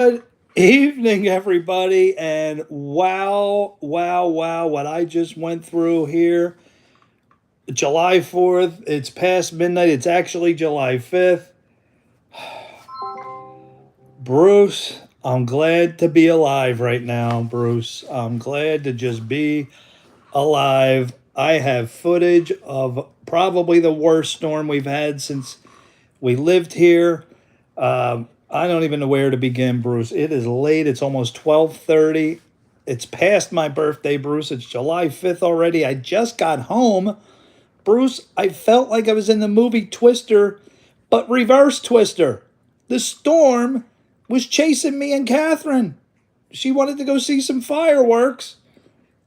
Good evening, everybody, and wow, what I just went through here. July 4th, it's past midnight, it's actually July 5th. Bruce, I'm glad to be alive right now, Bruce. I'm glad to just be alive. I have footage of probably the worst storm we've had since we lived here. I don't even know where to begin, Bruce. It is late. It's almost 12:30. It's past my birthday, Bruce. It's July 5th already. I just got home. Bruce, I felt like I was in the movie Twister, but reverse Twister. The storm was chasing me and Catherine. She wanted to go see some fireworks.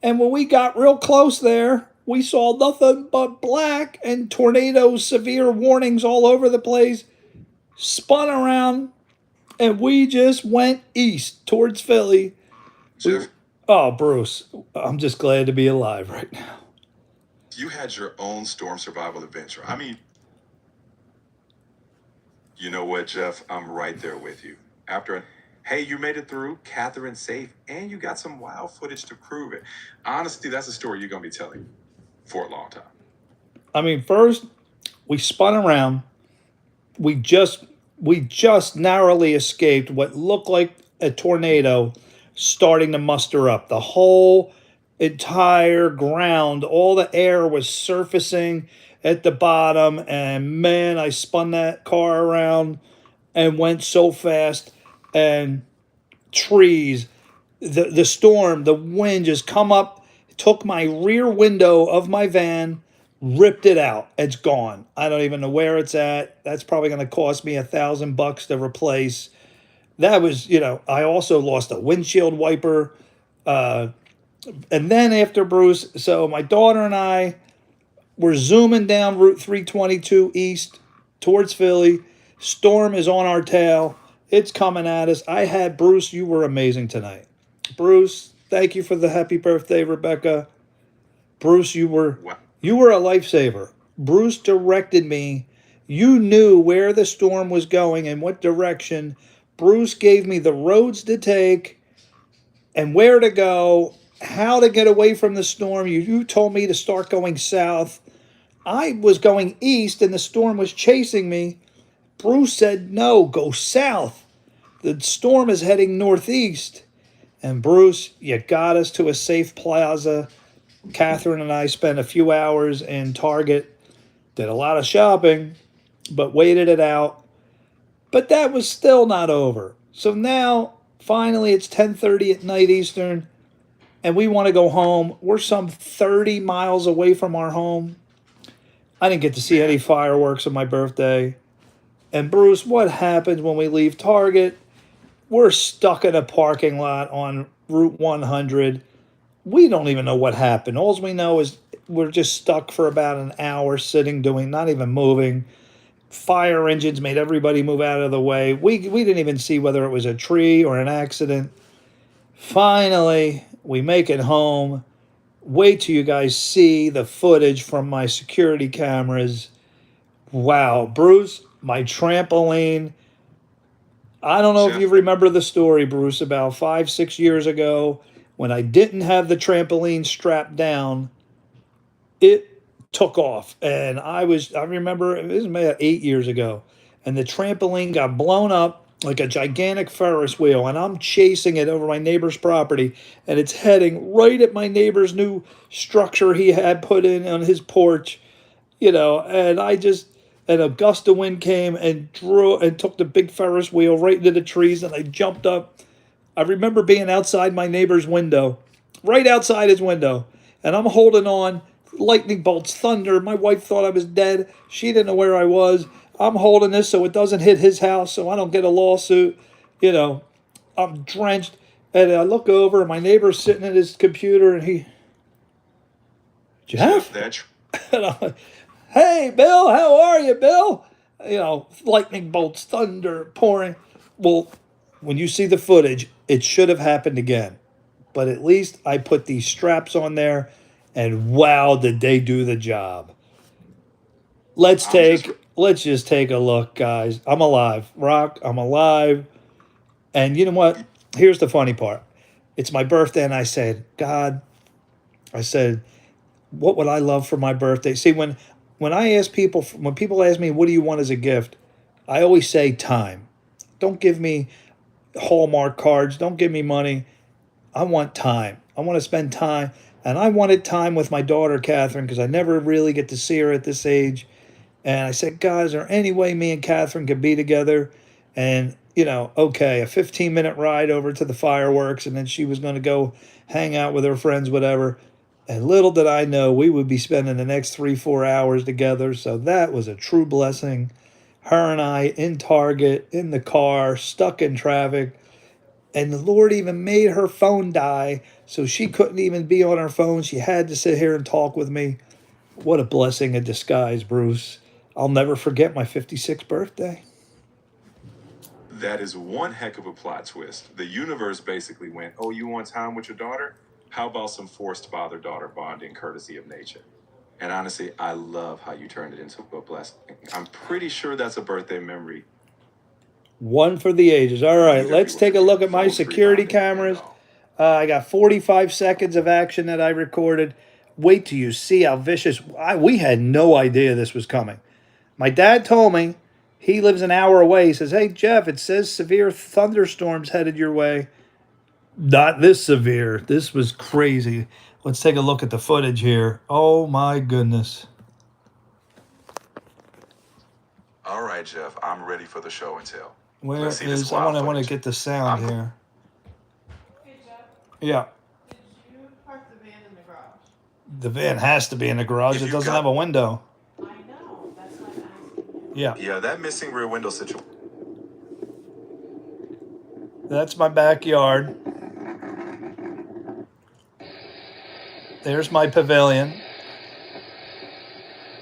And when we got real close there, we saw nothing but black and tornado severe warnings all over the place. Spun around and we just went east towards Philly. Jeff, Oh, Bruce, I'm just glad to be alive right now. you had your own storm survival adventure. I mean, you know what, Jeff? I'm right there with you. Hey, you made it through, Catherine safe, and you got some wild footage to prove it. Honestly, that's a story you're going to be telling for a long time. I mean, first we spun around. We just we just narrowly escaped what looked like a tornado starting to muster up. The whole entire ground, all the air was surfacing at the bottom, and man, I spun that car around and went so fast, and trees, the storm, the wind just come up, took my rear window of my van, ripped it out. It's gone. I don't even know where it's at. That's probably going to cost me $1,000 to replace. That was, I also lost a windshield wiper. Uh, and then after Bruce, so my daughter and I were zooming down Route 322 east towards Philly. Storm is on our tail. It's coming at us. I had Bruce, you were amazing tonight. Bruce, thank you for the happy birthday, Rebecca. Bruce, Wow. you were a lifesaver. Bruce directed me. You knew where the storm was going and what direction. Bruce gave me the roads to take and where to go, how to get away from the storm. You told me to start going south. I was going east and the storm was chasing me. Bruce said, no, go south. The storm is heading northeast. And Bruce, you got us to a safe plaza. Catherine and I spent a few hours in Target, did a lot of shopping, but waited it out. But that was still not over. So now, finally, it's 10:30 at night Eastern, and we want to go home. We're some 30 miles away from our home. I didn't get to see any Man, fireworks on my birthday. And Bruce, what happens when we leave Target? We're stuck in a parking lot on Route 100. We don't even know what happened. All we know is we're just stuck for about an hour sitting, doing, not even moving. Fire engines made everybody move out of the way. We didn't even see whether it was a tree or an accident. Finally, we make it home. Wait till you guys see the footage from my security cameras. Wow, Bruce, my trampoline. I don't know if you Jeff, remember the story, Bruce, about 5, 6 years ago when I didn't have the trampoline strapped down. It took off, and I remember it was about 8 years ago, and the trampoline got blown up like a gigantic Ferris wheel, and I'm chasing it over my neighbor's property, and it's heading right at my neighbor's new structure he had put in on his porch, and a gust of wind came and drew and took the big Ferris wheel right into the trees, and I jumped up. I remember being outside my neighbor's window, right outside his window, and I'm holding on. Lightning bolts, thunder. My wife thought I was dead. She didn't know where I was. I'm holding this so it doesn't hit his house, so I don't get a lawsuit. You know, I'm drenched, and I look over, and my neighbor's sitting at his computer, and Jeff, Jeff, that and I'm like, hey, Bill, how are you, Bill? Lightning bolts, thunder, pouring. Well, when you see the footage, it should have happened again. But at least I put these straps on there, and wow, did they do the job. Let's I'm just take let's just take a look, guys. I'm alive. Rock, I'm alive. And you know what? Here's the funny part. It's my birthday, and I said, God, I said, what would I love for my birthday? See, when I ask people, when people ask me, what do you want as a gift? I always say time. Don't give me Hallmark cards. Don't give me money. I want time. I want to spend time. And I wanted time with my daughter, Catherine, because I never really get to see her at this age. And I said, God, is there any way me and Catherine could be together? And, you know, okay, a 15-minute ride over to the fireworks, and then she was going to go hang out with her friends, whatever. And little did I know we would be spending the next 3-4 hours together. So that was a true blessing. Her and I in Target, in the car, stuck in traffic. And the Lord even made her phone die, so she couldn't even be on her phone. She had to sit here and talk with me. What a blessing in disguise, Bruce. I'll never forget my 56th birthday. That is one heck of a plot twist. The universe basically went, oh, you want time with your daughter? How about some forced father-daughter bonding courtesy of nature? And honestly, I love how you turned it into a blessing. I'm pretty sure that's a birthday memory. One for the ages. All right, Neither let's of you take a will look forget at my phone-free security bonding at cameras. all. I got 45 seconds of action that I recorded. Wait till you see how vicious. We had no idea this was coming. My dad told me, he lives an hour away. He says, hey, Jeff, it says severe thunderstorms headed your way. Not this severe. This was crazy. Let's take a look at the footage here. Oh, my goodness. All right, Jeff, I'm ready for the show and tell. Where Let's see this is, I wild want to footage. get the sound I'm- here. Hey Jeff, Yeah. did you park the van in the garage? The van has to be in the garage. If It you've doesn't got- have a window. I know, that's why I'm asking you. Yeah. Yeah, that missing rear window situation. That's my backyard. There's my pavilion.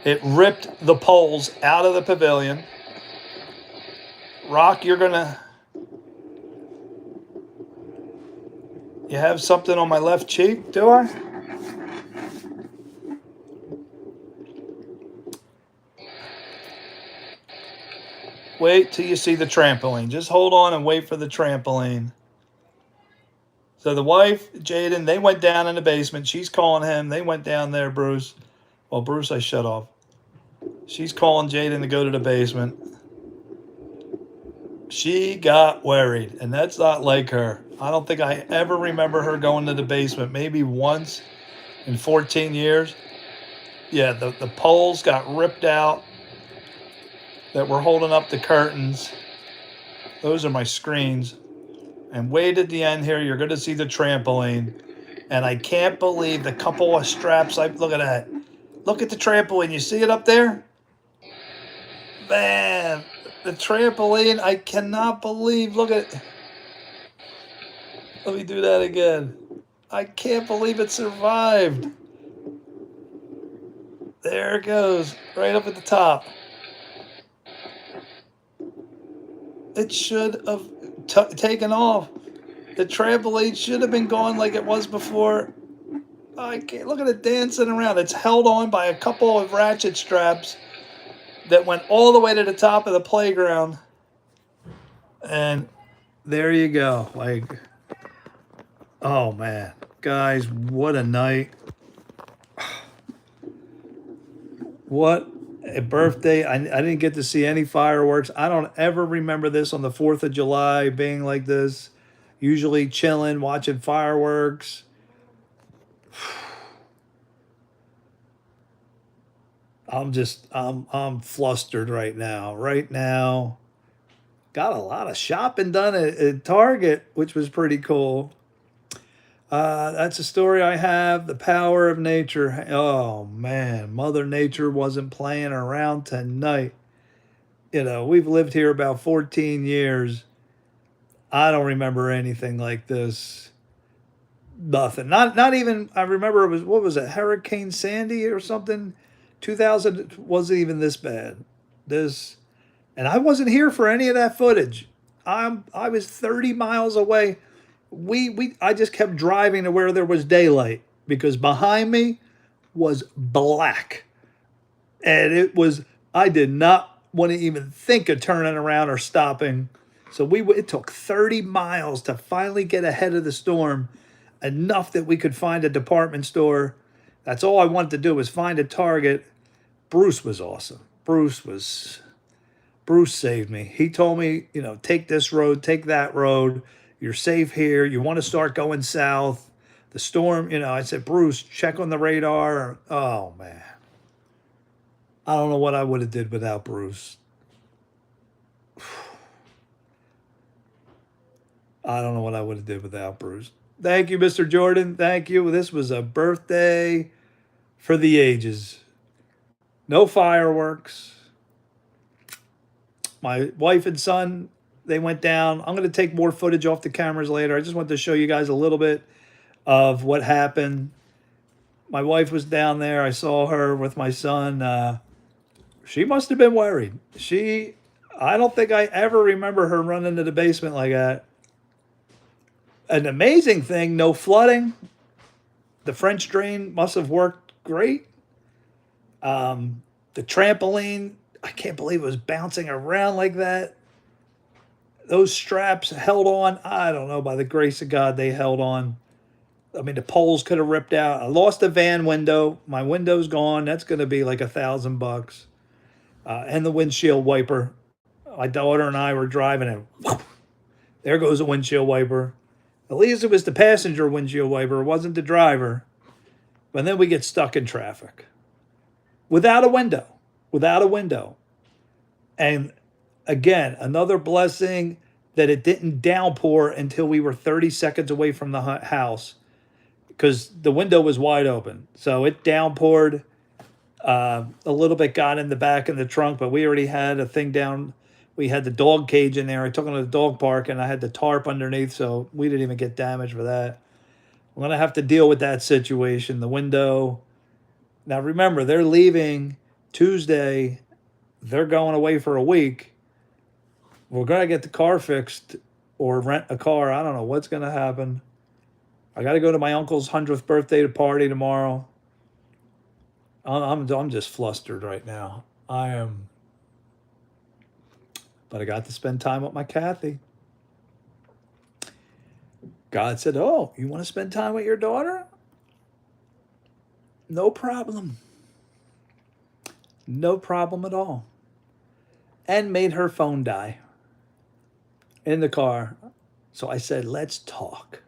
It ripped the poles out of the pavilion. Rock, you're gonna. You have something on my left cheek, do I? Wait till you see the trampoline. Just hold on and wait for the trampoline. So the wife, Jaden, they went down in the basement. She's calling him. They went down there, Bruce. Well, Bruce, I shut off. She's calling Jaden to go to the basement. She got worried, and that's not like her. I don't think I ever remember her going to the basement. Maybe once in 14 years. Yeah, the poles got ripped out that were holding up the curtains. Those are my screens. And wait at the end here, you're going to see the trampoline. And I can't believe the couple of straps. Look at that. Look at the trampoline. You see it up there? Man, the trampoline, I cannot believe. Look at it. Let me do that again. I can't believe it survived. There it goes, right up at the top. It should have taken off. The trampoline should have been going like it was before. I can't look at it dancing around. It's held on by a couple of ratchet straps that went all the way to the top of the playground. And there you go. Like, oh man, guys, what a night. What a birthday. I didn't get to see any fireworks. I don't ever remember this on the 4th of July being like this. Usually chilling, watching fireworks. I'm flustered right now. Right now. Got a lot of shopping done at Target, which was pretty cool. That's a story I have. The power of nature. Oh man, Mother Nature wasn't playing around tonight. You know, we've lived here about 14 years. I don't remember anything like this. Nothing. Not even. I remember it was, what was it, Hurricane Sandy or something. 2000 wasn't even this bad. And I wasn't here for any of that footage. I was 30 miles away. I just kept driving to where there was daylight because behind me was black. And I did not want to even think of turning around or stopping. So it took 30 miles to finally get ahead of the storm, enough that we could find a department store. That's all I wanted to do was find a Target. Bruce was awesome. Bruce saved me. He told me, take this road, take that road. You're safe here. You want to start going south. The storm, I said, Bruce, check on the radar. Oh man. I don't know what I would have did without Bruce. I don't know what I would have did without Bruce. Thank you, Mr. Jordan. Thank you. This was a birthday for the ages. No fireworks. My wife and son, they went down. I'm going to take more footage off the cameras later. I just want to show you guys a little bit of what happened. My wife was down there. I saw her with my son. She must have been worried. I don't think I ever remember her running to the basement like that. An amazing thing, no flooding. The French drain must have worked great. The trampoline, I can't believe it was bouncing around like that. Those straps held on. I don't know, by the grace of God, they held on. I mean, the poles could have ripped out. I lost a van window. My window's gone. That's going to be like $1,000. And the windshield wiper. My daughter and I were driving and whoop, there goes a windshield wiper. At least it was the passenger windshield wiper. It wasn't the driver. But then we get stuck in traffic. Without a window. Without a window. And again, another blessing that it didn't downpour until we were 30 seconds away from the house. Because the window was wide open. So it downpoured. A little bit got in the back in the trunk, but we already had a thing down. We had the dog cage in there. I took it to the dog park, and I had the tarp underneath, so we didn't even get damaged for that. I'm going to have to deal with that situation. The window. Now, remember, they're leaving Tuesday. They're going away for a week. We're going to get the car fixed or rent a car. I don't know what's going to happen. I got to go to my uncle's 100th birthday party tomorrow. I'm just flustered right now. I am. But I got to spend time with my Kathy. God said, oh, you want to spend time with your daughter? No problem. No problem at all. And made her phone die in the car. So I said, let's talk.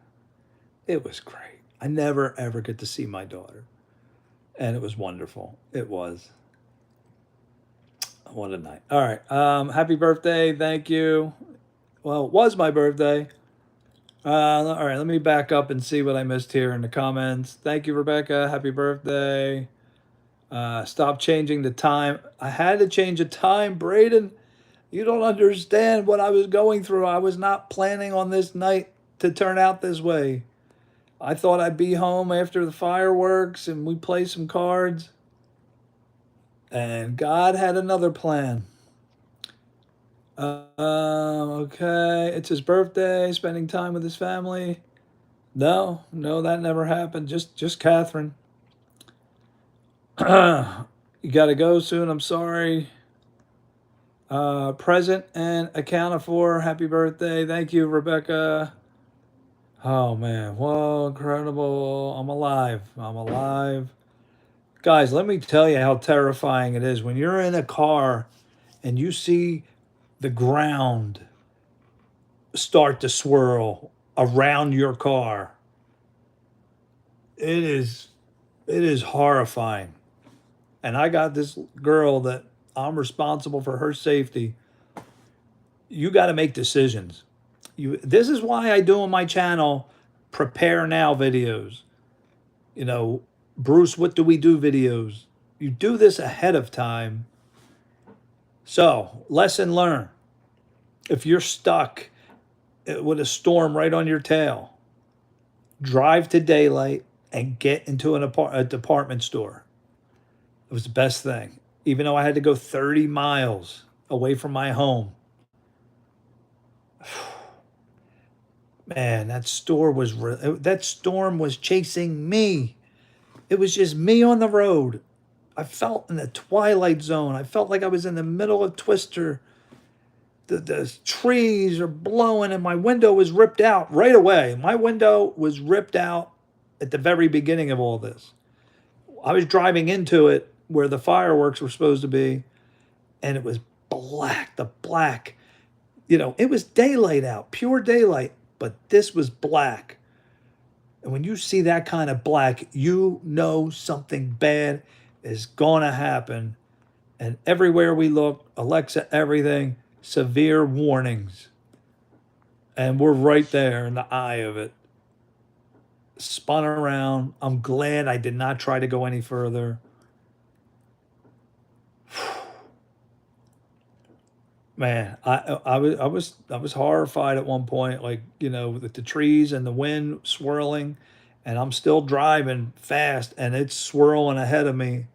It was great. I never, ever get to see my daughter. And it was wonderful. It was. What a night. All right. Happy birthday. Thank you. Well, it was my birthday. All right. Let me back up and see what I missed here in the comments. Thank you, Rebecca. Happy birthday. Stop changing the time. I had to change the time, Braden. You don't understand what I was going through. I was not planning on this night to turn out this way. I thought I'd be home after the fireworks and we play some cards. And God had another plan. Okay, it's his birthday, spending time with his family. No, that never happened. Just Catherine. You got to go soon. I'm sorry. Present and accounted for. Happy birthday. Thank you, Rebecca. Oh, man. Whoa, incredible. I'm alive. Guys, let me tell you how terrifying it is when you're in a car and you see the ground start to swirl around your car. It is horrifying. And I got this girl that I'm responsible for her safety. You got to make decisions. This is why I do on my channel prepare now videos. Bruce, what do we do videos? You do this ahead of time. So, lesson learned. If you're stuck with a storm right on your tail, drive to daylight and get into a department store. It was the best thing. Even though I had to go 30 miles away from my home. Man, that storm was chasing me. It was just me on the road. I felt in the twilight zone. I felt like I was in the middle of Twister. the trees are blowing, and my window was ripped out right away. My window was ripped out at the very beginning of all this. I was driving into it where the fireworks were supposed to be, and it was black. The black, it was daylight out, pure daylight, but this was black. And when you see that kind of black, you know something bad is going to happen. And everywhere we look, Alexa, everything, severe warnings. And we're right there in the eye of it. Spun around. I'm glad I did not try to go any further. Man, I was horrified at one point, like, with the trees and the wind swirling, and I'm still driving fast and it's swirling ahead of me.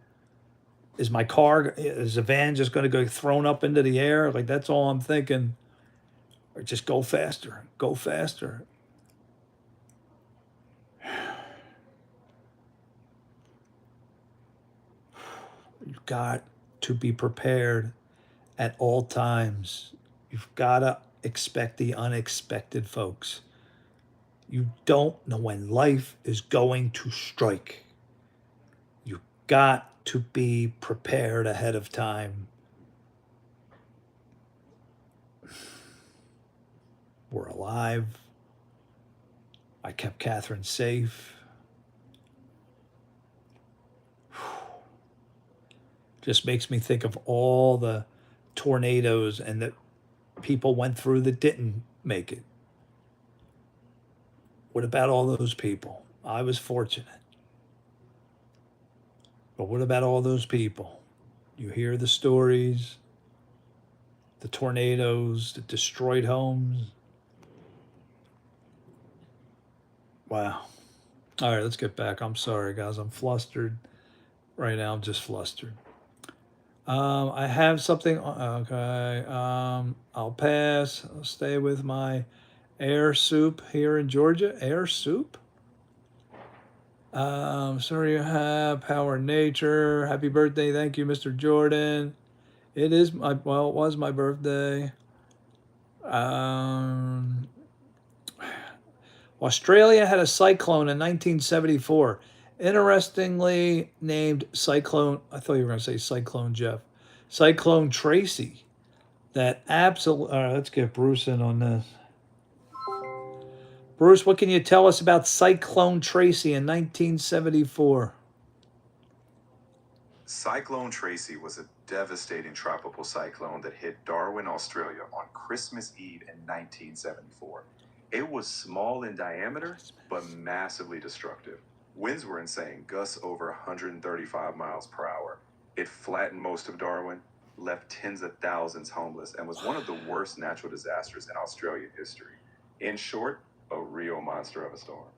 Is the van just going to go thrown up into the air? Like, that's all I'm thinking. Or just go faster, go faster. You've got to be prepared at all times. You've got to expect the unexpected, folks. You don't know when life is going to strike. You've got to be prepared ahead of time. We're alive. I kept Catherine safe. Just makes me think of all the tornadoes and that people went through that didn't make it. What about all those people? I was fortunate. But what about all those people? You hear the stories, the tornadoes that destroyed homes. Wow. All right, let's get back. I'm sorry, guys. I'm flustered. Right now, I'm just flustered. I have something. Okay. I'll pass. I'll stay with my air soup here in Georgia. Air soup? Sorry you have power nature. Happy birthday. Thank you, Mr. Jordan. It was my birthday. Australia had a cyclone in 1974. Interestingly named Cyclone, I thought you were going to say Cyclone Jeff. Cyclone Tracy. That absolute. All right, let's get Bruce in on this. Bruce, what can you tell us about Cyclone Tracy in 1974? Cyclone Tracy was a devastating tropical cyclone that hit Darwin, Australia on Christmas Eve in 1974. It was small in diameter, but massively destructive. Winds were insane, gusts over 135 miles per hour. It flattened most of Darwin, left tens of thousands homeless, and was one of the worst natural disasters in Australian history. In short, a real monster of a storm.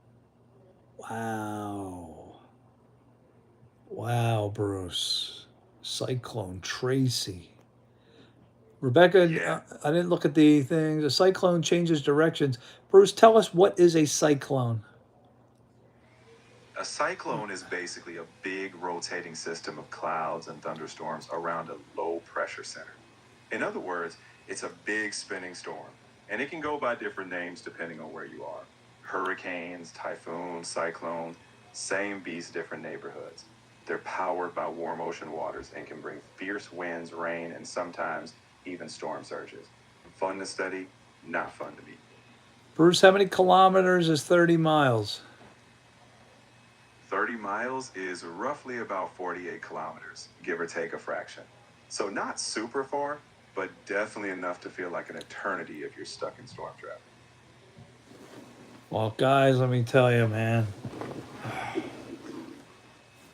Wow. Wow, Bruce. Cyclone Tracy. Rebecca, Yeah. I didn't look at the things. A cyclone changes directions. Bruce, tell us, what is a cyclone? A cyclone is basically a big rotating system of clouds and thunderstorms around a low pressure center. In other words, it's a big spinning storm, and it can go by different names depending on where you are. Hurricanes, typhoons, cyclones, same beast, different neighborhoods. They're powered by warm ocean waters and can bring fierce winds, rain, and sometimes even storm surges. Fun to study, not fun to beat. Bruce, how many kilometers is 30 miles? 30 miles is roughly about 48 kilometers, give or take a fraction. So not super far, but definitely enough to feel like an eternity if you're stuck in storm traffic. Well, guys, let me tell you, man.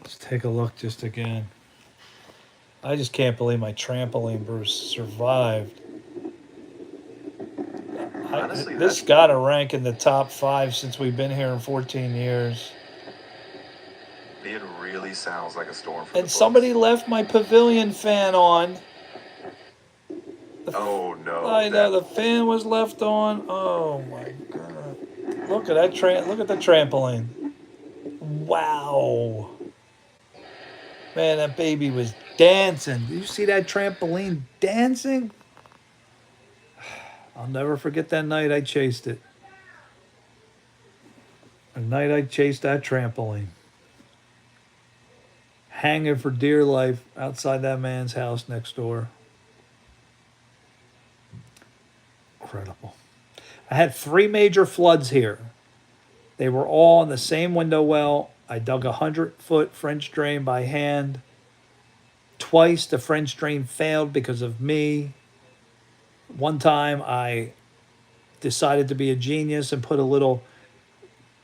Let's take a look just again. I just can't believe my trampoline, Bruce, survived. Honestly, This got to rank in the top 5 since we've been here in 14 years. It really sounds like a storm for And somebody left my pavilion fan on. Oh no! I know the fan was left on. Oh my god! Look at that Look at the trampoline. Wow. Man, that baby was dancing. Did you see that trampoline dancing? I'll never forget that night I chased it. The night I chased that trampoline. Hanging for dear life outside that man's house next door. Incredible. I had 3 major floods here. They were all in the same window well. I dug a 100-foot French drain by hand. Twice the French drain failed because of me. One time I decided to be a genius and put a little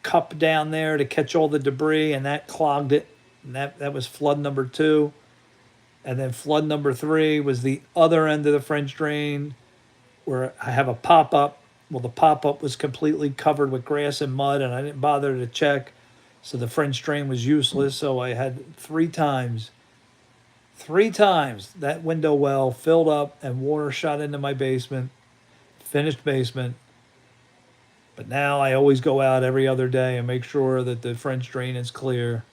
cup down there to catch all the debris, and that clogged it. And that was flood number 2. And then flood number 3 was the other end of the French drain where I have a pop-up. Well, the pop-up was completely covered with grass and mud, and I didn't bother to check. So the French drain was useless. So I had 3 times that window well filled up and water shot into my basement, finished basement. But now I always go out every other day and make sure that the French drain is clear.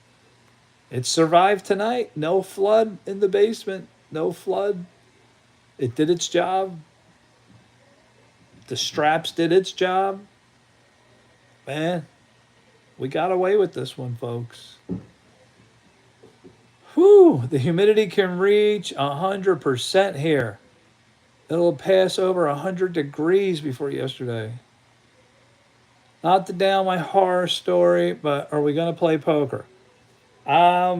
It survived tonight. No flood in the basement. No flood. It did its job. The straps did its job. Man, we got away with this one, folks. Whew, the humidity can reach 100% here. It'll pass over 100 degrees before yesterday. Not to down my horror story, but are we going to play poker? Yeah.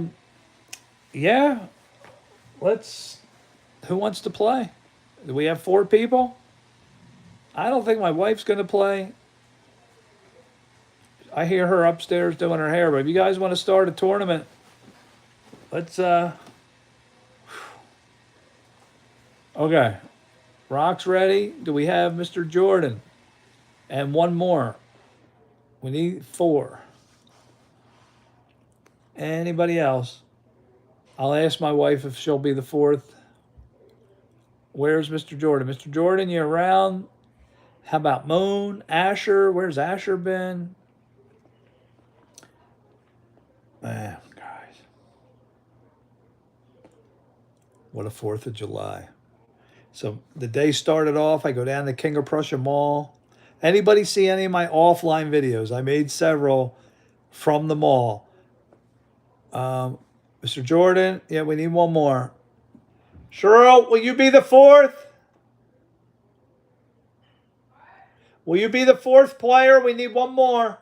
Who wants to play? Do we have 4 people? I don't think my wife's going to play. I hear her upstairs doing her hair, but if you guys want to start a tournament, let's, okay. Rock's ready. Do we have Mr. Jordan? And one more. We need 4. Anybody else? I'll ask my wife if she'll be the 4th. Where's Mr. Jordan? Mr. Jordan, you around? How about Moon? Asher? Where's Asher been? Man, guys. What a 4th of July. So the day started off, I go down to King of Prussia Mall. Anybody see any of my offline videos? I made several from the mall. Mr. Jordan, yeah, we need one more. Cheryl, will you be the 4th? Will you be the 4th player? We need one more.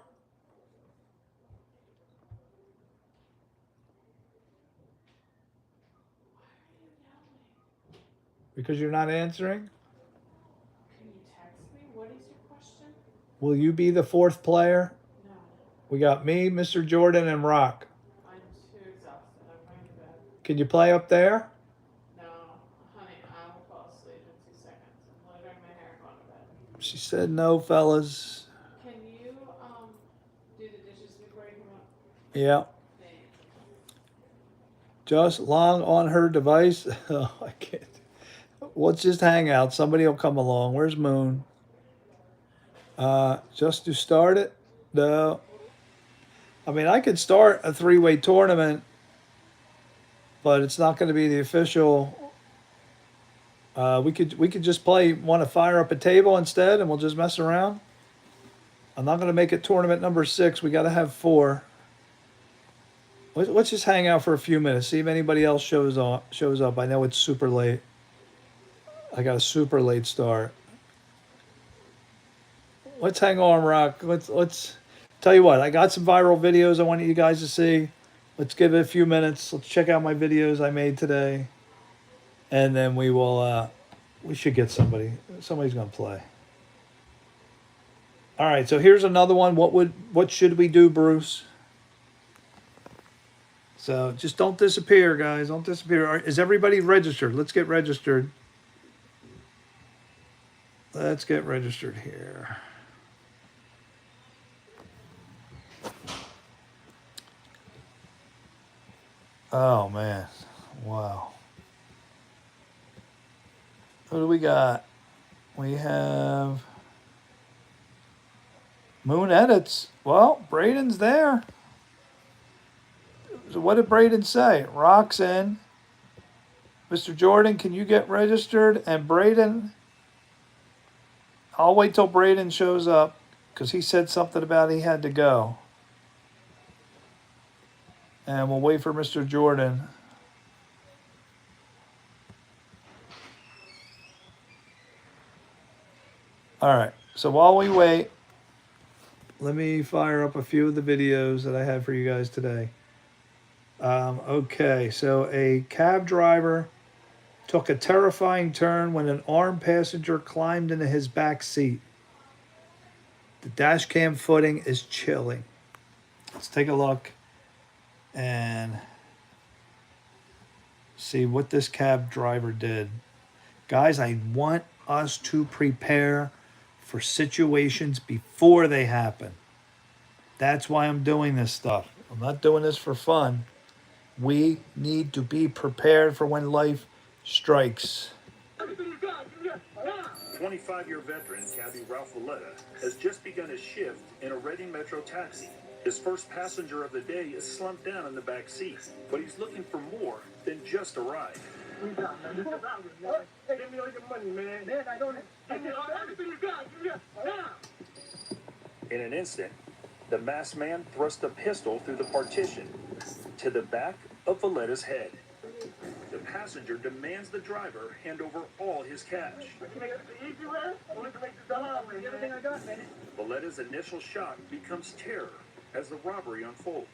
Because you're not answering? Can you text me? What is your question? Will you be the 4th player? No, We got me, Mr. Jordan, and Rock. I'm too exhausted. I'm going to bed. Can you play up there? No, honey, I will fall asleep in 2 seconds. I'm literally my hair and going to bed. She said no, fellas. Can you do the dishes before you come up? Yeah. Thanks. Just long on her device. Oh, I can't. Let's just hang out. Somebody will come along. Where's Moon? Just to start it? No. I mean, I could start a 3-way tournament, but it's not going to be the official. We could just play. Want to fire up a table instead, and we'll just mess around. I'm not going to make it tournament number 6. We got to have 4. Let's just hang out for a few minutes. See if anybody else shows up. I know it's super late. I got a super late start. Let's hang on, Rock. Let's tell you what. I got some viral videos I want you guys to see. Let's give it a few minutes. Let's check out my videos I made today, and then we will. We should get somebody. Somebody's gonna play. All right. So here's another one. What should we do, Bruce? So just don't disappear, guys. Don't disappear. Is everybody registered? Let's get registered. Let's get registered here. Oh, man. Wow. Who do we got? We have Moon Edits. Well, Braden's there. So what did Braden say? Rock's in. Mr. Jordan, can you get registered? And Braden, I'll wait till Braden shows up because he said something about he had to go. And we'll wait for Mr. Jordan. All right. So while we wait, let me fire up a few of the videos that I had for you guys today. Okay. So a cab driver took a terrifying turn when an armed passenger climbed into his back seat. The dash cam footing is chilling. Let's take a look and see what this cab driver did. Guys, I want us to prepare for situations before they happen. That's why I'm doing this stuff. I'm not doing this for fun. We need to be prepared for when life strikes. 25-year veteran Cabby Ralph Valletta has just begun his shift in a Reading Metro taxi. His first passenger of the day is slumped down in the back seat, but he's looking for more than just a ride. Give me all your money, man. Man, I don't have everything you got. Now. In an instant, the masked man thrust a pistol through the partition to the back of Valletta's head. The passenger demands the driver hand over all his cash. Valletta's initial shock becomes terror as the robbery unfolds.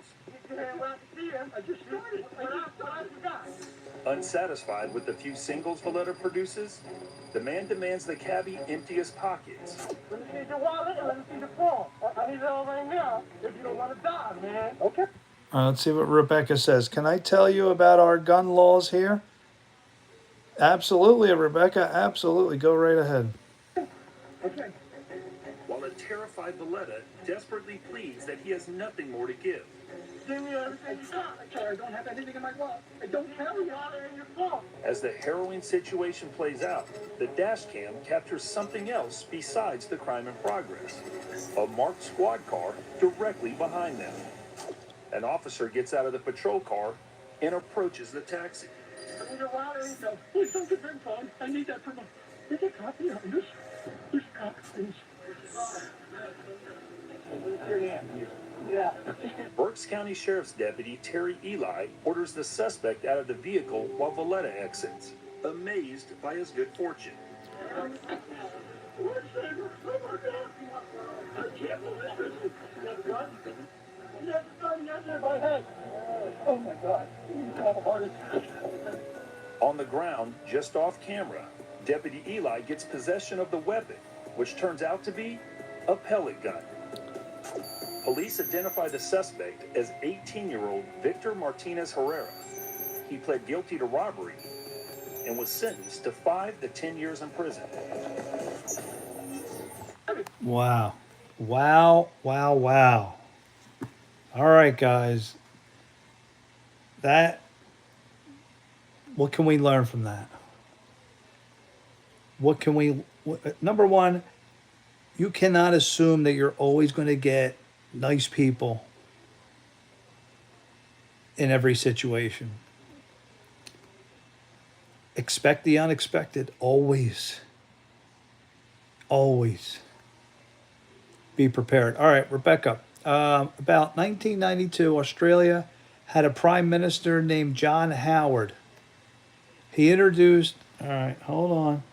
Unsatisfied with the few singles Valletta produces, the man demands the cabbie empty his pockets. Let me see your wallet and let me see the phone. I need it all right now if you don't want to die, man. Okay. Let's see what Rebecca says. Can I tell you about our gun laws here? Absolutely, Rebecca. Absolutely. Go right ahead. Okay. While a terrified Valletta desperately pleads that he has nothing more to give. Give me everything you got. I don't have anything in my wallet. I don't carry wallet in your phone. As the harrowing situation plays out, the dash cam captures something else besides the crime in progress. A marked squad car directly behind them. An officer gets out of the patrol car and approaches the taxi. I need your wallet. No, please don't get that phone. I need that for my... Is it copy on this? This copy, please. Yeah. Berks County Sheriff's Deputy Terry Eli orders the suspect out of the vehicle while Valletta exits, amazed by his good fortune. I can't believe this. You have a gun? You have a gun right there in my head. Oh my God. You have a heart attack. On the ground, just off camera, Deputy Eli gets possession of the weapon, which turns out to be a pellet gun. Police identify the suspect as 18-year-old Victor Martinez Herrera. He pled guilty to robbery and was sentenced to 5 to 10 years in prison. Wow. Wow. Wow. Wow. All right, guys. What can we learn from that? Number one, you cannot assume that you're always going to get nice people in every situation. Expect the unexpected, always. Always. Be prepared. All right, Rebecca. About 1992, Australia had a prime minister named John Howard. He introduced... All right, hold on.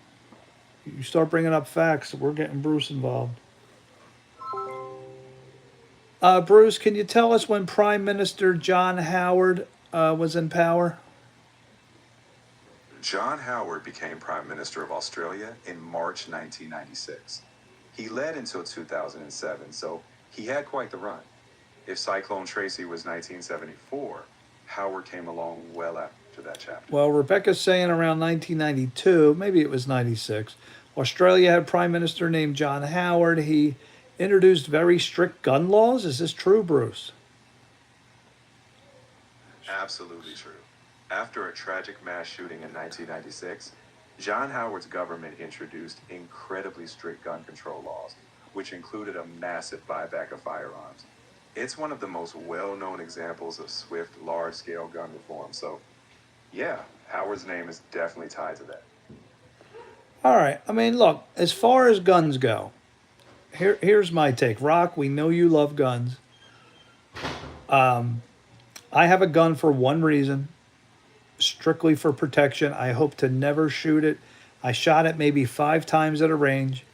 You start bringing up facts, we're getting Bruce involved. Bruce, can you tell us when Prime Minister John Howard was in power? John Howard became Prime Minister of Australia in March 1996. He led until 2007, so he had quite the run. If Cyclone Tracy was 1974, Howard came along well after that chapter. Well, Rebecca's saying around 1992, maybe it was 96. Australia had a prime minister named John Howard. He introduced very strict gun laws. Is this true, Bruce? Absolutely true. After a tragic mass shooting in 1996, John Howard's government introduced incredibly strict gun control laws, which included a massive buyback of firearms. It's one of the most well-known examples of swift, large-scale gun reform. So, yeah, Howard's name is definitely tied to that. All right. I mean, look, as far as guns go, here's my take. Rock, we know you love guns. I have a gun for one reason, strictly for protection. I hope to never shoot it. I shot it maybe 5 times at a range.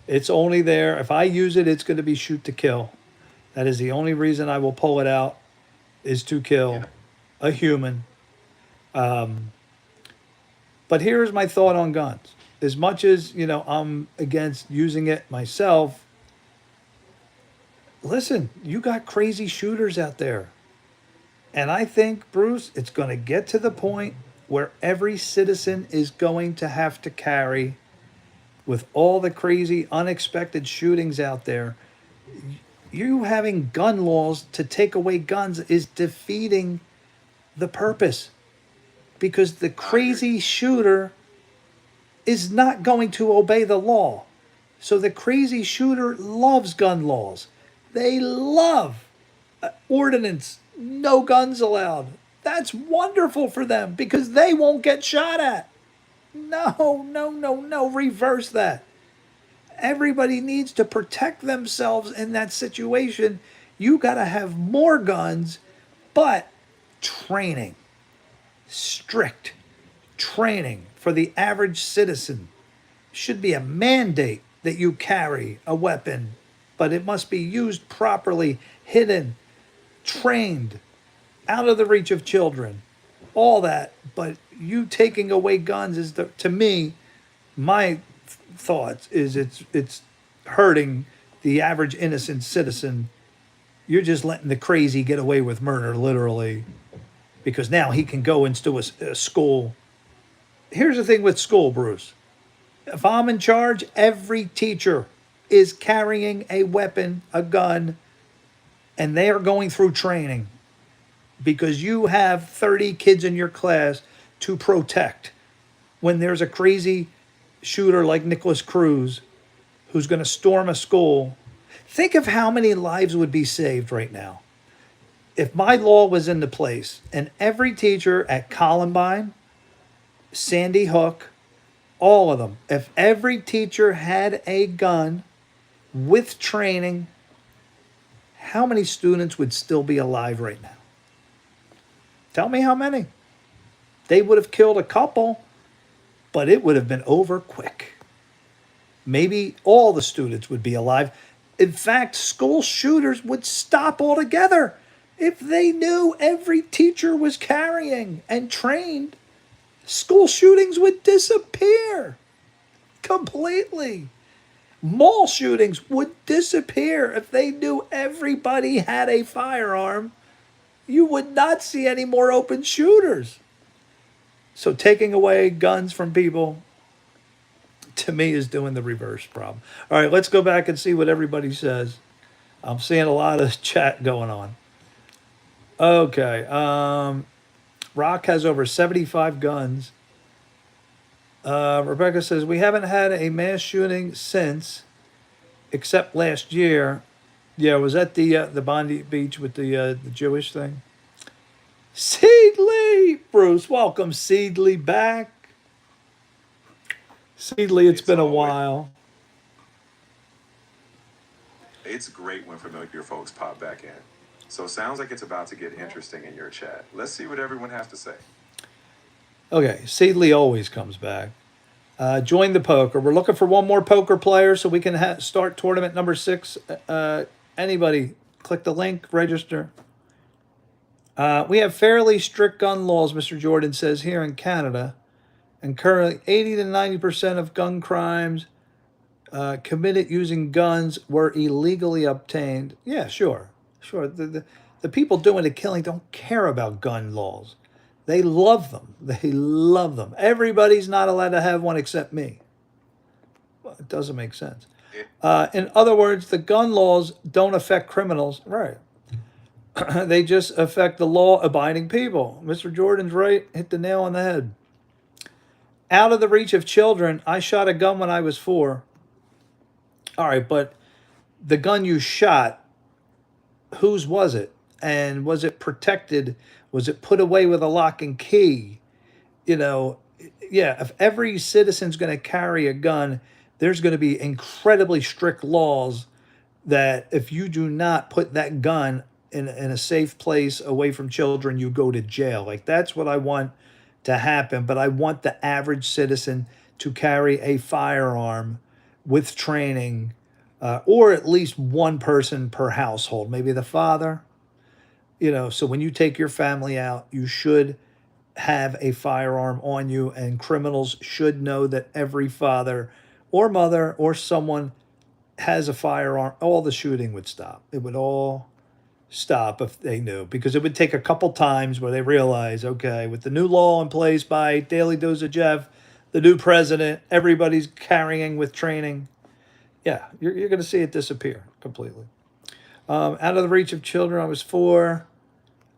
It's only there. If I use it, it's going to be shoot to kill. That is the only reason I will pull it out, is to kill a human. But here's my thought on guns. As much as, I'm against using it myself, listen, you got crazy shooters out there. And I think, Bruce, it's going to get to the point where every citizen is going to have to carry, with all the crazy, unexpected shootings out there. You having gun laws to take away guns is defeating the purpose, because the crazy shooter is not going to obey the law. So the crazy shooter loves gun laws. They love ordinance, no guns allowed. That's wonderful for them because they won't get shot at. No, no, no, no. Reverse that. Everybody needs to protect themselves in that situation. You got to have more guns, but training, strict training for the average citizen. Should be a mandate that you carry a weapon, but it must be used properly, hidden, trained, out of the reach of children, all that. But you taking away guns is, to me, my thoughts is it's hurting the average innocent citizen. You're just letting the crazy get away with murder, literally, because now he can go into a school. Here's the thing with school, Bruce. If I'm in charge, every teacher is carrying a weapon, a gun, and they are going through training, because you have 30 kids in your class to protect. When there's a crazy shooter like Nicholas Cruz who's going to storm a school, think of how many lives would be saved right now if my law was into place and every teacher at Columbine, Sandy Hook, all of them, if every teacher had a gun with training, how many students would still be alive right now? Tell me how many. They would have killed a couple, but it would have been over quick. Maybe all the students would be alive. In fact, school shooters would stop altogether if they knew every teacher was carrying and trained. School shootings would disappear completely. Mall shootings would disappear if they knew everybody had a firearm. You would not see any more open shooters. So taking away guns from people, to me, is doing the reverse problem. All right, let's go back and see what everybody says. I'm seeing a lot of chat going on. Okay. Rock has over 75 guns. Rebecca says, we haven't had a mass shooting since, except last year. Yeah, was that the Bondi Beach with the Jewish thing? Seedley! Bruce, welcome Seedley back. Seedley, it's been a while. It's great when familiar folks pop back in. So it sounds like it's about to get interesting in your chat. Let's see what everyone has to say. Okay, Seedley always comes back. Join the poker. We're looking for one more poker player so we can start tournament number 6. Anybody, click the link, register. We have fairly strict gun laws, Mr. Jordan says, here in Canada. And currently 80 to 90% of gun crimes committed using guns were illegally obtained. Yeah, sure. The people doing the killing don't care about gun laws. They love them. They love them. Everybody's not allowed to have one except me. Well, it doesn't make sense. In other words, the gun laws don't affect criminals. Right. They just affect the law-abiding people. Mr. Jordan's right. Hit the nail on the head. Out of the reach of children. I shot a gun when I was 4. All right, but the gun you shot, whose was it? And was it protected? Was it put away with a lock and key? yeah, if every citizen's going to carry a gun, there's going to be incredibly strict laws that if you do not put that gun in a safe place away from children, you go to jail. Like that's what I want to happen. But I want the average citizen to carry a firearm with training, or at least one person per household, maybe the father. So when you take your family out, you should have a firearm on you, and criminals should know that every father or mother or someone has a firearm. All the shooting would stop. It would all stop if they knew, because it would take a couple times where they realize, okay, with the new law in place by Daily Dose of Jeff, the new president, everybody's carrying with training. Yeah, you're going to see it disappear completely. Out of the reach of children, I was 4.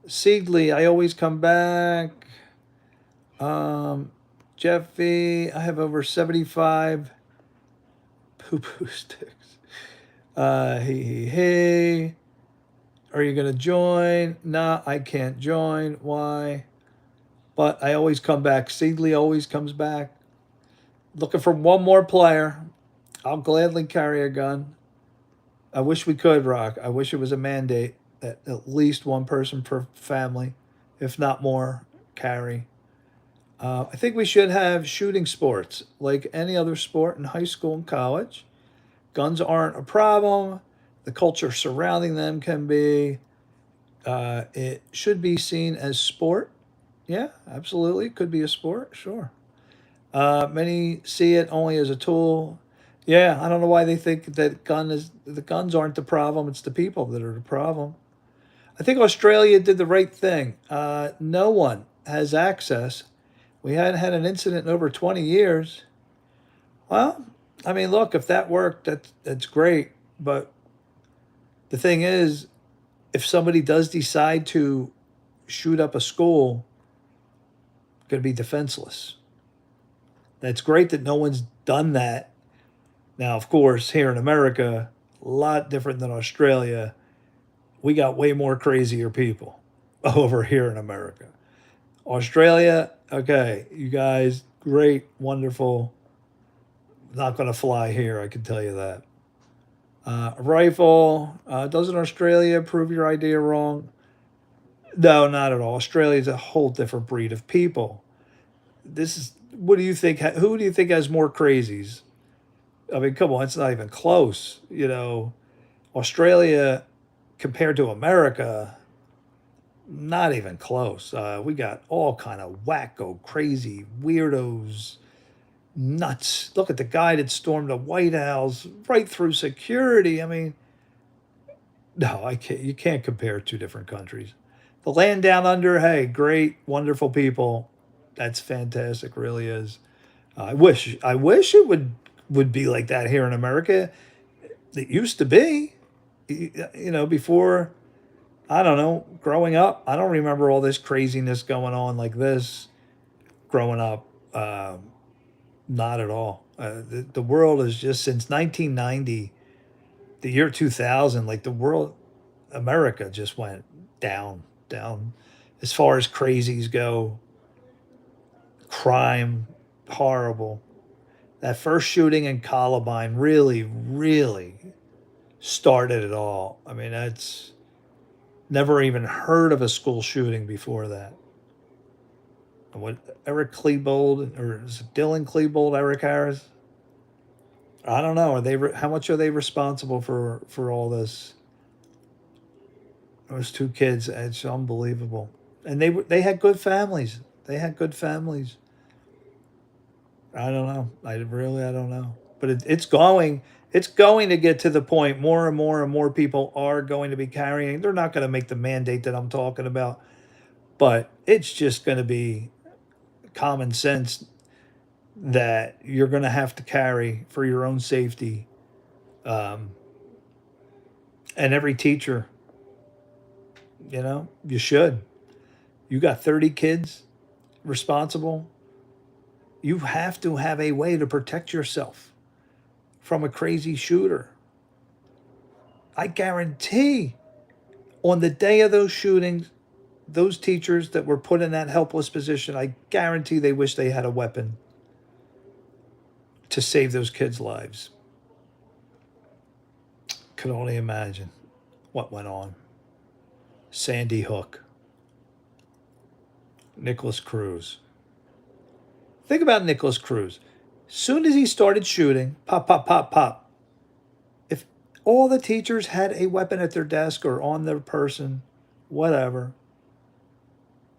Seedley, I always come back. Jeffy, I have over 75 poo-poo sticks. Hey. Are you going to join? Nah, I can't join. Why? But I always come back. Seedley always comes back. Looking for one more player. I'll gladly carry a gun. I wish we could, Rock. I wish it was a mandate that at least one person per family, if not more, carry. I think we should have shooting sports like any other sport in high school and college. Guns aren't a problem. The culture surrounding them can be. It should be seen as sport. Yeah, absolutely. It could be a sport, sure. Many see it only as a tool. Yeah, I don't know why they think that the guns aren't the problem. It's the people that are the problem. I think Australia did the right thing. No one has access. We hadn't had an incident in over 20 years. Well, I mean, look, if that worked, that's great. But the thing is, if somebody does decide to shoot up a school, going to be defenseless. That's great that no one's done that. Now, of course, here in America, a lot different than Australia. We got way more crazier people over here in America. Australia, okay, you guys, great, wonderful. Not going to fly here, I can tell you that. A rifle, doesn't Australia prove your idea wrong? No, not at all. Australia is a whole different breed of people. What do you think? Who do you think has more crazies? I mean, come on, it's not even close. Australia compared to America, not even close. We got all kind of wacko, crazy weirdos, nuts. Look at the guy that stormed the White House right through security. I mean, no, I can't. You can't compare two different countries. The land down under, hey, great, wonderful people. That's fantastic, really is. I wish it would be like that here in America. It used to be, before, I don't know, growing up. I don't remember all this craziness going on like this growing up. Not at all. The world is just since 1990, the year 2000, like the world, America just went down, down. As far as crazies go, crime, horrible. That first shooting in Columbine really, really started it all. I mean, that's never even heard of a school shooting before that. What Eric Klebold, or is it Dylan Klebold, Eric Harris? I don't know. Are they? How much are they responsible for all this? Those two kids, it's unbelievable. And they had good families. They had good families. I don't know. I don't know. But it's going to get to the point more and more and more people are going to be carrying. They're not going to make the mandate that I'm talking about, but it's just going to be common sense that you're going to have to carry for your own safety. Um, and every teacher, you should. You got 30 kids responsible. You have to have a way to protect yourself from a crazy shooter. I guarantee on the day of those shootings, those teachers that were put in that helpless position, I guarantee they wish they had a weapon to save those kids' lives. Could only imagine what went on. Sandy Hook, Nicholas Cruz. Think about Nicholas Cruz. Soon as he started shooting, pop, pop, pop, pop. If all the teachers had a weapon at their desk or on their person, whatever,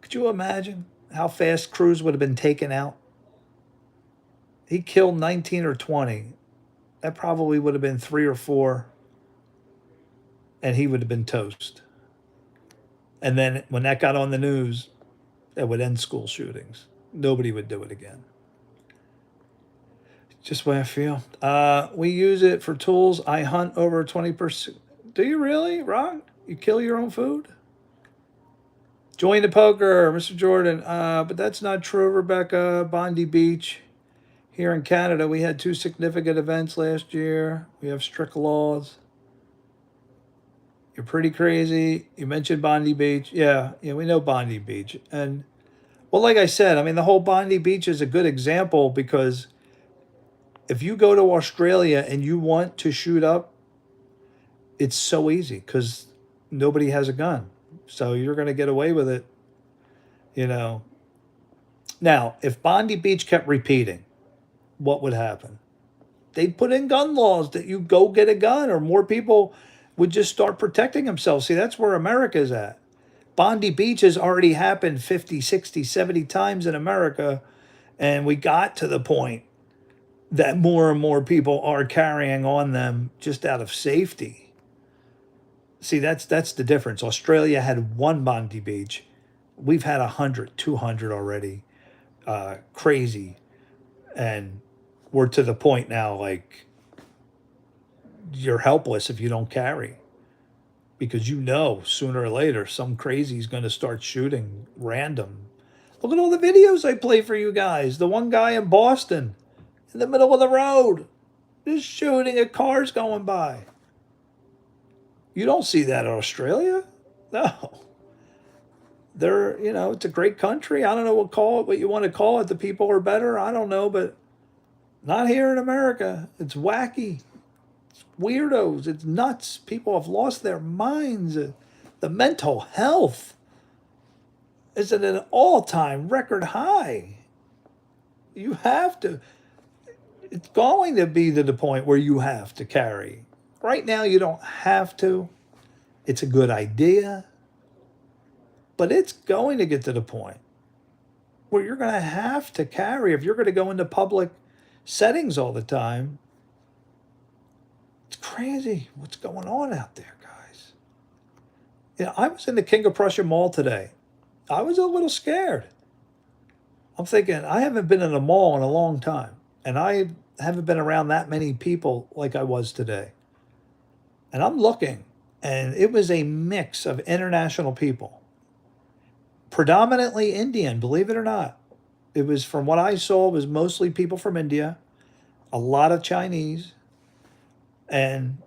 could you imagine how fast Cruz would have been taken out? He killed 19 or 20. That probably would have been 3 or 4, and he would have been toast. And then when that got on the news, that would end school shootings. Nobody would do it again. Just the way I feel. We use it for tools. I hunt over 20%. Do you really, Ron? You kill your own food? Join the poker, Mr. Jordan. But that's not true, Rebecca. Bondi Beach. Here in Canada, we had 2 significant events last year. We have strict laws. You're pretty crazy. You mentioned Bondi Beach. Yeah, we know Bondi Beach. And, well, like I said, I mean, the whole Bondi Beach is a good example because if you go to Australia and you want to shoot up, it's so easy because nobody has a gun. So you're going to get away with it, Now, if Bondi Beach kept repeating, what would happen? They'd put in gun laws that you go get a gun, or more people would just start protecting themselves. See, that's where America's at. Bondi Beach has already happened 50, 60, 70 times in America, and we got to the point that more and more people are carrying on them just out of safety. See, that's the difference. Australia had 1 Bondi Beach. We've had 100, 200 already. Crazy. And we're to the point now, like, you're helpless if you don't carry. Because sooner or later, some crazy's going to start shooting random. Look at all the videos I play for you guys. The one guy in Boston, in the middle of the road, just shooting at cars going by. You don't see that in Australia. No. They're, it's a great country. I don't know what you want to call it. The people are better. I don't know, but not here in America. It's wacky. It's weirdos. It's nuts. People have lost their minds. The mental health is at an all-time record high. You have to. It's going to be to the point where you have to carry. Right now, you don't have to. It's a good idea. But it's going to get to the point where you're going to have to carry. If you're going to go into public settings all the time, it's crazy what's going on out there, guys. I was in the King of Prussia Mall today. I was a little scared. I'm thinking, I haven't been in a mall in a long time. And I haven't been around that many people like I was today. And I'm looking, and it was a mix of international people. Predominantly Indian, believe it or not. It was, from what I saw, it was mostly people from India, a lot of Chinese, and,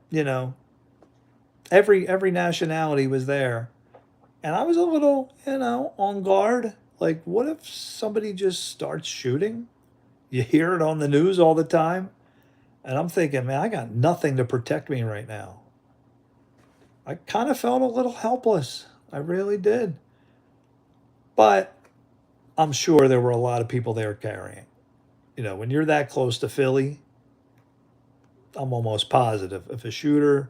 every nationality was there. And I was a little, on guard. Like, what if somebody just starts shooting? You hear it on the news all the time. And I'm thinking, man, I got nothing to protect me right now. I kind of felt a little helpless. I really did. But I'm sure there were a lot of people there carrying. When you're that close to Philly, I'm almost positive if a shooter,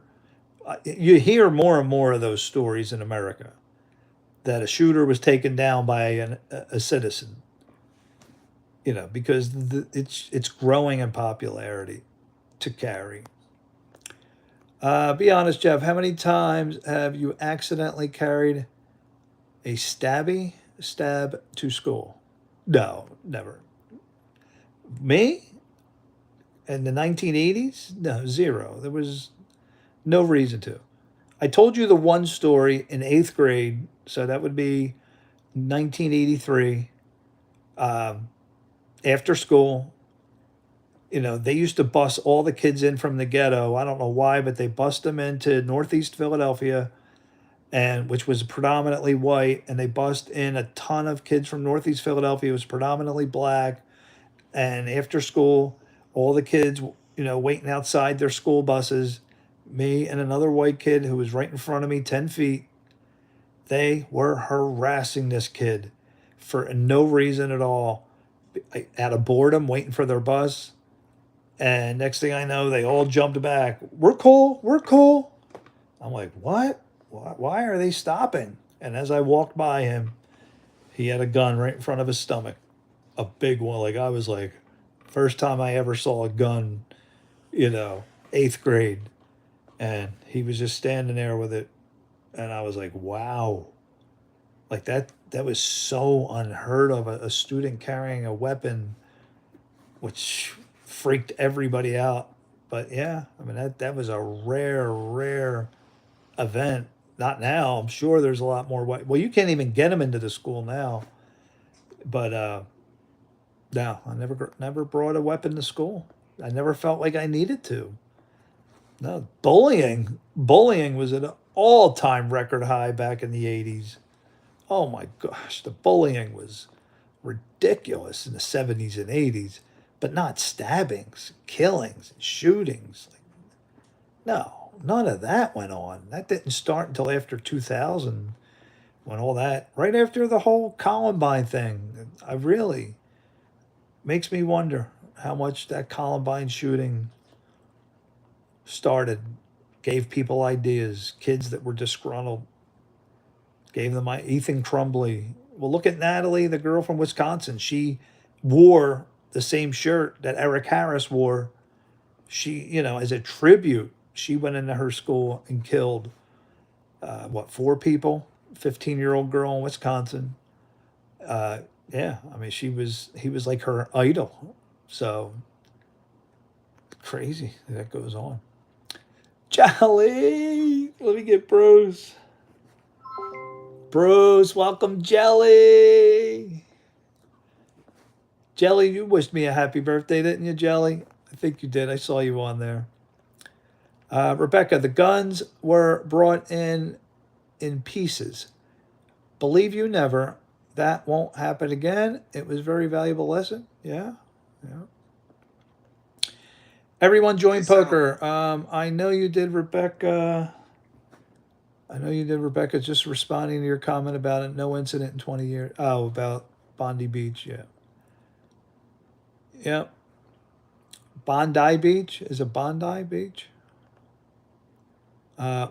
you hear more and more of those stories in America, that a shooter was taken down by a citizen, because it's growing in popularity to carry. Be honest, Jeff, how many times have you accidentally carried a stab to school? No, never. Me? In the 1980s? No, 0. There was no reason to. I told you the one story in 8th grade, so that would be 1983. After school, they used to bus all the kids in from the ghetto. I don't know why, but they bust them into Northeast Philadelphia, and which was predominantly white, and they bussed in a ton of kids from Northeast Philadelphia. It was predominantly black, and after school, all the kids, waiting outside their school buses, me and another white kid who was right in front of me, 10 feet, they were harassing this kid for no reason at all, out of boredom, waiting for their bus. And next thing I know, they all jumped back. We're cool. We're cool. I'm like, what? Why are they stopping? And as I walked by him, he had a gun right in front of his stomach, a big one. Like, I was like, first time I ever saw a gun, 8th grade. And he was just standing there with it. And I was like, wow. Like that was so unheard of, a student carrying a weapon, which freaked everybody out. But yeah, I mean, that was a rare event. Not now. I'm sure there's a lot more. Well, you can't even get them into the school now. But no, I never brought a weapon to school. I never felt like I needed to. No, bullying was at an all-time record high back in the 80s. Oh my gosh, the bullying was ridiculous in the 70s and 80s, but not stabbings, killings, shootings. Like, no, none of that went on. That didn't start until after 2000, when all that, right after the whole Columbine thing. I really makes me wonder how much that Columbine shooting started, gave people ideas, kids that were disgruntled, gave them my Ethan Crumbly. Well, look at Natalie, the girl from Wisconsin. She wore the same shirt that Eric Harris wore. She, as a tribute, she went into her school and killed, 4 people? 15-year-old girl in Wisconsin. Yeah, I mean, he was like her idol. So crazy that goes on. Jolly, let me get Bruce. Bruce, welcome, Jelly. Jelly, you wished me a happy birthday, didn't you, Jelly? I think you did. I saw you on there. Rebecca, the guns were brought in pieces. Believe you never. That won't happen again. It was a very valuable lesson. Yeah. Everyone join poker. I know you did, Rebecca. Just responding to your comment about it. No incident in 20 years. Oh, about Bondi Beach. Yeah. Yep. Bondi Beach? Is it Bondi Beach?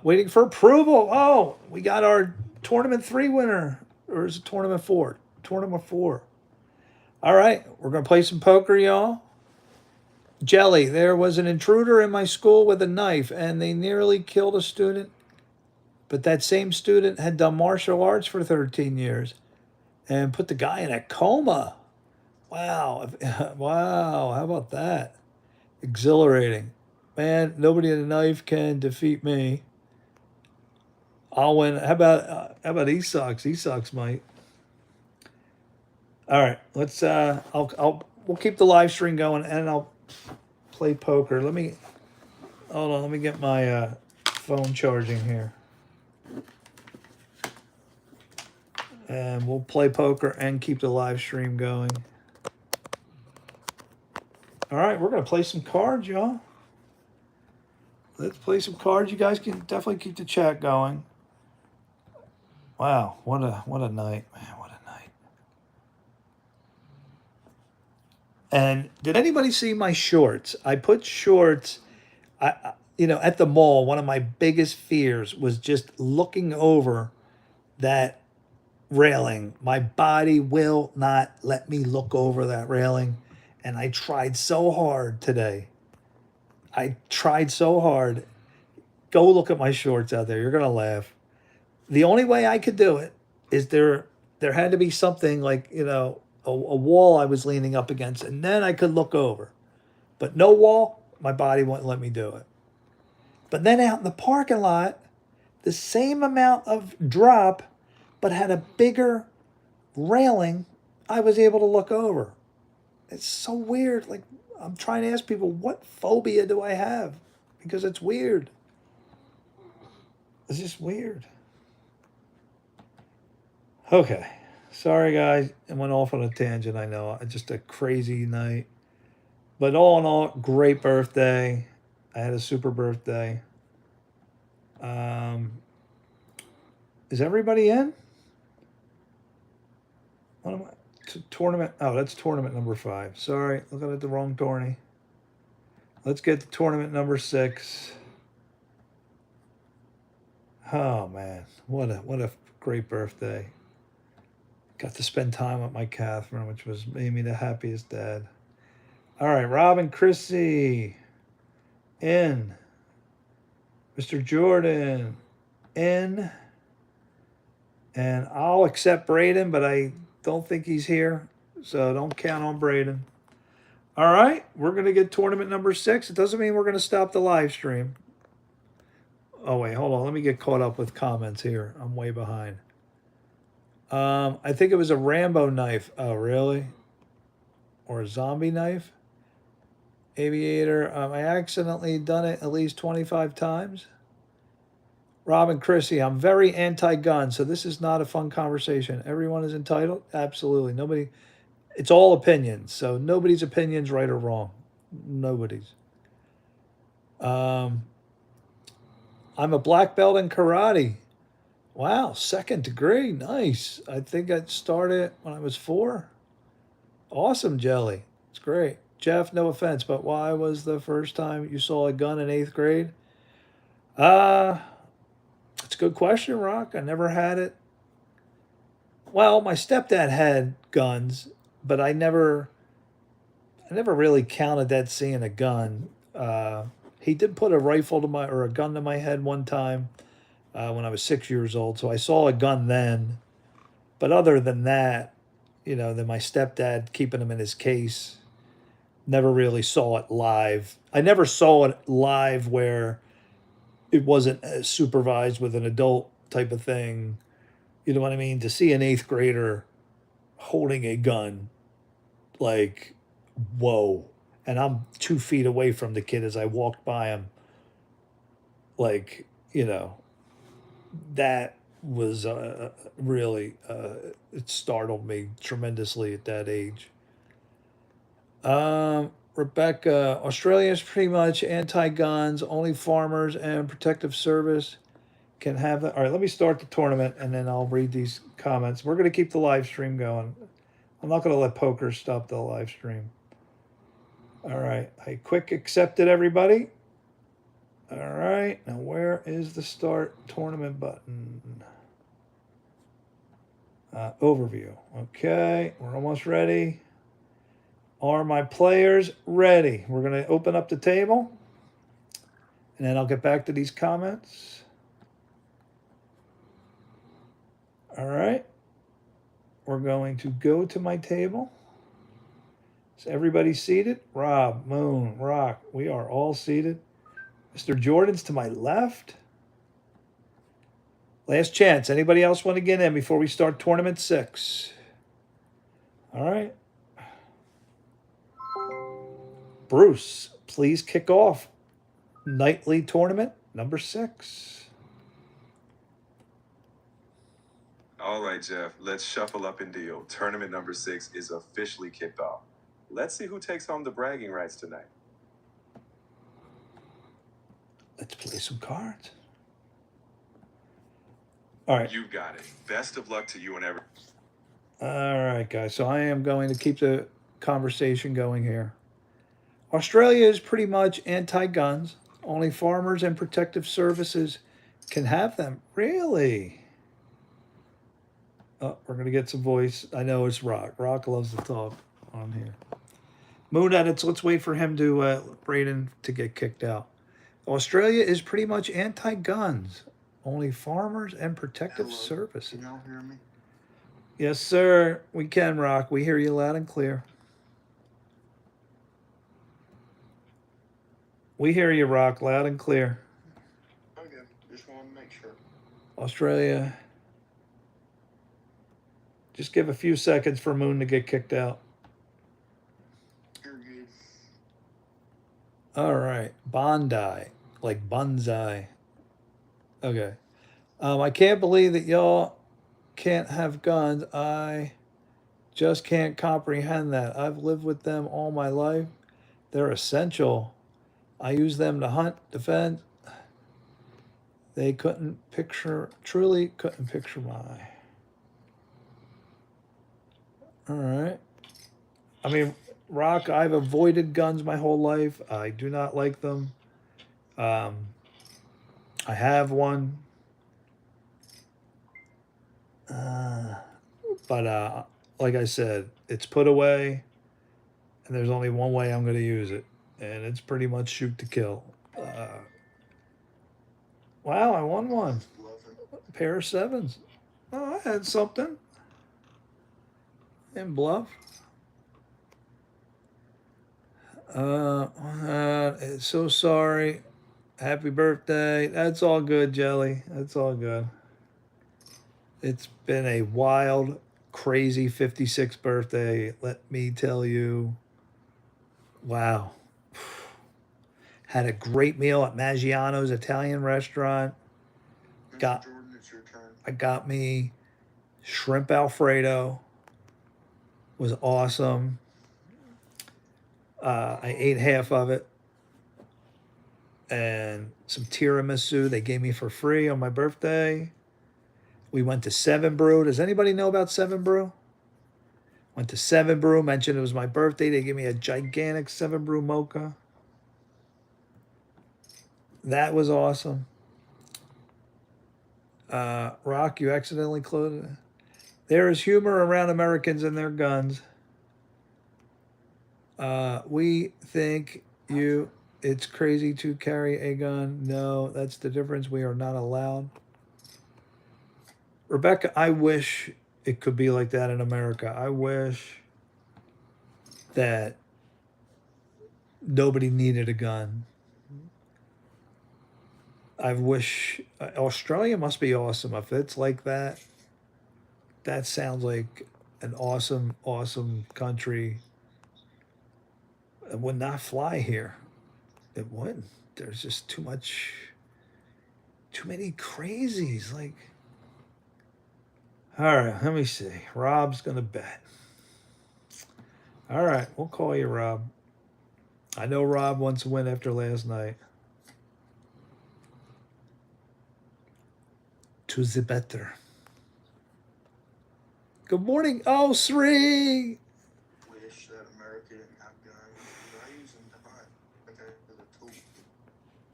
Waiting for approval. Oh, we got our tournament 3 winner. Or is it tournament 4? Tournament 4. All right. We're going to play some poker, y'all. Jelly, there was an intruder in my school with a knife, and they nearly killed a student. But that same student had done martial arts for 13 years and put the guy in a coma. Wow. Wow. How about that? Exhilarating. Man, nobody with a knife can defeat me. I'll win. How about E-Sox? E-Sox might. All right. Let's we'll keep the live stream going, and I'll play poker. Let me get my phone charging here. And we'll play poker and keep the live stream going. All right, we're going to play some cards, y'all. Let's play some cards. You guys can definitely keep the chat going. Wow, what a night, man! What a night. And did anybody see my shorts? I put shorts. At the mall, one of my biggest fears was just looking over that railing. My body will not let me look over that railing. And I tried so hard today. I tried so hard. Go look at my shorts out there. You're going to laugh. The only way I could do it is there had to be something like, a wall I was leaning up against, and then I could look over. But no wall, my body wouldn't let me do it. But then out in the parking lot, the same amount of drop, but had a bigger railing, I was able to look over. It's so weird. Like, I'm trying to ask people, what phobia do I have? Because it's weird. It's just weird. Okay. Sorry, guys. I went off on a tangent. I know. Just a crazy night. But all in all, great birthday. I had a super birthday. Um, is everybody in? What am I? Tournament. Oh, that's tournament number 5. Sorry, looking at the wrong tourney. Let's get to tournament number 6. Oh man, what a great birthday. Got to spend time with my Catherine, which was made me the happiest dad. All right, Rob and Chrissy in. Mr. Jordan in. And I'll accept Braden, but I don't think he's here. So don't count on Braden. All right, we're going to get tournament number 6. It doesn't mean we're going to stop the live stream. Oh, wait, hold on. Let me get caught up with comments here. I'm way behind. I think it was a Rambo knife. Oh, really? Or a zombie knife? Aviator. I accidentally done it at least 25 times. Rob and Chrissy, I'm very anti-gun, so this is not a fun conversation. Everyone is entitled? Absolutely. Nobody. It's all opinions, so nobody's opinion's right or wrong. Nobody's. I'm a black belt in karate. Wow, 2nd degree. Nice. I think I started when I was 4. Awesome, Jelly. It's great. Jeff, no offense, but why was the first time you saw a gun in 8th grade? It's a good question, Rock. I never had it. Well, my stepdad had guns, but I never really counted that seeing a gun. He did put a rifle to my or a gun to my head one time when I was 6 years old, so I saw a gun then. But other than that, then my stepdad keeping him in his case. Never really saw it live. I never saw it live where it wasn't supervised with an adult type of thing. You know what I mean? To see an 8th grader holding a gun, like, whoa. And I'm 2 feet away from the kid as I walked by him. Like, that was really, it startled me tremendously at that age. Rebecca, Australia is pretty much anti-guns. Only farmers and protective service can have that. All right, let me start the tournament, and then I'll read these comments. We're going to keep the live stream going. I'm not going to let poker stop the live stream. All right, I quick accepted everybody. All right, now where is the start tournament button? Overview. Okay, we're almost ready. Are my players ready? We're going to open up the table, and then I'll get back to these comments. All right. We're going to go to my table. Is everybody seated? Rob, Moon, Rock, we are all seated. Mr. Jordan's to my left. Last chance. Anybody else want to get in before we start tournament 6? All right. Bruce, please kick off nightly tournament number 6. All right, Jeff, let's shuffle up and deal. Tournament number 6 is officially kicked off. Let's see who takes home the bragging rights tonight. Let's play some cards. All right. You got it. Best of luck to you and everyone. All right, guys. So I am going to keep the conversation going here. Australia is pretty much anti-guns. Only farmers and protective services can have them. Really? Oh, we're going to get some voice. I know it's Rock. Rock loves to talk on here. Moon Edits, let's wait for him to, Braden, to get kicked out. Australia is pretty much anti-guns. Only farmers and protective services. Can y'all hear me? Yes, sir. We can, Rock. We hear you loud and clear. We hear you, Rock, loud and clear. Okay, just want to make sure. Australia. Just give a few seconds for Moon to get kicked out. You're good. All right. Bondi. Like bonsai. Okay. I can't believe that y'all can't have guns. I just can't comprehend that. I've lived with them all my life. They're essential. I use them to hunt, defend. They truly couldn't picture my. All right. I mean, Rock, I've avoided guns my whole life. I do not like them. I have one. But like I said, it's put away, and there's only one way I'm going to use it, and it's pretty much shoot to kill. Wow, I won one. Bluffing. A pair of sevens. Oh, I had something. And bluff. So sorry. Happy birthday. That's all good, Jelly. That's all good. It's been a wild, crazy 56th birthday. Let me tell you. Wow. Had a great meal at Maggiano's Italian restaurant. Mr. Got Jordan, it's your turn. I got me shrimp Alfredo. Was awesome. I ate half of it. And some tiramisu they gave me for free on my birthday. We went to Seven Brew. Does anybody know about Seven Brew? Went to Seven Brew, mentioned it was my birthday. They gave me a gigantic Seven Brew mocha. That was awesome. Rock, you accidentally closed it. There is humor around Americans and their guns. We think it's crazy to carry a gun. No, that's the difference. We are not allowed. Rebecca, I wish it could be like that in America. I wish that nobody needed a gun. I wish Australia must be awesome. If it's like that, that sounds like an awesome, awesome country. It would not fly here. It wouldn't. There's just too many crazies. Like, all right, let me see. Rob's gonna bet. All right, we'll call you Rob. I know Rob wants to win after last night. To the better. Good morning. Oh, Sri. Wish that America didn't have guns. I use them to hunt. Okay, as a tool.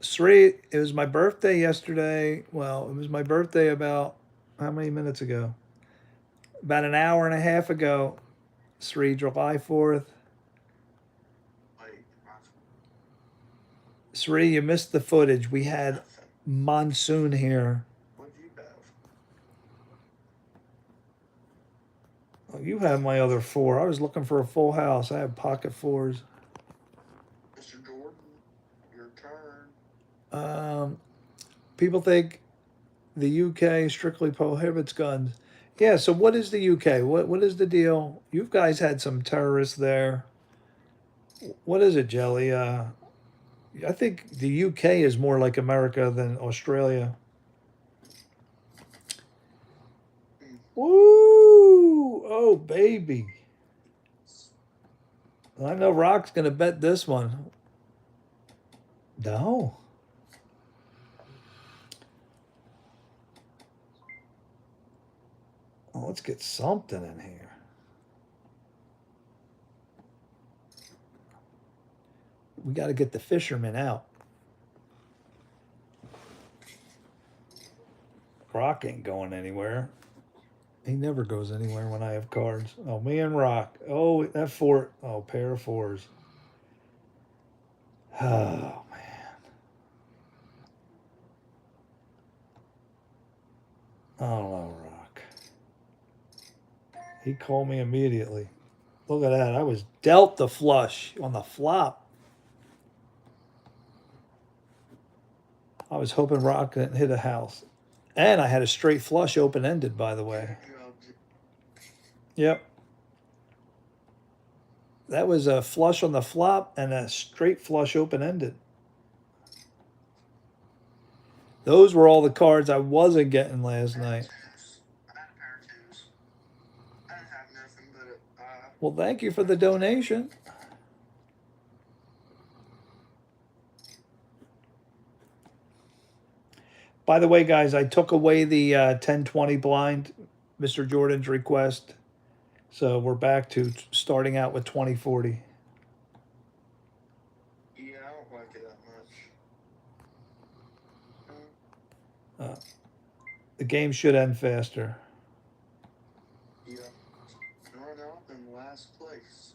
Sri, it was my birthday yesterday. Well, it was my birthday about how many minutes ago? About an hour and a half ago. Sri, July 4th. Like, Sri, you missed the footage. We had nothing. monsoon here. What'd you have? Oh, you have my other four. I was looking for a full house. I have pocket fours. Mr. Jordan, your turn. People think the UK strictly prohibits guns. Yeah, so what is the UK? What is the deal? You guys had some terrorists there. What is it, Jelly? I think the UK is more like America than Australia. Woo! Oh, baby. I know Rock's going to bet this one. No. Oh, let's get something in here. We got to get the fisherman out. Rock ain't going anywhere. He never goes anywhere when I have cards. Oh, me and Rock. Oh, that four. Oh, pair of fours. Oh, man. I don't know, Rock. He called me immediately. Look at that. I was dealt the flush on the flop. I was hoping Rock didn't hit a house. And I had a straight flush open-ended, by the way. Yep. That was a flush on the flop and a straight flush open-ended. Those were all the cards I wasn't getting last night. Well, thank you for the donation. By the way, guys, I took away the 1020 blind, Mr. Jordan's request. So we're back to starting out with 2040. Yeah, I don't like it that much. The game should end faster. Yeah. Run off in last place.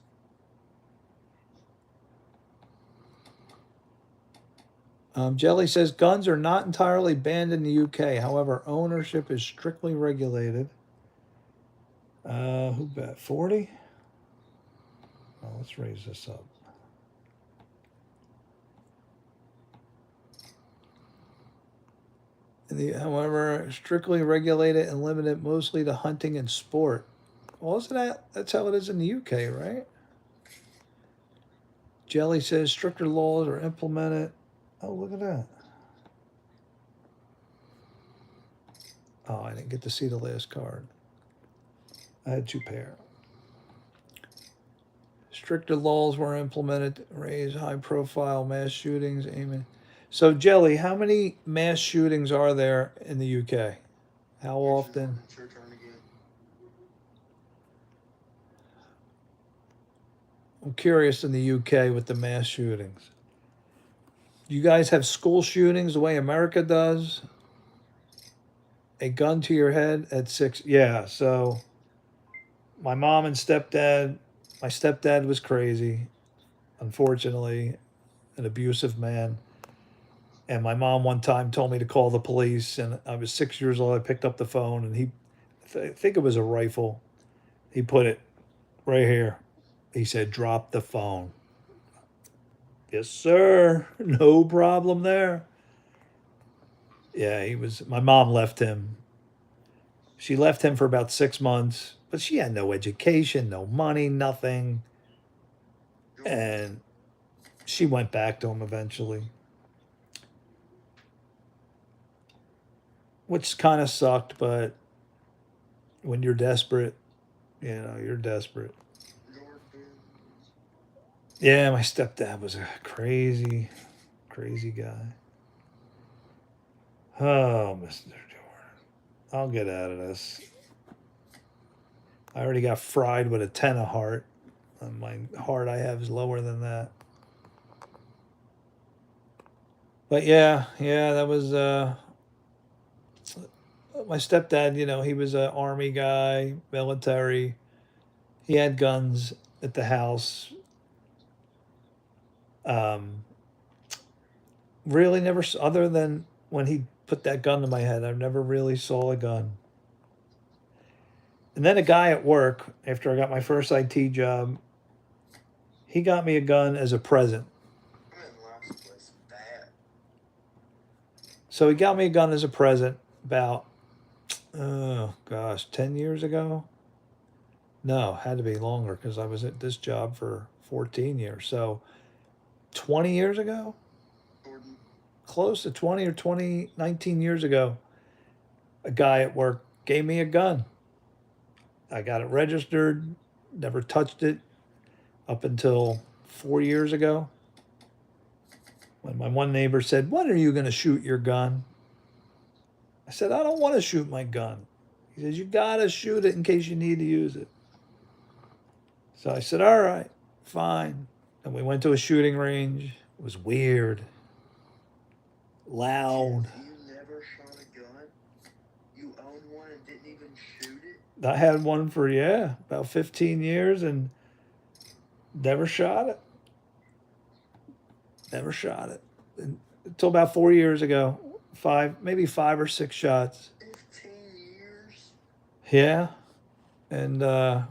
Jelly says guns are not entirely banned in the UK. However, ownership is strictly regulated. Who bet? 40? Oh, let's raise this up. However, strictly regulated and limited mostly to hunting and sport. Well, isn't that's how it is in the UK, right? Jelly says stricter laws are implemented. Oh, look at that. Oh, I didn't get to see the last card. I had 2 pair. Stricter laws were implemented to raise high-profile mass shootings. Aiming. So, Jelly, how many mass shootings are there in the UK? How often? It's your turn again. I'm curious in the UK with the mass shootings. You guys have school shootings the way America does? A gun to your head at 6. Yeah, so my mom and stepdad, my stepdad was crazy, unfortunately, an abusive man. And my mom one time told me to call the police, and I was 6 years old. I picked up the phone, and I think it was a rifle. He put it right here. He said, "Drop the phone." Yes, sir. No problem there. Yeah, he was. My mom left him. She left him for about 6 months, but she had no education, no money, nothing. And she went back to him eventually, which kind of sucked. But when you're desperate, you're desperate. Yeah, my stepdad was a crazy, crazy guy. Oh, Mr. Jordan. I'll get out of this. I already got fried with a 10 of heart. And my heart I have is lower than that. But yeah, that was my stepdad, he was an army guy, military. He had guns at the house. Um, really never, other than when he put that gun to my head, I never really saw a gun. And then a guy at work, after I got my first IT job, he got me a gun as a present. I'm in last place. Bad. So he got me a gun as a present about, 10 years ago. No, had to be longer because I was at this job for 14 years. So 20 years ago, Jordan. close to 20 or 20, 19 years ago, a guy at work gave me a gun. I got it registered, never touched it up until 4 years ago when my one neighbor said, "When are you going to shoot your gun?" I said, "I don't want to shoot my gun." He says, "You got to shoot it in case you need to use it." So I said, "All right, fine." And we went to a shooting range. It was weird, loud. You never shot a gun? You own one and didn't even shoot it? I had one for, about 15 years and never shot it. Never shot it. Until about 4 years ago. Maybe 5 or 6 shots. 15 years? Yeah. And it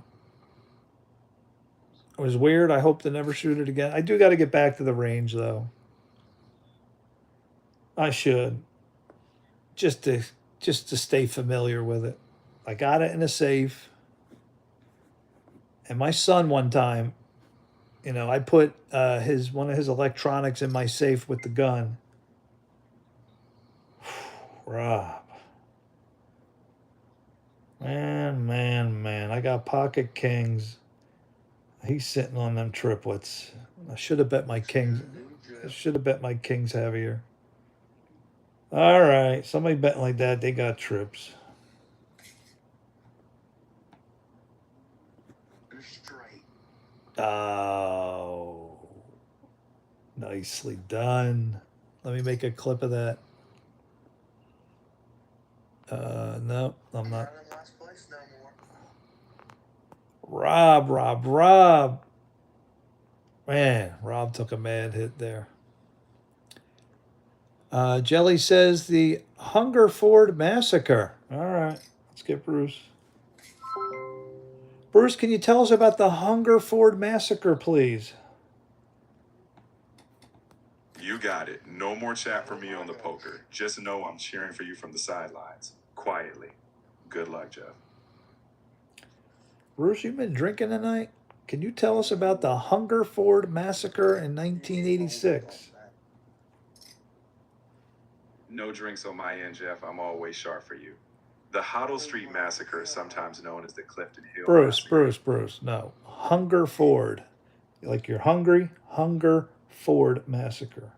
was weird. I hope to never shoot it again. I do got to get back to the range, though. I should. Just to stay familiar with it. I got it in a safe. And my son one time, I put one of his electronics in my safe with the gun. Rob. Man. I got pocket kings. He's sitting on them triplets. I should have bet my kings. I should have bet my kings heavier. All right, somebody betting like that, they got trips. They're straight. Oh, nicely done. Let me make a clip of that. No, I'm not. Not in last place no more. Rob. Man, Rob took a mad hit there. Jelly says the Hungerford Massacre. All right, let's get Bruce. Bruce, can you tell us about the Hungerford Massacre, please? You got it. No more chat for me on the poker. Just know I'm cheering for you from the sidelines. Quietly. Good luck, Jeff. Bruce, you've been drinking tonight? Can you tell us about the Hungerford Massacre in 1986? No drinks on my end, Jeff. I'm always sharp for you. The Hoddle Street Massacre is sometimes known as the Clifton Hill Massacre. Bruce. No. Hungerford. Like you're hungry? Hungerford Massacre.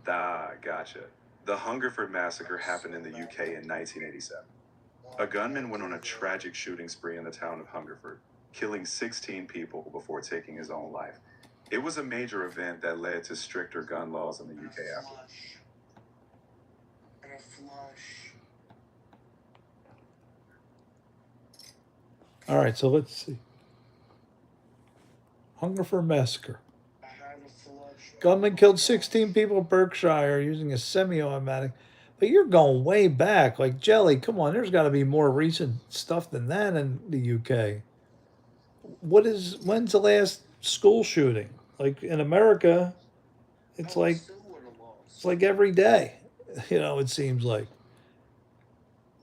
Gotcha. The Hungerford Massacre happened in the UK in 1987. A gunman went on a tragic shooting spree in the town of Hungerford, killing 16 people before taking his own life. It was a major event that led to stricter gun laws in the UK after. And a flush. All right, so let's see. Hungerford Massacre. I had a flush. Gunman killed 16 people in Berkshire using a semi-automatic. But you're going way back. Like, Jelly, come on. There's got to be more recent stuff than that in the UK. When's the last school shooting? Like, in America, it's like Still would have lost. it's like every day. You know, it seems like.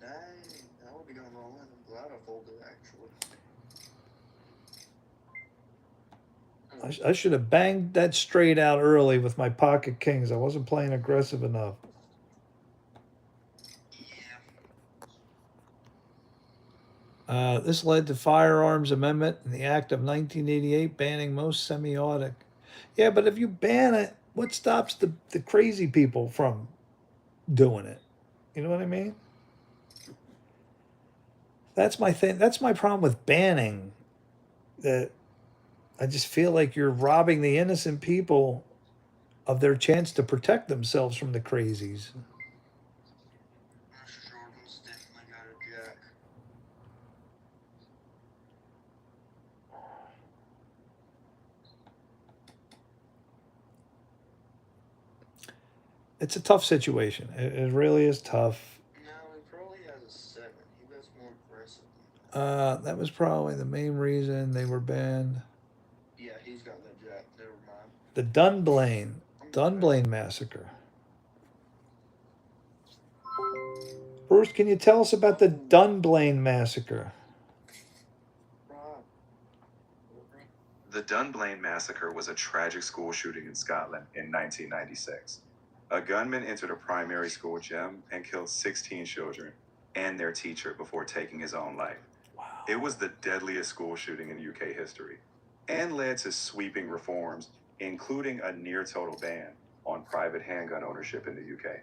Dang, that would be going all in. I'm glad I folded actually. I should have banged that straight out early with my pocket kings. I wasn't playing aggressive enough. This led to firearms amendment in the Act of 1988 banning most semi-automatic. Yeah, but if you ban it, what stops the crazy people from doing it? You know what I mean? That's my thing. That's my problem with banning. That I just feel like you're robbing the innocent people of their chance to protect themselves from the crazies. Mr. Jordan's definitely got a jack. It's a tough situation. It really is tough. No, he probably has a 7. He was more aggressive than that. That was probably the main reason they were banned. Yeah, he's got that jack. Never mind. The Dunblane Massacre. Bruce, can you tell us about the Dunblane Massacre? Rob. The Dunblane Massacre was a tragic school shooting in Scotland in 1996. A gunman entered a primary school gym and killed 16 children and their teacher before taking his own life. Wow. It was the deadliest school shooting in UK history and led to sweeping reforms, including a near-total ban on private handgun ownership in the UK.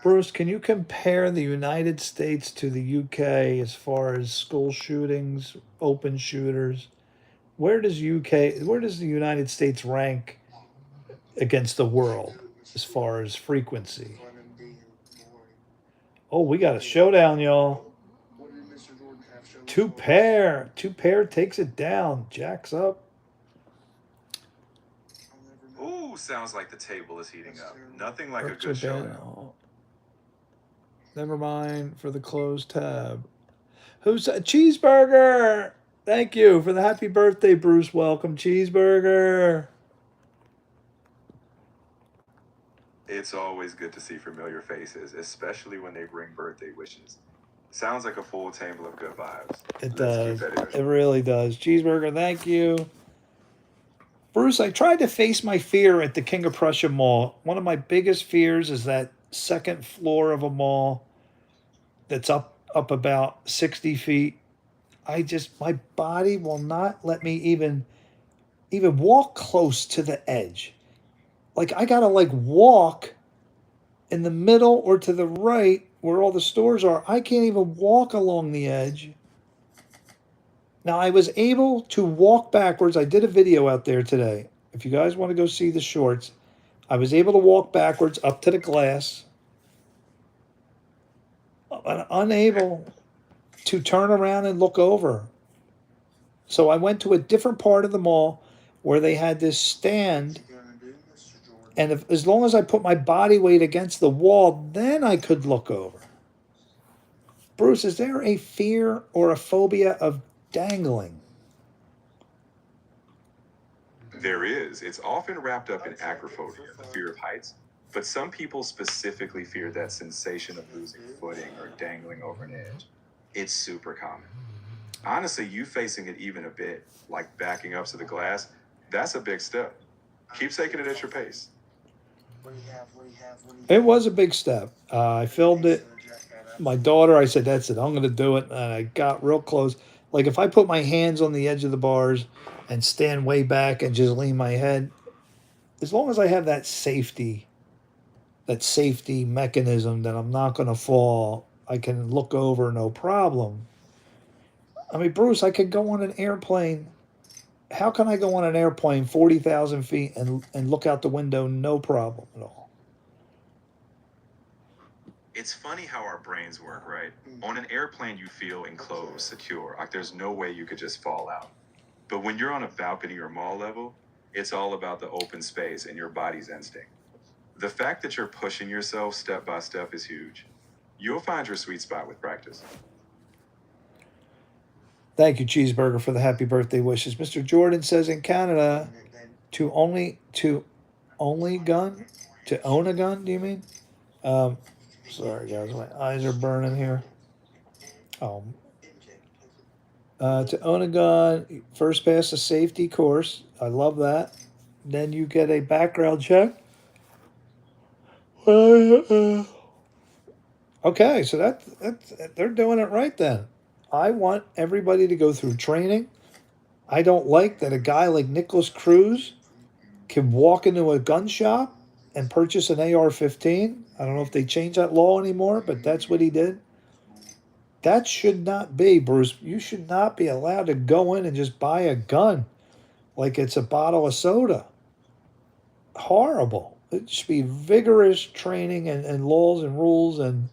Bruce, can you compare the United States to the UK as far as school shootings, open shooters? Where does the United States rank against the world as far as frequency? Oh, we got a showdown, y'all. What did Mr. Jordan have? Show us Two pair takes it down. Jacks up. I'll never know. Ooh, sounds like the table is heating up. Nothing like a Brooks good are showdown. down. Never mind for the closed tab. Who's a Cheeseburger? Thank you for the happy birthday, Bruce. Welcome, Cheeseburger. It's always good to see familiar faces, especially when they bring birthday wishes. Sounds like a full table of good vibes. It Let's does. keep it It really does. Cheeseburger, thank you. Bruce, I tried to face my fear at the King of Prussia Mall. One of my biggest fears is that second floor of a mall that's up about 60 feet. My body will not let me even walk close to the edge. Like I gotta like walk in the middle or to the right where all the stores are. I can't even walk along the edge. Now I was able to walk backwards. I did a video out there today. If you guys want to go see the shorts, I was able to walk backwards up to the glass, unable to turn around and look over. So I went to a different part of the mall where they had this stand, What you gonna do, Mr. Jordan? and as long as I put my body weight against the wall, then I could look over. Bruce, is there a fear or a phobia of dangling? There is. It's often wrapped up in acrophobia, the fear of heights, but some people specifically fear that sensation of losing footing or dangling over an edge. It's super common. Honestly, you facing it even a bit, like backing up to the glass, that's a big step. Keep taking it at your pace. What do you have? What do you have? What do you It have? was a big step. I filmed it. My daughter, I said, that's it. I'm going to do it. And I got real close. Like if I put my hands on the edge of the bars and stand way back and just lean my head, as long as I have that safety mechanism that I'm not going to fall, I can look over no problem. I mean, Bruce, I could go on an airplane. How can I go on an airplane 40,000 feet and look out the window no problem at all? It's funny how our brains work, right? On an airplane, you feel enclosed, secure, like there's no way you could just fall out. But when you're on a balcony or mall level, it's all about the open space and your body's instinct. The fact that you're pushing yourself step by step is huge. You'll find your sweet spot with practice. Thank you, Cheeseburger, for the happy birthday wishes. Mr. Jordan says in Canada, to own a gun. Do you mean? Sorry guys, my eyes are burning here. To own a gun, first pass a safety course. I love that. Then you get a background check. Okay, so that's they're doing it right then. I want everybody to go through training. I don't like that a guy like Nicholas Cruz can walk into a gun shop and purchase an AR-15. I don't know if they changed that law anymore, but that's what he did. That should not be, Bruce. You should not be allowed to go in and just buy a gun like it's a bottle of soda. Horrible. It should be vigorous training and laws and rules, and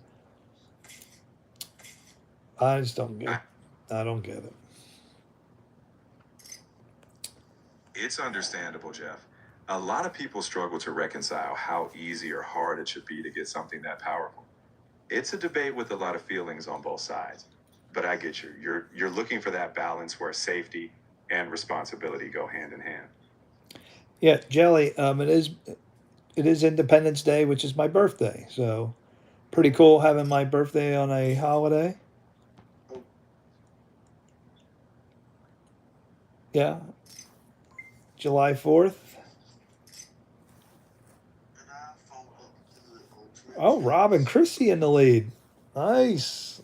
I just don't get it. I don't get it. It's understandable, Jeff. A lot of people struggle to reconcile how easy or hard it should be to get something that powerful. It's a debate with a lot of feelings on both sides. But I get you. You're looking for that balance where safety and responsibility go hand in hand. Yeah, Jelly. It is Independence Day, which is my birthday. So, pretty cool having my birthday on a holiday. Yeah, July 4th. Oh, Rob and Chrissy in the lead. Nice.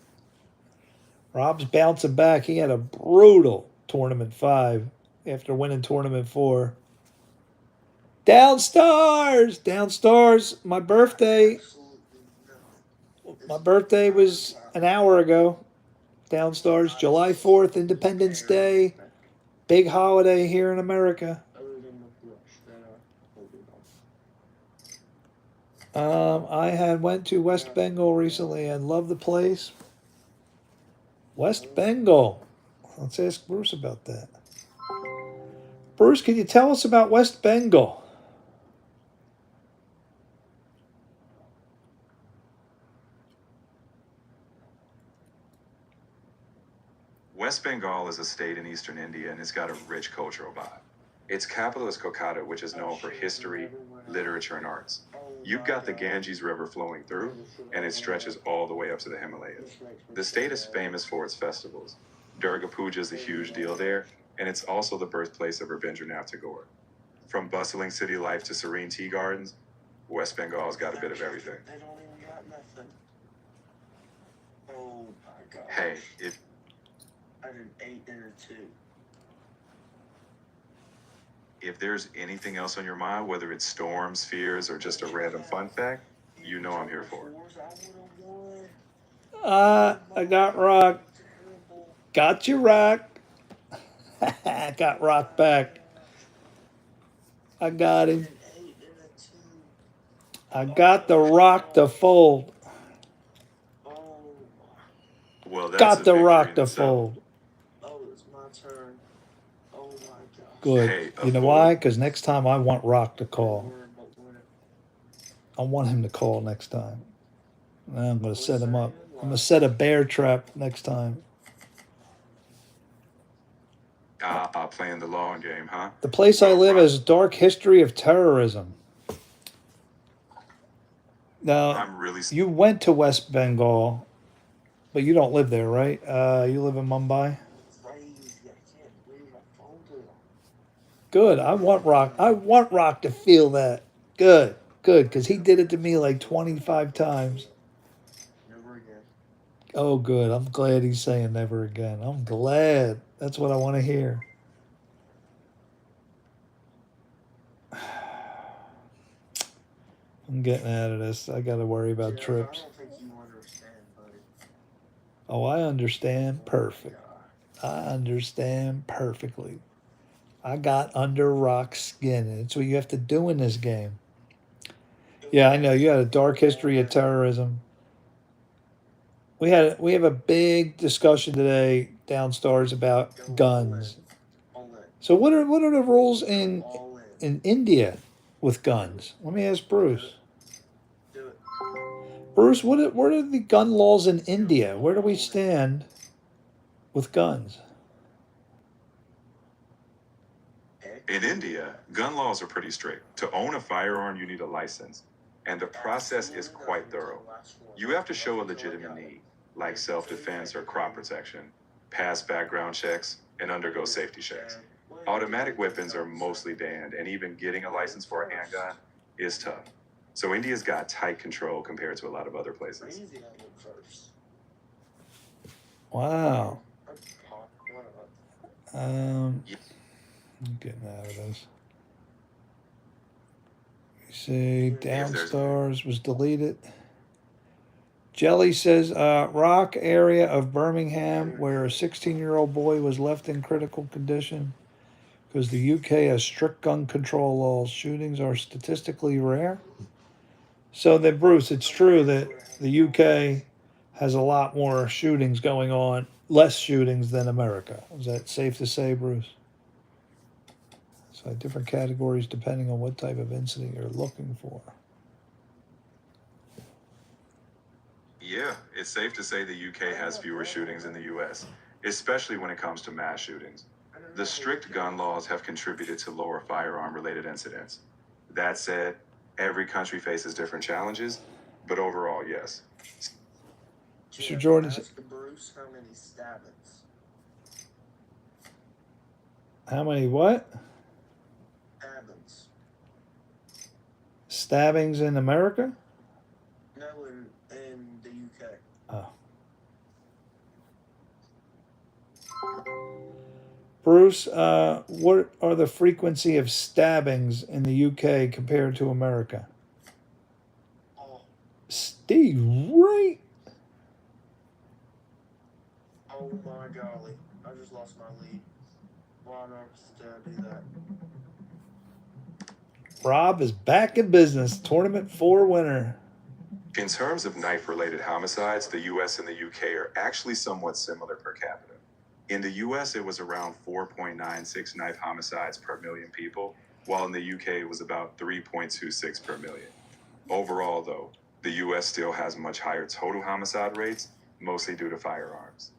Rob's bouncing back. He had a brutal tournament 5 after winning tournament 4. Down stars. My birthday was an hour ago. Down stars, July 4th, Independence Day. Big holiday here in America. I had went to West Bengal recently and loved the place. West Bengal. Let's ask Bruce about that. Bruce, can you tell us about West Bengal? West Bengal is a state in eastern India and it's got a rich cultural vibe. Its capital is Kolkata, which is known for history, literature, and arts. You've got the Ganges River flowing through, and it stretches all the way up to the Himalayas. The state is famous for its festivals. Durga Puja is a huge deal there, and it's also the birthplace of Rabindranath Tagore. From bustling city life to serene tea gardens, West Bengal's got a bit of everything. They don't even got nothing. Oh my God. Hey, I had an 8 and a 2. If there's anything else on your mind, whether it's storms, fears, or just a random fun fact, you know I'm here for it. I got rocked. Got you rocked. Got rocked back. I got him. I got the rock to fold. Well, that's Got a the victory rock in to itself. fold. Oh, it's my turn. Oh my gosh. Good. Hey, You know why? Because next time I want Rock to call. I want him to call next time. I'm going to set him up. I'm going to set a bear trap next time. Playing the long game, huh? The place I live has a dark history of terrorism. Now, I'm really you went to West Bengal, but you don't live there, right? You live in Mumbai? Good. I want Rock. I want Rock to feel that. Good. Good. Because he did it to me like 25 times. Never again. Oh, good. I'm glad he's saying never again. I'm glad. That's what I want to hear. I'm getting out of this. I got to worry about trips. I don't think you understand, buddy. Oh, I understand perfect. I understand perfectly. I got under Rock's skin. And it's what you have to do in this game. Yeah, I know. You had a dark history of terrorism. We have a big discussion today downstairs about guns. So what are the rules in India with guns? Let me ask Bruce. Do it. Bruce, what are the gun laws in India? Where do we stand with guns? In India, gun laws are pretty strict. To own a firearm, you need a license, and the process is quite thorough. You have to show a legitimate need, like self-defense or crop protection, pass background checks, and undergo safety checks. Automatic weapons are mostly banned, and even getting a license for a handgun is tough. So India's got tight control compared to a lot of other places. Wow. I'm getting out of this. You see, downstairs was deleted. Jelly says, Rock area of Birmingham where a 16-year-old boy was left in critical condition because the UK has strict gun control laws. Shootings are statistically rare. So then, Bruce, it's true that the UK has a lot more shootings going on, less shootings than America. Is that safe to say, Bruce? So different categories depending on what type of incident you're looking for. Yeah, it's safe to say the UK has fewer shootings than the US, especially when it comes to mass shootings. The strict gun laws have contributed to lower firearm-related incidents. That said, every country faces different challenges, but overall, yes. Mr. Jordan, Ask Bruce how many stabbings. how many what? Stabbings. Stabbings in America? No, in the UK. Oh. Bruce, what are the frequency of stabbings in the UK compared to America? Oh, Steve, right? oh my golly. I just lost my lead. Why not do that? Rob is back in business. Tournament 4 winner. In terms of knife-related homicides, the US and the UK are actually somewhat similar per capita. In the US, it was around 4.96 knife homicides per million people, while in the UK it was about 3.26 per million. Overall, though, the US still has much higher total homicide rates, mostly due to firearms.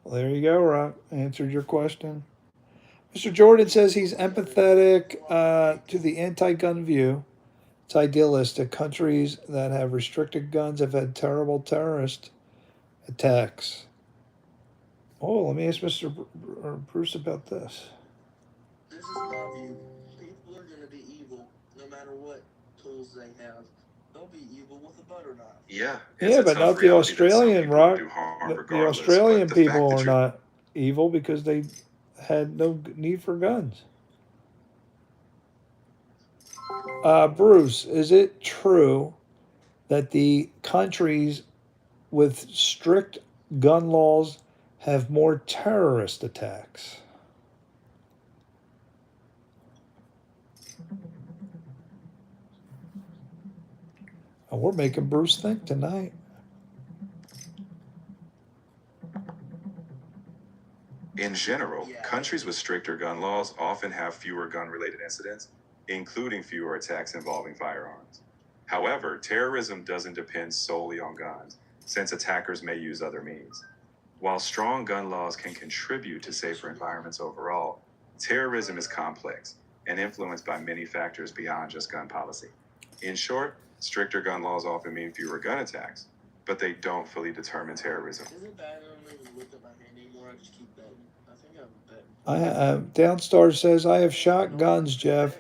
Well, there you go, Rob. Answered your question. Mr. Jordan says he's empathetic to the anti-gun view. It's idealistic. Countries that have restricted guns have had terrible terrorist attacks. Oh, let me ask Mr. Bruce about this. This is my view. People are going to be evil no matter what tools they have. They'll be evil with a butter knife. Yeah, Yeah, a but tough not the reality that some Australian, people will Rock. do harm The regardless. Australian But the fact people that are you're not evil because they had no need for guns. Bruce, is it true that the countries with strict gun laws have more terrorist attacks? And we're making Bruce think tonight. in general, countries with stricter gun laws often have fewer gun-related incidents, including fewer attacks involving firearms. However, terrorism doesn't depend solely on guns, since attackers may use other means. While strong gun laws can contribute to safer environments overall, terrorism is complex and influenced by many factors beyond just gun policy. In short, stricter gun laws often mean fewer gun attacks, but they don't fully determine terrorism. Is it bad I don't even look at my hand anymore? I just keep betting. I think I'm betting. Downstar says, I have shot guns, Jeff.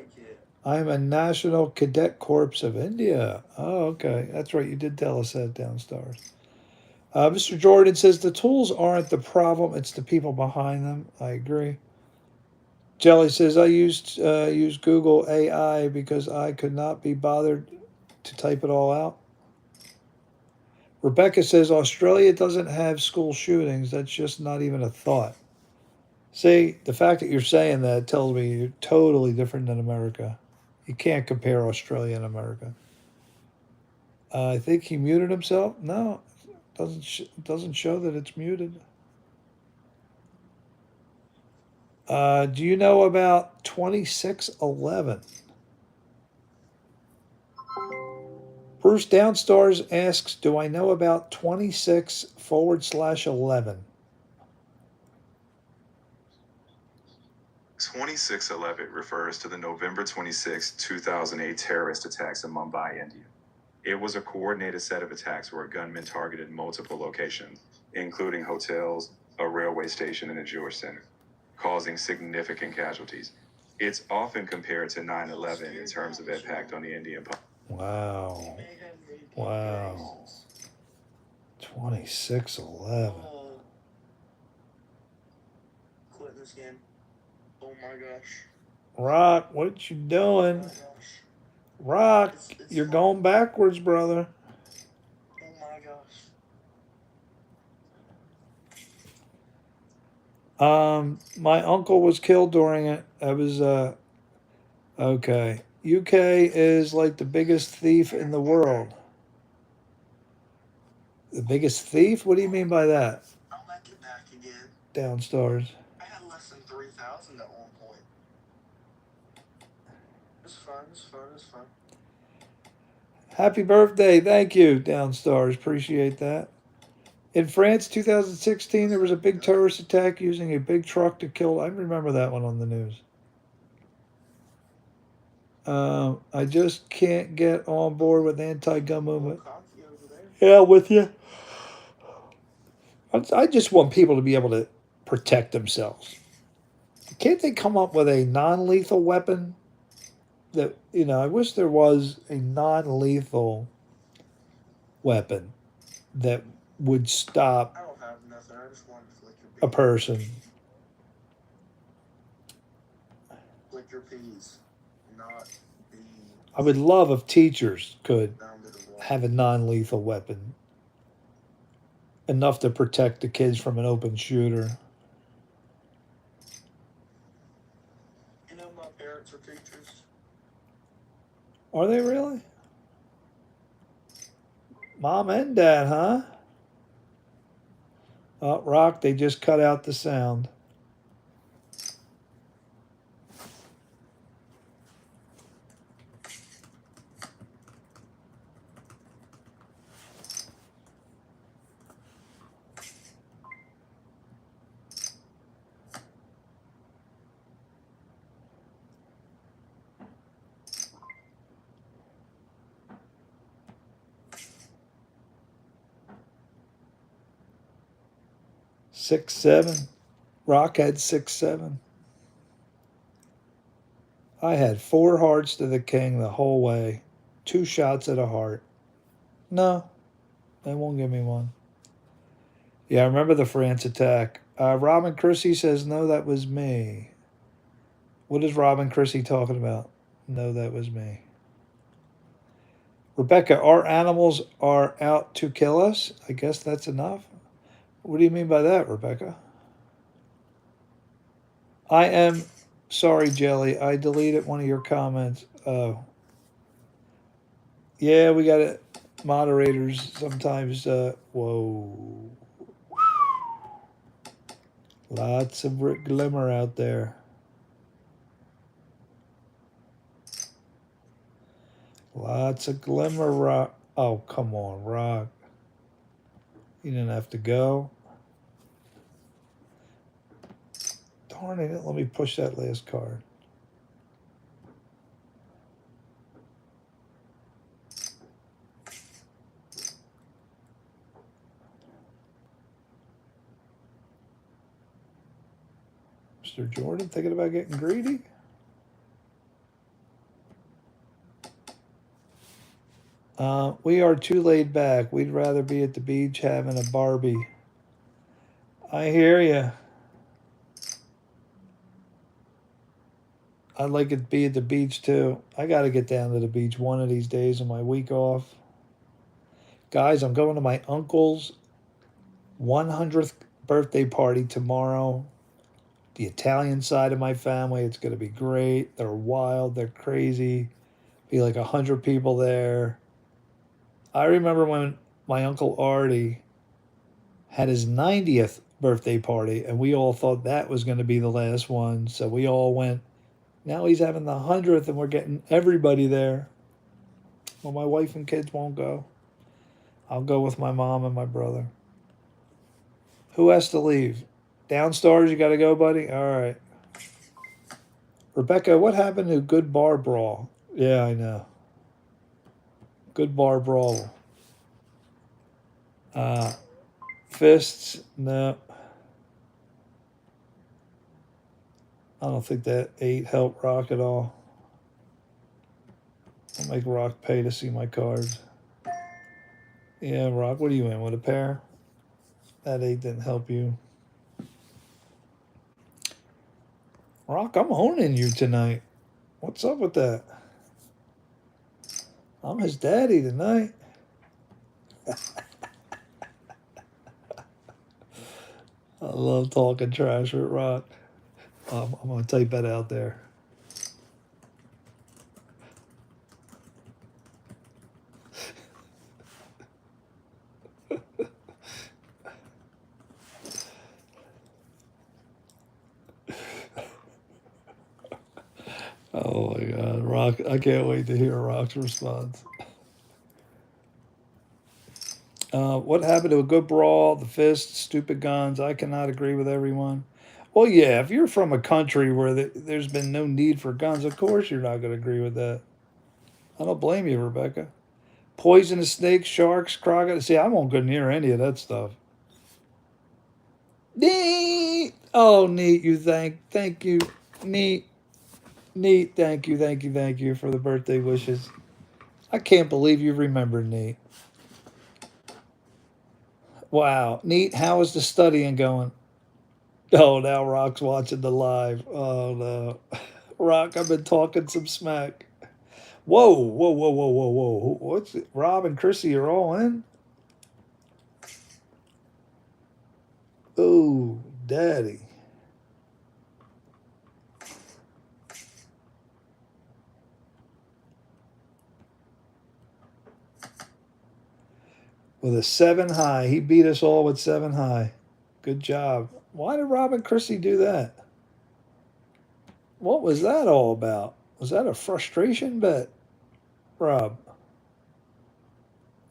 I am a National Cadet Corps of India. Oh, okay. That's right. You did tell us that, Downstars. Mr. Jordan says, the tools aren't the problem. It's the people behind them. I agree. Jelly says, I used Google AI because I could not be bothered to type it all out. Rebecca says, Australia doesn't have school shootings. That's just not even a thought. See, the fact that you're saying that tells me you're totally different than America. You can't compare Australia and America. I think he muted himself. No, doesn't show that it's muted. Do you know about 2611? Bruce Downstars asks, do I know about 26/11? 2611 refers to the November 26, 2008 terrorist attacks in Mumbai, India. It was a coordinated set of attacks where gunmen targeted multiple locations, including hotels, a railway station, and a Jewish center, causing significant casualties. It's often compared to 9/11 in terms of impact on the Indian public. Wow. Wow. 2611. Quit this game. Oh my gosh. Rock, what you doing? Oh my gosh. Rock, It's you're fine. going backwards, brother. Oh my gosh. My uncle was killed during it. I was okay. UK is like the biggest thief in the world. The biggest thief? What do you mean by that? I'll make it back again. Downstairs. I had less than 3,000 at one point. It's fine, it's fine, it's fine. Happy birthday. Thank you, Downstairs. Appreciate that. In France, 2016, there was a big terrorist attack using a big truck to kill. I remember that one on the news. I just can't get on board with anti-gun movement. Cocky over there. Yeah, with you. I just want people to be able to protect themselves. Can't they come up with a non-lethal weapon? That, I wish there was a non-lethal weapon that would stop I don't have nothing. I just wanted to flick your a peas. person. Flick your peas. Not be I would love if teachers could down to the wall. have a non-lethal weapon, enough to protect the kids from an open shooter. You know, my parents are teachers. Are they really? Mom and Dad, huh? Oh, Rock, they just cut out the sound. Six, 7. Rock had 6, 7. I had 4 hearts to the king the whole way. 2 shots at a heart. No, they won't give me one. Yeah, I remember the France attack. Robin Chrissy says, no, that was me. What is Robin Chrissy talking about? No, that was me. Rebecca, our animals are out to kill us? I guess that's enough. What do you mean by that, Rebecca? I am sorry, Jelly. I deleted one of your comments. Oh. Yeah, we got it. Moderators sometimes. Whoa. Lots of glimmer out there. Lots of glimmer, Rock. Oh, come on, Rock. You didn't have to go. Darn it, let me push that last card. Mr. Jordan thinking about getting greedy? We are too laid back. We'd rather be at the beach having a Barbie. I hear you. I'd like to be at the beach too. I got to get down to the beach one of these days on my week off. Guys, I'm going to my uncle's 100th birthday party tomorrow. The Italian side of my family. It's going to be great. They're wild. They're crazy. Be like 100 people there. I remember when my Uncle Artie had his 90th birthday party, and we all thought that was going to be the last one. So we all went. Now he's having the 100th, and we're getting everybody there. Well, my wife and kids won't go. I'll go with my mom and my brother. Who has to leave? Downstairs, you got to go, buddy? All right. Rebecca, what happened to Good Bar Brawl? Yeah, I know. Good Bar Brawl. Fists? No. I don't think that 8 helped Rock at all. I'll make Rock pay to see my cards. Yeah, Rock, what are you in? With a pair? That 8 didn't help you. Rock, I'm owning you tonight. What's up with that? I'm his daddy tonight. I love talking trash with Rock. I'm going to type that out there. Oh my God, Rock! I can't wait to hear Rock's response. What happened to a good brawl? The fists, stupid guns. I cannot agree with everyone. Well, yeah, if you're from a country where there's been no need for guns, of course you're not going to agree with that. I don't blame you, Rebecca. Poisonous snakes, sharks, crocodiles. See, I won't go near any of that stuff. Neat. Oh, neat. Thank you, neat. Neat, thank you for the birthday wishes. I can't believe you remembered, Neat. Wow, Neat, how is the studying going? Oh, now Rock's watching the live. Oh, no. Rock, I've been talking some smack. Whoa. What's it? Rob and Chrissy are all in? Oh, daddy. With a 7 high. He beat us all with 7 high. Good job. Why did Rob and Chrissy do that? What was that all about? Was that a frustration bet, Rob?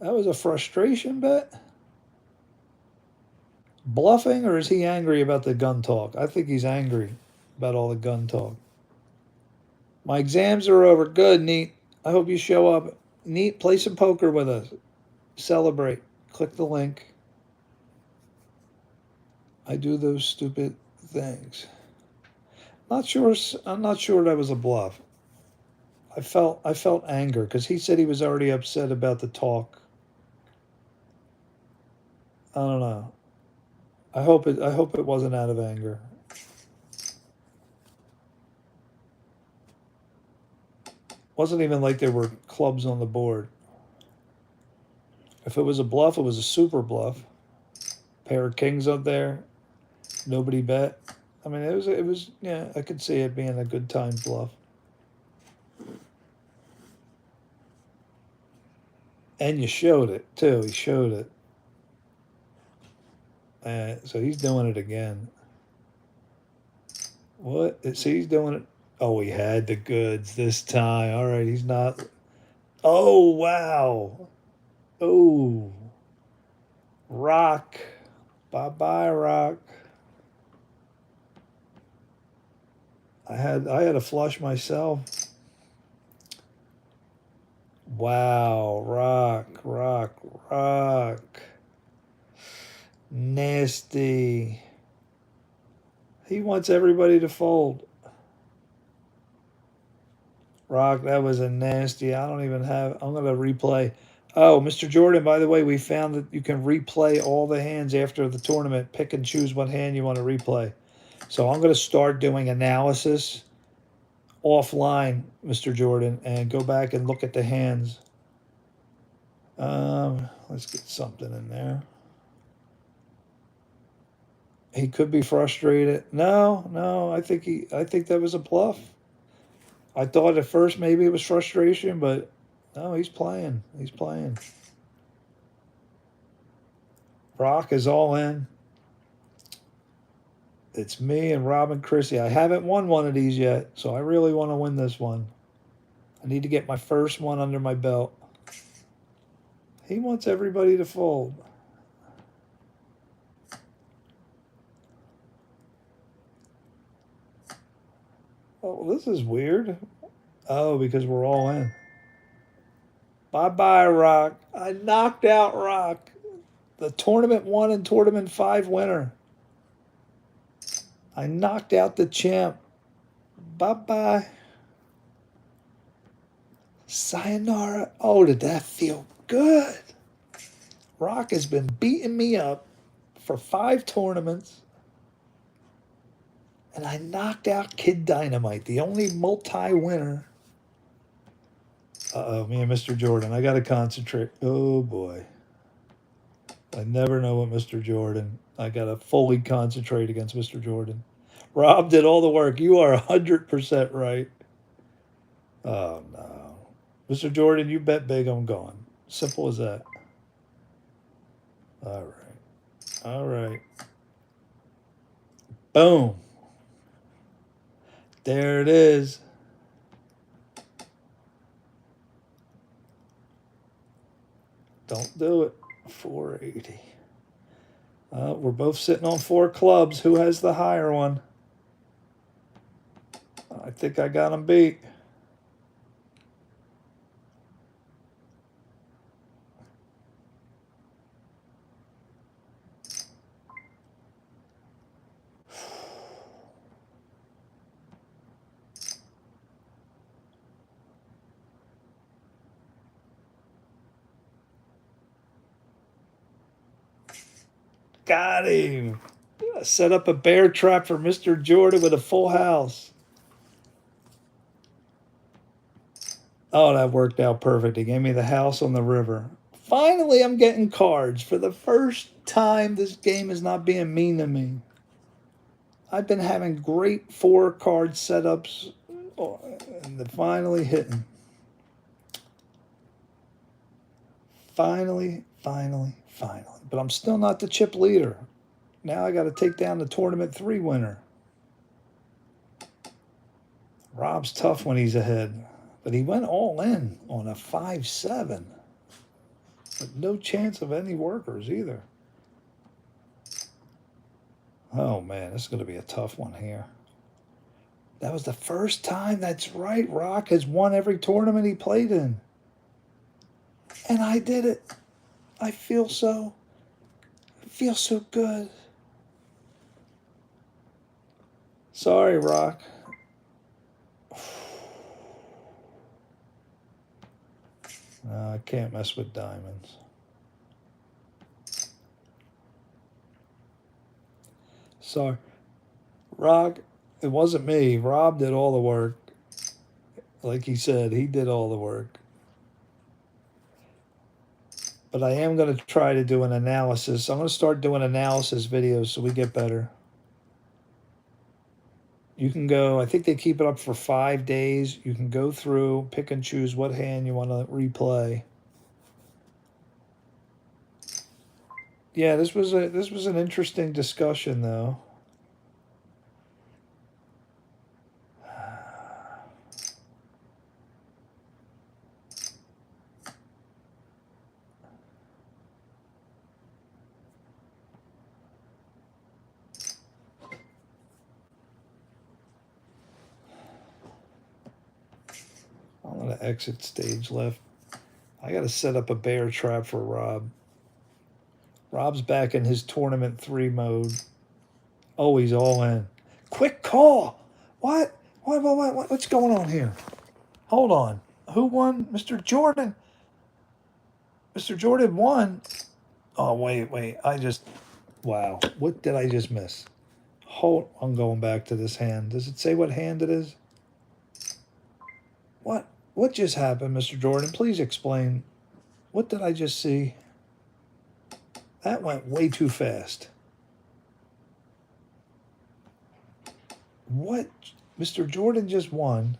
That was a frustration bet? Bluffing, or is he angry about the gun talk? I think he's angry about all the gun talk. My exams are over. Good, Neat. I hope you show up. Neat, play some poker with us. Celebrate. Click the link. I do those stupid things. I'm not sure that was a bluff. I felt anger because he said he was already upset about the talk. I don't know. I hope it wasn't out of anger. Wasn't even like there were clubs on the board. If it was a bluff, it was a super bluff. Pair of kings up there. Nobody bet. I mean, it was yeah, I could see it being a good time bluff. And you showed it too. He showed it. So he's doing it again. What? See, he's doing it. Oh, he had the goods this time. All right, he's not. Oh, wow. Oh, rock. Bye bye, rock. I had a flush myself. Wow, rock. Nasty. He wants everybody to fold. Rock, that was a nasty. I don't even have. I'm going to replay. Oh, Mr. Jordan, by the way, we found that you can replay all the hands after the tournament. Pick and choose what hand you want to replay. So I'm going to start doing analysis offline, Mr. Jordan, and go back and look at the hands. Let's get something in there. He could be frustrated. No, I think that was a bluff. I thought at first maybe it was frustration, but no, he's playing. He's playing. Rock is all in. It's me and Rob and Chrissy. I haven't won one of these yet, so I really want to win this one. I need to get my first one under my belt. He wants everybody to fold. Oh, this is weird. Oh, because we're all in. Bye-bye, Rock. I knocked out Rock. The Tournament 1 and Tournament 5 winner. I knocked out the champ. Bye-bye. Sayonara. Oh, did that feel good? Rock has been beating me up for 5 tournaments. And I knocked out Kid Dynamite, the only multi-winner. Uh-oh, me and Mr. Jordan. I got to concentrate. Oh, boy. I never know what Mr. Jordan. I got to fully concentrate against Mr. Jordan. Rob did all the work. You are 100% right. Oh, no. Mr. Jordan, you bet big I'm gone. Simple as that. All right. All right. Boom. There it is. Don't do it. 480. We're both sitting on 4 clubs. Who has the higher one? I think I got him beat. Got him. Set up a bear trap for Mr. Jordan with a full house. Oh, that worked out perfect. He gave me the house on the river. Finally, I'm getting cards. For the first time, this game is not being mean to me. I've been having great 4-card setups, and they're finally hitting. Finally. But I'm still not the chip leader. Now I got to take down the Tournament 3 winner. Rob's tough when he's ahead, but he went all in on a 5-7. With no chance of any workers either. Oh man, this is going to be a tough one here. That was the first time, that's right, Rock has won every tournament he played in. And I did it. I feel so good. Sorry, Rock. I can't mess with diamonds. Sorry. Rock, it wasn't me. Rob did all the work. Like he said, he did all the work. But I am going to try to do an analysis. I'm going to start doing analysis videos so we get better. You can go, I think they keep it up for 5 days. You can go through, pick and choose what hand you want to replay. Yeah, this was an interesting discussion though. I'm going to exit stage left. I got to set up a bear trap for Rob. Rob's back in his tournament 3 mode. Oh, he's all in. Quick call. What? What's going on here? Hold on. Who won? Mr. Jordan. Mr. Jordan won. Oh, wait. Wow. What did I just miss? I'm going back to this hand. Does it say what hand it is? What just happened, Mr. Jordan? Please explain. What did I just see? That went way too fast. What? Mr. Jordan just won.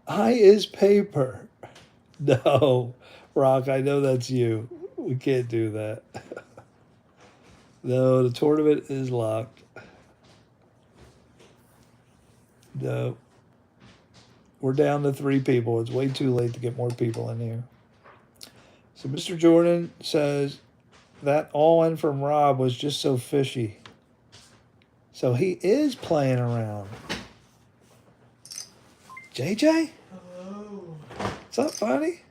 I is paper. No, Rock, I know that's you. We can't do that. No, the tournament is locked. No. We're down to 3 people. It's way too late to get more people in here. So Mr. Jordan says that all in from Rob was just so fishy. So he is playing around. JJ? Hello. What's up, buddy?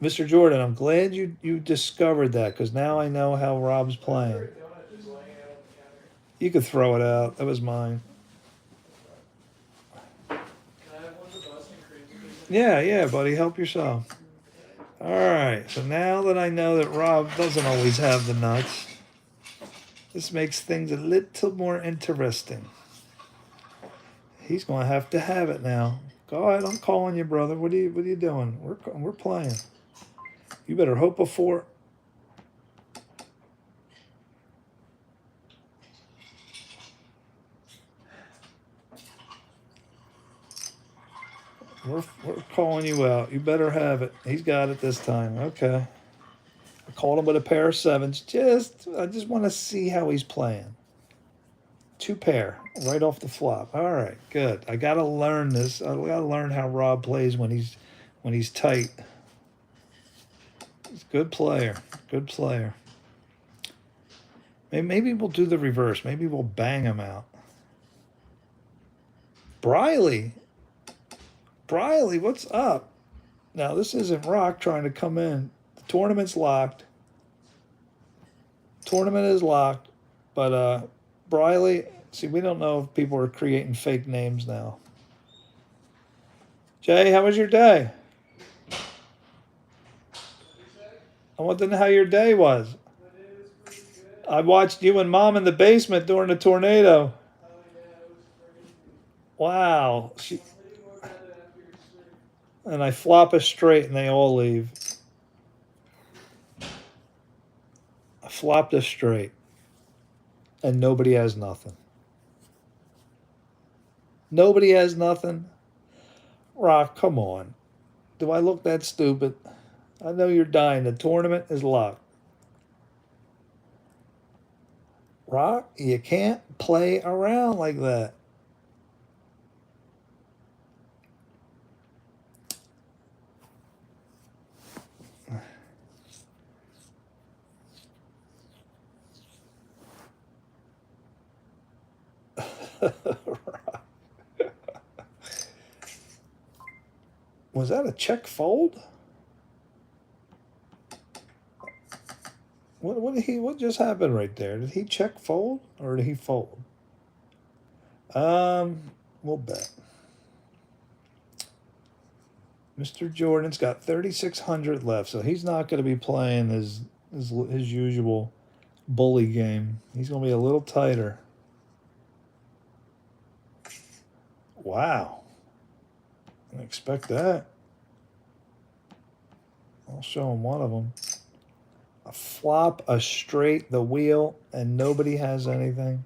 Mr. Jordan, I'm glad you discovered that because now I know how Rob's playing. You could throw it out. That was mine. Yeah, buddy. Help yourself. All right. So now that I know that Rob doesn't always have the nuts, this makes things a little more interesting. He's going to have it now. Go ahead. I'm calling you, brother. What are you doing? We're playing. You better hope before. We're calling you out. You better have it. He's got it this time. Okay. I called him with a pair of 7s. I just want to see how he's playing. 2 pair right off the flop. All right, good. I got to learn this. I got to learn how Rob plays when he's tight. He's a good player. Good player. Maybe we'll do the reverse. Maybe we'll bang him out. Briley, what's up? Now, this isn't Rock trying to come in. The tournament's locked. Tournament is locked. But Briley, see, we don't know if people are creating fake names now. Jay, how was your day? I want to know how your day was. I watched you and Mom in the basement during the tornado. Wow. And I flop a straight and they all leave. I flopped a straight and nobody has nothing. Nobody has nothing. Rock, come on. Do I look that stupid? I know you're dying. The tournament is locked. Rock, you can't play around like that. Was that a check fold? What just happened right there? Did he check fold or did he fold? We'll bet. Mr. Jordan's got 3,600 left, so he's not going to be playing his usual bully game. He's going to be a little tighter. Wow. Didn't expect that. I'll show him one of them. A flop, a straight, the wheel, and nobody has anything.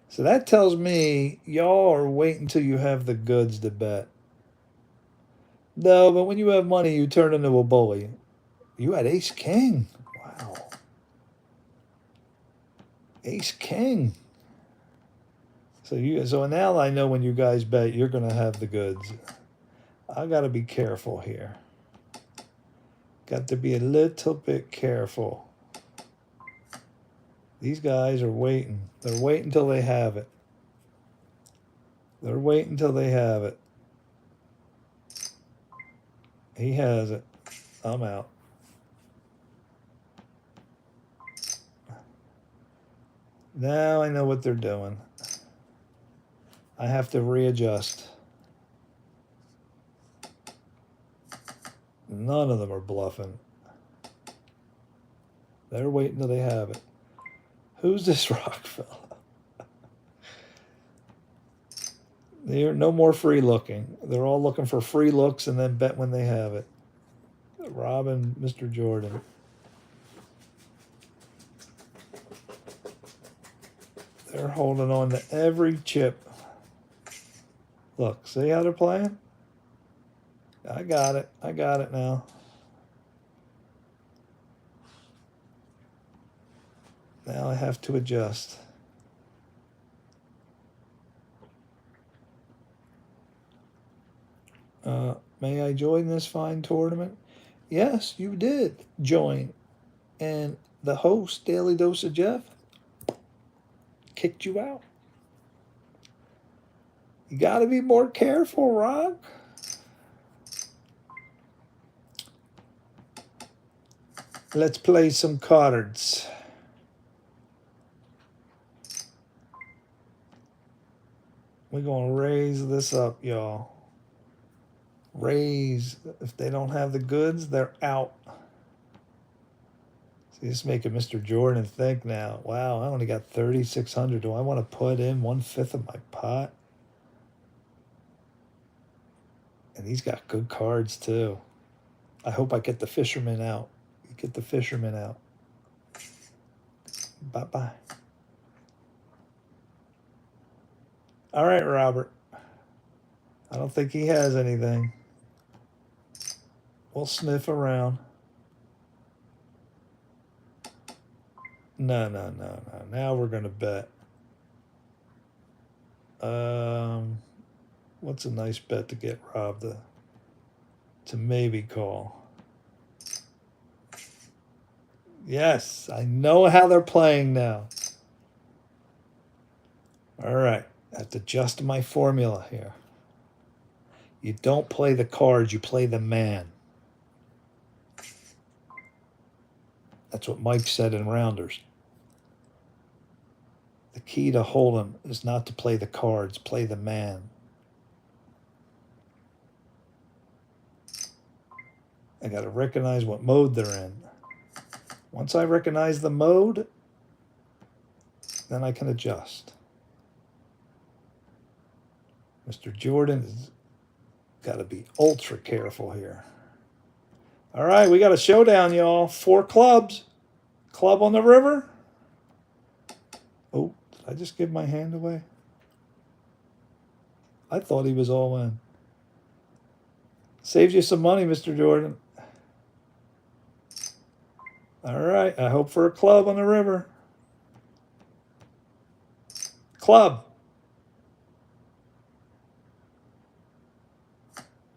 So that tells me y'all are waiting until you have the goods to bet. No, but when you have money, you turn into a bully. You had ace king. Wow. Ace king. So now I know when you guys bet, you're going to have the goods. I got to be careful here. Got to be a little bit careful. These guys are waiting. They're waiting until they have it. They're waiting until they have it. He has it. I'm out. Now I know what they're doing. I have to readjust. None of them are bluffing. They're waiting till they have it. Who's this rock fella? They're no more free looking. They're all looking for free looks and then bet when they have it. Rob and Mr. Jordan. They're holding on to every chip. Look, see how they're playing? I got it. I got it now. Now I have to adjust. May I join this fine tournament? Yes, you did join. And the host, Daily Dose of Jeff, kicked you out. You got to be more careful, Rock. Let's play some cards. We're going to raise this up, y'all. Raise. If they don't have the goods, they're out. See, it's making Mr. Jordan think now. Wow, I only got 3,600. Do I want to put in 1/5 of my pot? And he's got good cards, too. I hope I get the fisherman out. Get the fisherman out. Bye-bye. All right, Robert. I don't think he has anything. We'll sniff around. No. Now we're going to bet. What's a nice bet to get Rob to maybe call? Yes, I know how they're playing now. All right, I have to adjust my formula here. You don't play the cards, you play the man. That's what Mike said in Rounders. The key to Hold'em is not to play the cards, play the man. I got to recognize what mode they're in. Once I recognize the mode, then I can adjust. Mr. Jordan has got to be ultra careful here. All right, we got a showdown, y'all. 4 clubs. Club on the river. Oh, did I just give my hand away? I thought he was all in. Saved you some money, Mr. Jordan. All right, I hope for a club on the river. Club.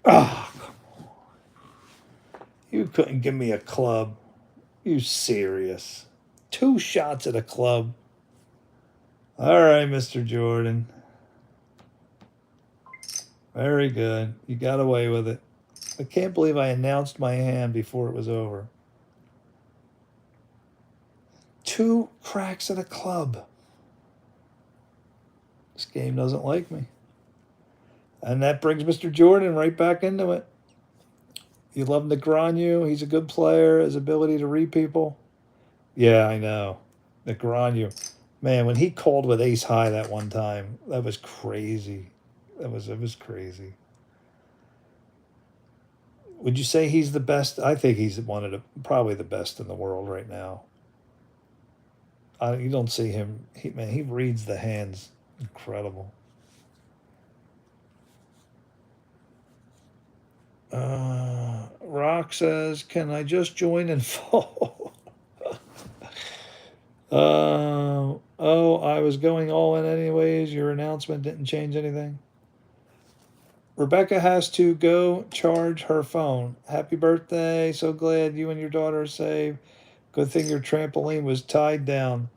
Ah, oh, come on. You couldn't give me a club. You serious? 2 shots at a club. All right, Mr. Jordan. Very good. You got away with it. I can't believe I announced my hand before it was over. 2 cracks at a club. This game doesn't like me. And that brings Mr. Jordan right back into it. You love Negreanu. He's a good player. His ability to read people. Yeah, I know. Negreanu. Man, when he called with ace high that one time, that was crazy. It was crazy. Would you say he's the best? I think he's probably the best in the world right now. You don't see him. He reads the hands. Incredible. Rock says, "Can I just join and follow?" Oh, I was going all in anyways. Your announcement didn't change anything. Rebecca has to go charge her phone. Happy birthday. So glad you and your daughter are safe. Good thing your trampoline was tied down.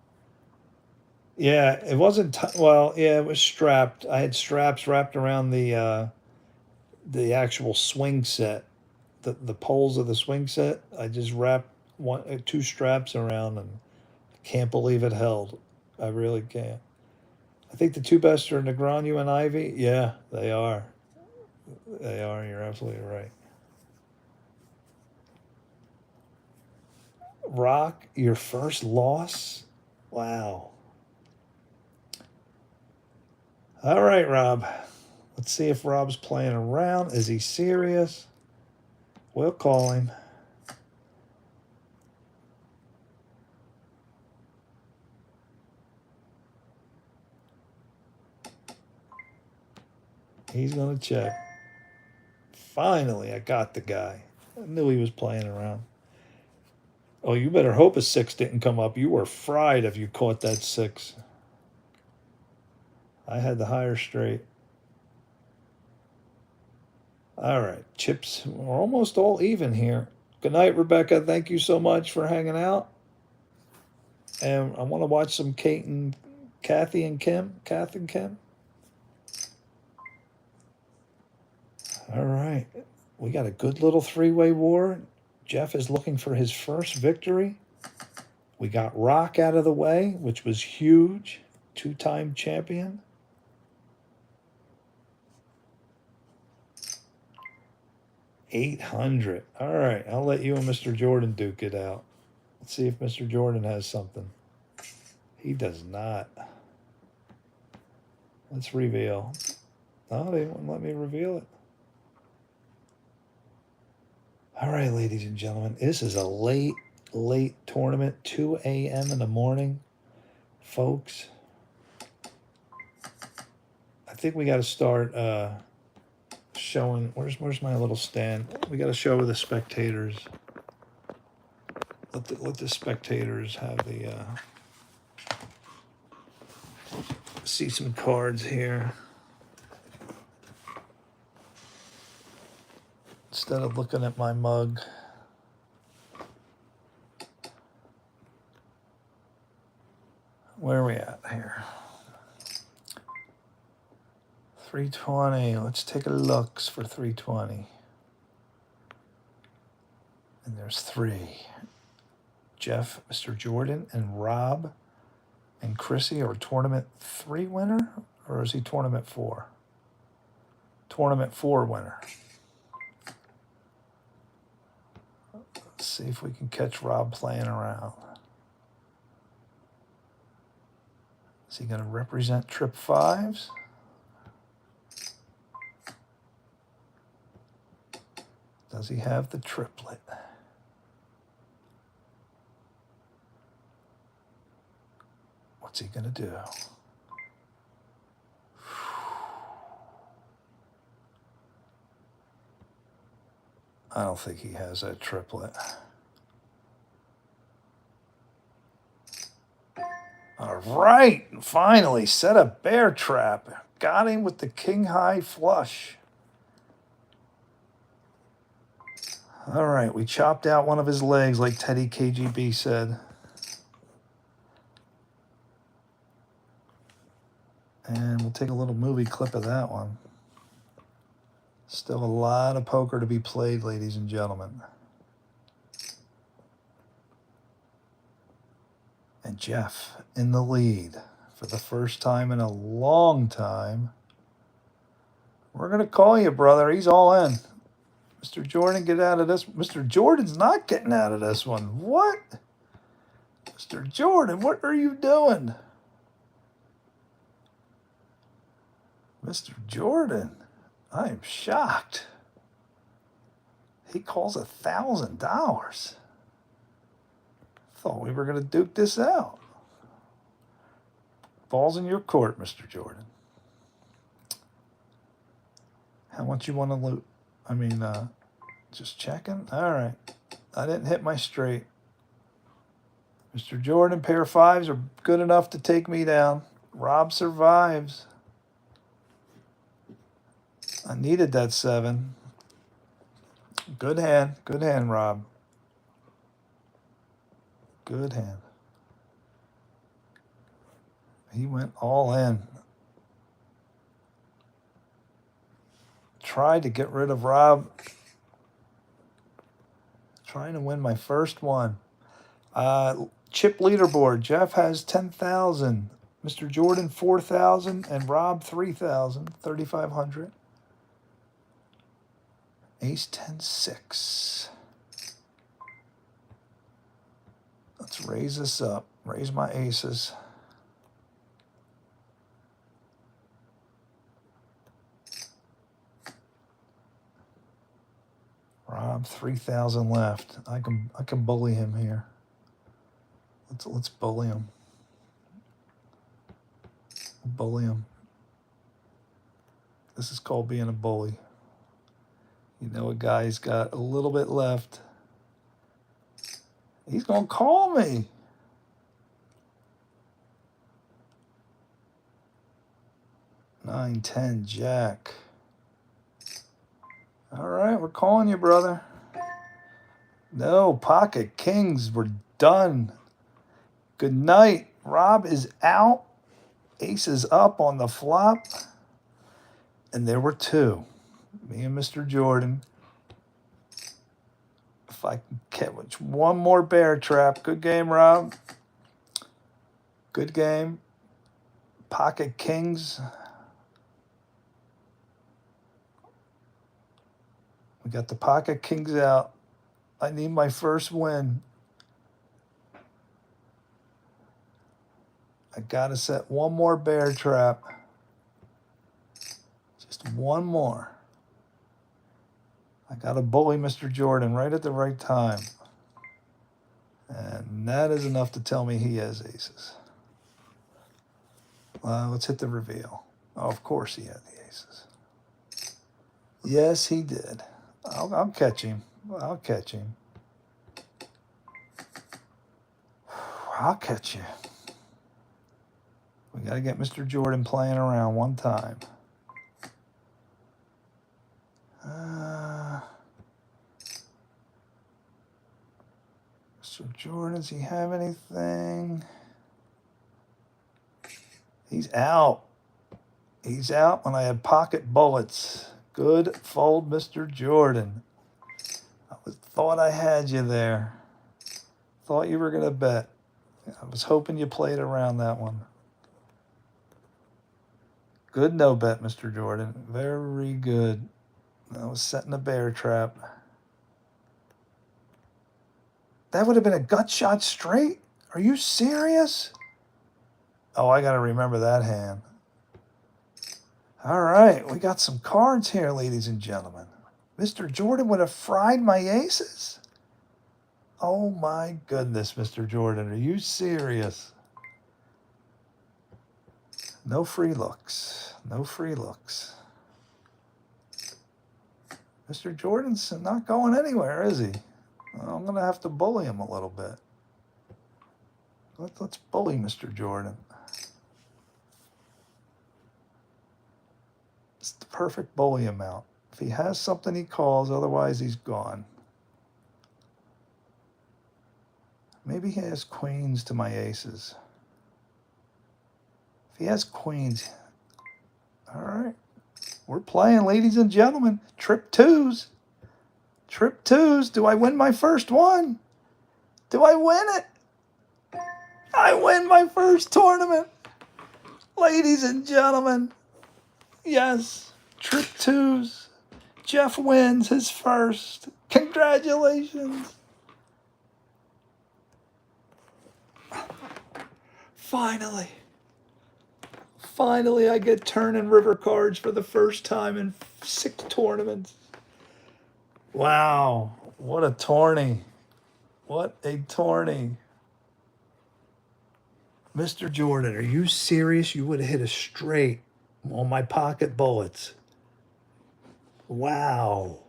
Yeah, it wasn't. Well, yeah, it was strapped. I had straps wrapped around the actual swing set, the poles of the swing set. I just wrapped two straps around, and I can't believe it held. I really can't. I think the two best are Negreanu and Ivy. Yeah, they are. They are. You're absolutely right. Rock, your first loss? Wow. All right, Rob. Let's see if Rob's playing around. Is he serious? We'll call him. He's going to check. Finally, I got the guy. I knew he was playing around. Oh, you better hope a 6 didn't come up. You were fried if you caught that 6. I had the higher straight. All right, chips. We're almost all even here. Good night, Rebecca. Thank you so much for hanging out. And I want to watch some Kathy and Kim. All right. We got a good little three-way war. Jeff is looking for his first victory. We got Rock out of the way, which was huge. 2-time champion. $800. All right. I'll let you and Mr. Jordan duke it out. Let's see if Mr. Jordan has something. He does not. Let's reveal. No, they won't let me reveal it. All right, ladies and gentlemen, this is a late tournament, 2 a.m. in the morning, folks. I think we got to start showing. Where's my little stand? We got to show the spectators. Let the spectators have the see some cards here. Instead of looking at my mug. Where are we at here? 320. Let's take a look for 320. And there's 3. Jeff, Mr. Jordan, and Rob and Chrissy are tournament 3 winner? Or is he tournament 4? Tournament 4 winner. Let's see if we can catch Rob playing around. Is he going to represent trip 5s? Does he have the triplet? What's he going to do? I don't think he has that triplet. All right, finally set a bear trap. Got him with the king high flush. All right, we chopped out one of his legs like Teddy KGB said. And we'll take a little movie clip of that one. Still a lot of poker to be played, ladies and gentlemen. And Jeff in the lead for the first time in a long time. We're going to call you, brother. He's all in. Mr. Jordan, get out of this. Mr. Jordan's not getting out of this one. What? Mr. Jordan, what are you doing? Mr. Jordan, I am shocked. He calls $1,000. Thought we were going to duke this out. Ball's in your court, Mr. Jordan. How much you want to loot? I mean, just checking. All right. I didn't hit my straight. Mr. Jordan, pair of fives are good enough to take me down. Rob survives. I needed that 7. Good hand. Good hand, Rob. Good hand. He went all in. Tried to get rid of Rob. Trying to win my first one. Chip leaderboard. Jeff has 10,000. Mr. Jordan 4,000 and Rob 3,000. 3,500. Ace 10 6. Let's raise this up. Raise my aces. Rob 3,000 left. I can bully him here. Let's bully him. Bully him. This is called being a bully. You know, a guy's got a little bit left. He's going to call me. Nine, 10, Jack. All right, we're calling you, brother. No, pocket kings. We're done. Good night. Rob is out. Ace is up on the flop. And there were 2. Me and Mr. Jordan. If I can catch one more bear trap. Good game, Rob. Good game. Pocket kings. We got the pocket kings out. I need my first win. I got to set one more bear trap. Just one more. I got to bully Mr. Jordan right at the right time. And that is enough to tell me he has aces. Let's hit the reveal. Oh, of course he had the aces. Yes, he did. I'll catch him. I'll catch him. I'll catch you. We got to get Mr. Jordan playing around one time. Mr. Jordan, does he have anything? He's out. He's out when I had pocket bullets. Good fold, Mr. Jordan. I thought I had you there. Thought you were going to bet. I was hoping you played around that one. Good no bet, Mr. Jordan. Very good. I was setting a bear trap. That would have been a gut shot straight? Are you serious? Oh, I got to remember that hand. All right, we got some cards here, ladies and gentlemen. Mr. Jordan would have fried my aces? Oh, my goodness, Mr. Jordan. Are you serious? No free looks. No free looks. Mr. Jordan's not going anywhere, is he? Well, I'm going to have to bully him a little bit. Let's bully Mr. Jordan. It's the perfect bully amount. If he has something, he calls. Otherwise, he's gone. Maybe he has queens to my aces. If he has queens, all right. We're playing, ladies and gentlemen. Trip twos. Trip twos. Do I win my first one? Do I win it? I win my first tournament. Ladies and gentlemen. Yes. Trip twos. Jeff wins his first. Congratulations. Finally. Finally, I get turn and river cards for the first time in 6 tournaments. Wow. What a tourney. What a tourney. Mr. Jordan, are you serious? You would have hit a straight on my pocket bullets. Wow.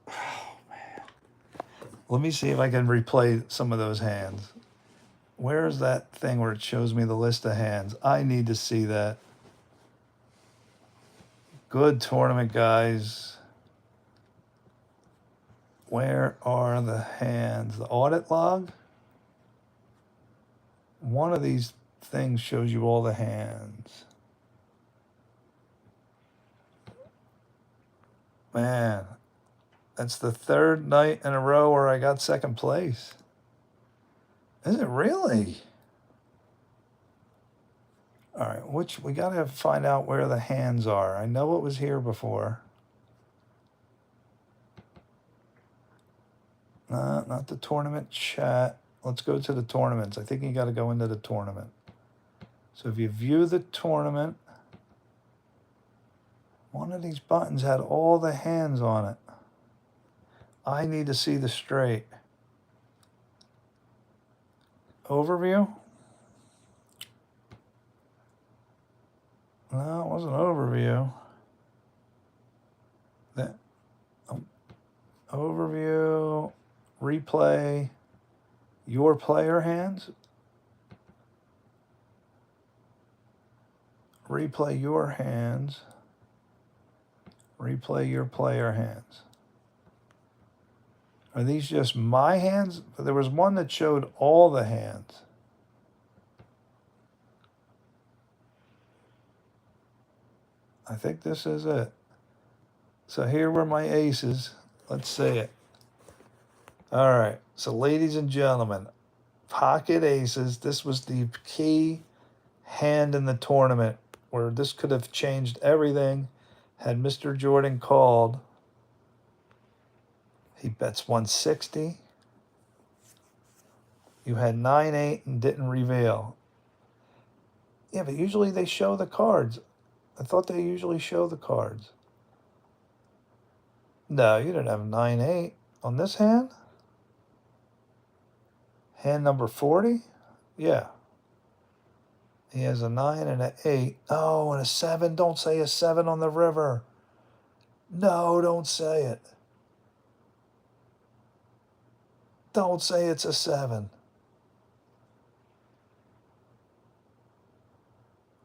Oh, man. Let me see if I can replay some of those hands. Where's that thing where it shows me the list of hands? I need to see that. Good tournament, guys. Where are the hands? The audit log? One of these things shows you all the hands. Man, that's the 3rd night in a row where I got 2nd place. Is it really? All right, which we got to find out where the hands are. I know it was here before. Not the tournament chat. Let's go to the tournaments. I think you got to go into the tournament. So if you view the tournament, one of these buttons had all the hands on it. I need to see the straight. Overview? No, it wasn't overview. That overview, replay, your player hands. Replay your hands. Replay your player hands. Are these just my hands? There was one that showed all the hands. I think this is it. So here were my aces. Let's see it. All right. So ladies and gentlemen, pocket aces. This was the key hand in the tournament where this could have changed everything had Mr. Jordan called. He bets 160. You had 9-8 and didn't reveal. Yeah, but usually they show the cards. I thought they usually show the cards. No, you didn't have 9-8 on this hand. Hand number 40? Yeah. He has a 9 and an 8. Oh, and a 7. Don't say a 7 on the river. No, don't say it. Don't say it's a 7.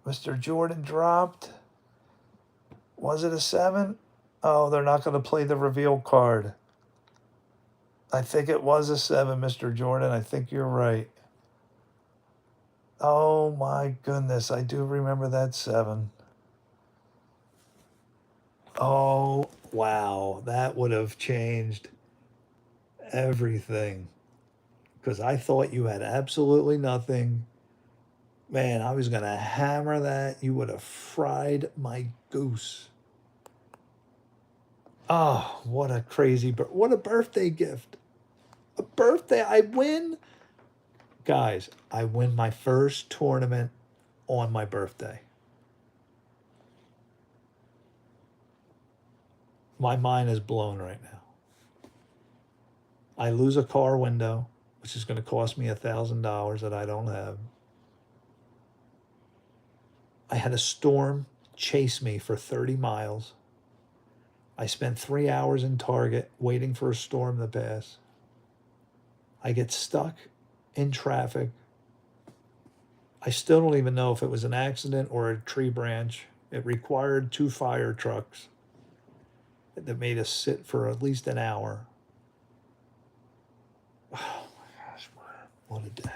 Mr. Jordan dropped. Was it a 7? Oh, they're not going to play the reveal card. I think it was a 7, Mr. Jordan. I think you're right. Oh my goodness, I do remember that 7. Oh, wow. That would have changed everything. Because I thought you had absolutely nothing. Man, I was going to hammer that. You would have fried my goose. Oh, what a crazy, what a birthday gift. A birthday, I win. Guys, I win my first tournament on my birthday. My mind is blown right now. I lose a car window, which is going to cost me $1,000 that I don't have. I had a storm chase me for 30 miles. I spent 3 hours in Target waiting for a storm to pass. I get stuck in traffic. I still don't even know if it was an accident or a tree branch. It required 2 fire trucks that made us sit for at least an hour. Oh my gosh, what a day.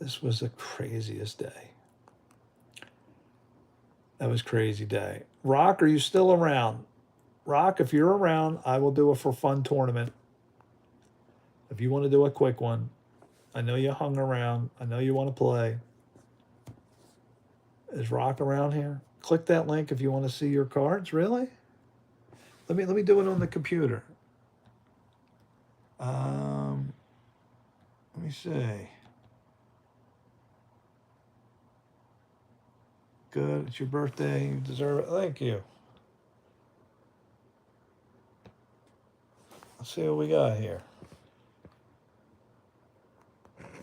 This was the craziest day. That was a crazy day. Rock, are you still around? Rock, if you're around, I will do a for fun tournament. If you want to do a quick one. I know you hung around. I know you want to play. Is Rock around here? Click that link if you want to see your cards. Really? Let me do it on the computer. Let me see. Good. It's your birthday. You deserve it. Thank you. Let's see what we got here.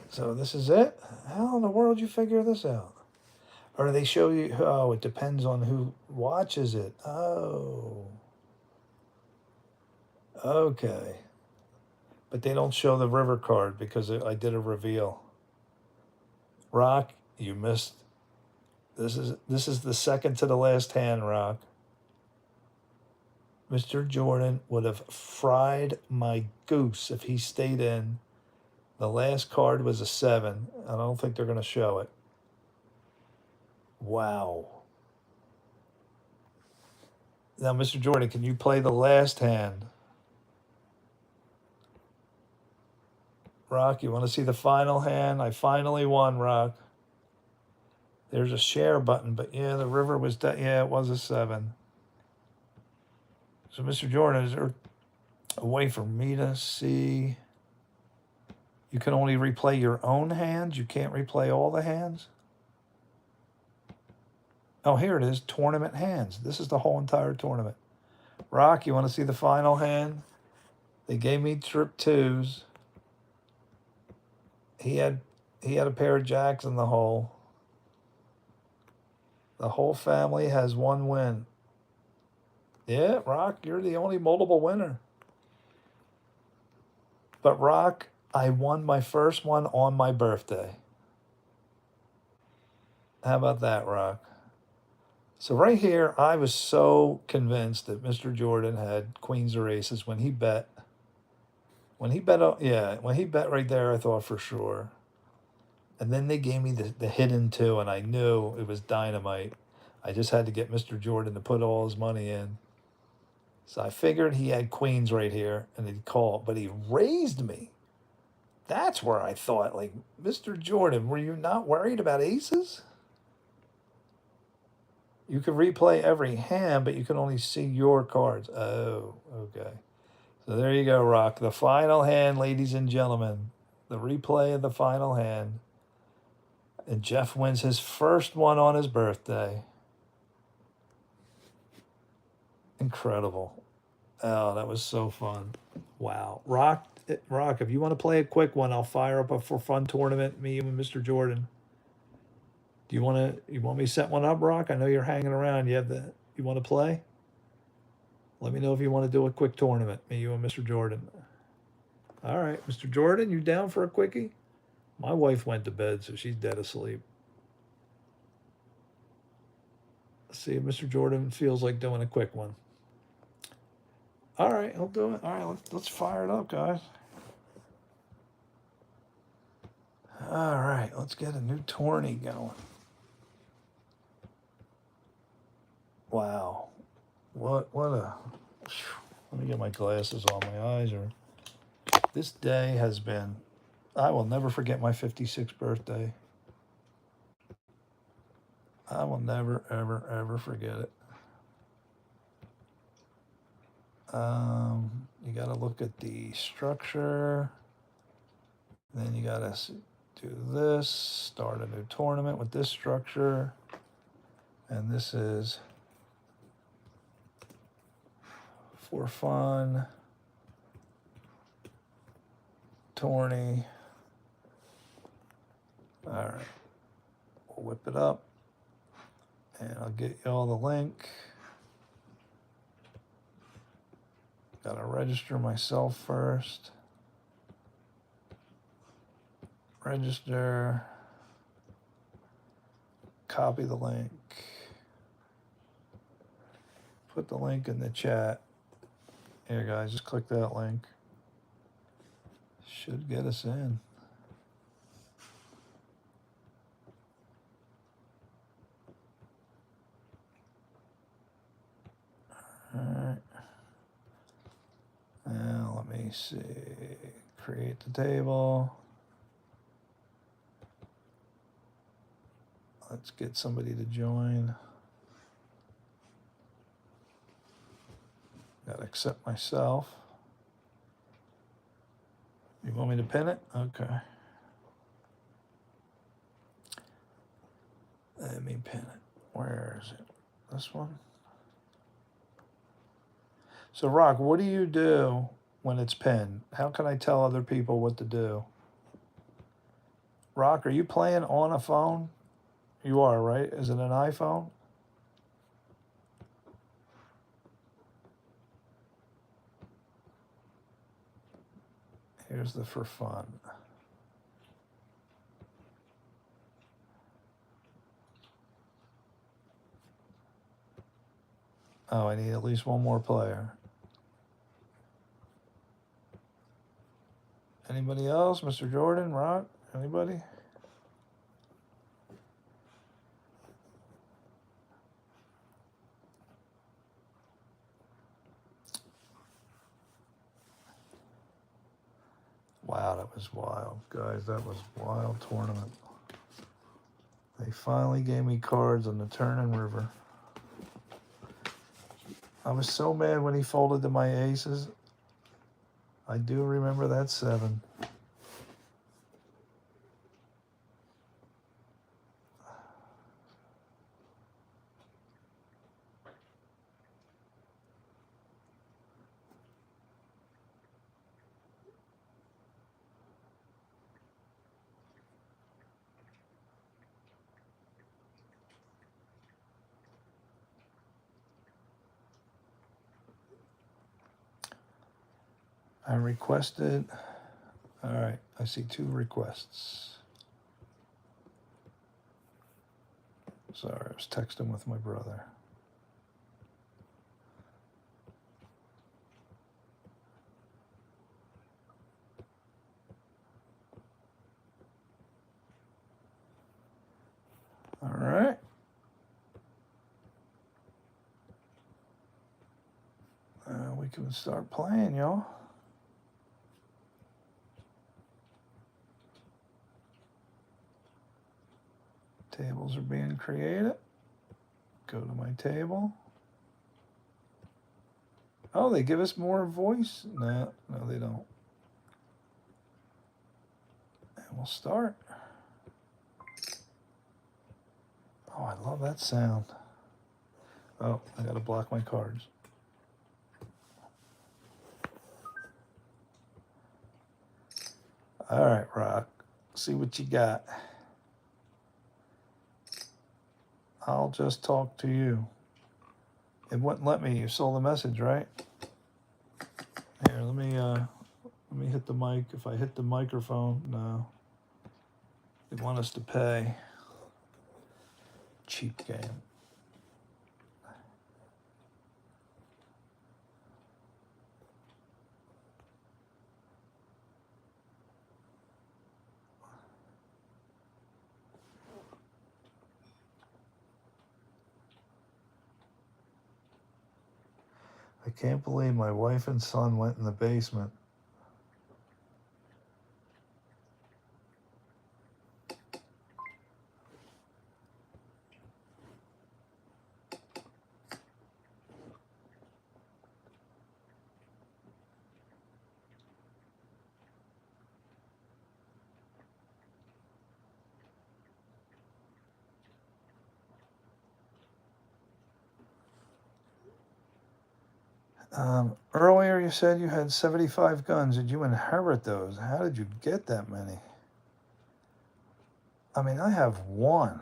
So this is it? How in the world you figure this out? Or do they show you? Oh, it depends on who watches it. Oh. Okay. But they don't show the river card because I did a reveal. Rock, you missed. This is the second to the last hand, Rock. Mr. Jordan would have fried my goose if he stayed in. The last card was a 7. I don't think they're going to show it. Wow. Now, Mr. Jordan, can you play the last hand? Rock, you want to see the final hand? I finally won, Rock. There's a share button, but yeah, the river was, yeah, it was a 7. So, Mr. Jordan, is there a way for me to see? You can only replay your own hands? You can't replay all the hands? Oh, here it is, tournament hands. This is the whole entire tournament. Rock, you want to see the final hand? They gave me trip 2s. He had a pair of jacks in the hole. The whole family has 1 win. Yeah, Rock, you're the only multiple winner. But Rock, I won my first one on my birthday. How about that, Rock? So right here, I was so convinced that Mr. Jordan had queens or aces when he bet. When he bet right there, I thought for sure. And then they gave me the hidden 2, and I knew it was dynamite. I just had to get Mr. Jordan to put all his money in. So I figured he had queens right here, and he'd call, but he raised me. That's where I thought, like, Mr. Jordan, were you not worried about aces? You can replay every hand, but you can only see your cards. Oh, okay. So there you go, Rock. The final hand, ladies and gentlemen. The replay of the final hand. And Jeff wins his first one on his birthday. Incredible. Oh, that was so fun. Wow. Rock, if you want to play a quick one, I'll fire up a for fun tournament, me and Mr. Jordan. Do you want me to set one up, Rock? I know you're hanging around. You want to play? Let me know if you want to do a quick tournament, me, you, and Mr. Jordan. All right, Mr. Jordan, you down for a quickie? My wife went to bed, so she's dead asleep. Let's see if Mr. Jordan feels like doing a quick one. All right, he'll do it. All right, let's fire it up, guys. All right, let's get a new tourney going. Wow. What a... Let me get my glasses on. My eyes are... This day has been... I will never forget my 56th birthday. I will never, ever, ever forget it. You got to look at the structure. Then you got to do this. Start a new tournament with this structure. And this is for fun. Tourney. All right. We'll whip it up. And I'll get you all the link. Got to register myself first. Register. Copy the link. Put the link in the chat. Here, guys, just click that link. Should get us in. All right. Now, let me see. Create the table. Let's get somebody to join. Gotta accept myself. You want me to pin it? Okay. Let me pin it. Where is it? This one? So, Rock, what do you do when it's pinned? How can I tell other people what to do? Rock, are you playing on a phone? You are, right? Is it an iPhone? Here's the for fun. Oh, I need at least one more player. Anybody else? Mr. Jordan, Rock? Anybody? Wow, that was wild. Guys, that was a wild tournament. They finally gave me cards on the turn river. I was so mad when he folded to my aces. I do remember that 7. I requested. All right, I see 2 requests. Sorry, I was texting with my brother. All right. We can start playing, y'all. Tables are being created. Go to my table. Oh, they give us more voice? No, they don't. And we'll start. Oh, I love that sound. Oh, I gotta block my cards. All right, Rock. See what you got. I'll just talk to you. It wouldn't let me. You saw the message, right? Here, let me hit the mic. If I hit the microphone, no. They want us to pay. Cheap game. I can't believe my wife and son went in the basement. Earlier you said you had 75 guns. Did you inherit those? How did you get that many? I mean, I have 1.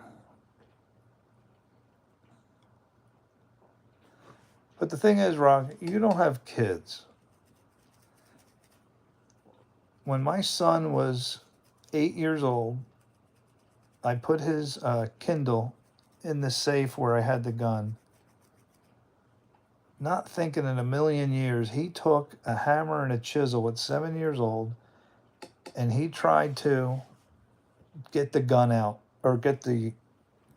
But the thing is, Rock, you don't have kids. When my son was 8 years old, I put his Kindle in the safe where I had the gun. Not thinking in a million years, he took a hammer and a chisel at 7 years old, and he tried to get the gun out, or get the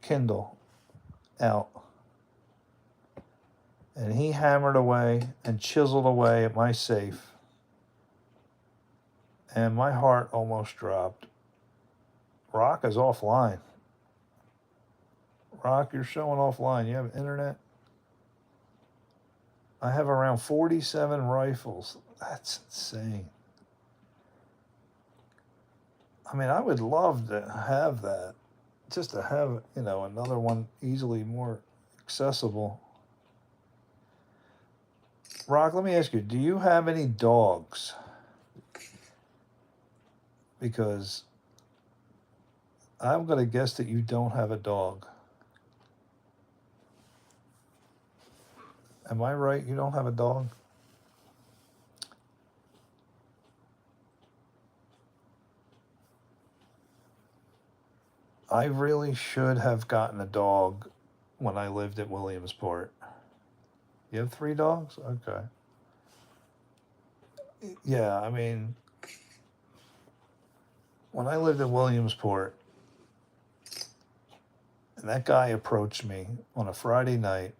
Kindle out. And he hammered away and chiseled away at my safe. And my heart almost dropped. Rock is offline. Rock, you're showing offline. You have internet? I have around 47 rifles. That's insane. I mean, I would love to have that. Just to have, you know, another one easily more accessible. Rock, let me ask you, do you have any dogs? Because I'm going to guess that you don't have a dog. Am I right? You don't have a dog? I really should have gotten a dog when I lived at Williamsport. You have 3 dogs? Okay. Yeah, I mean, when I lived in Williamsport, and that guy approached me on a Friday night.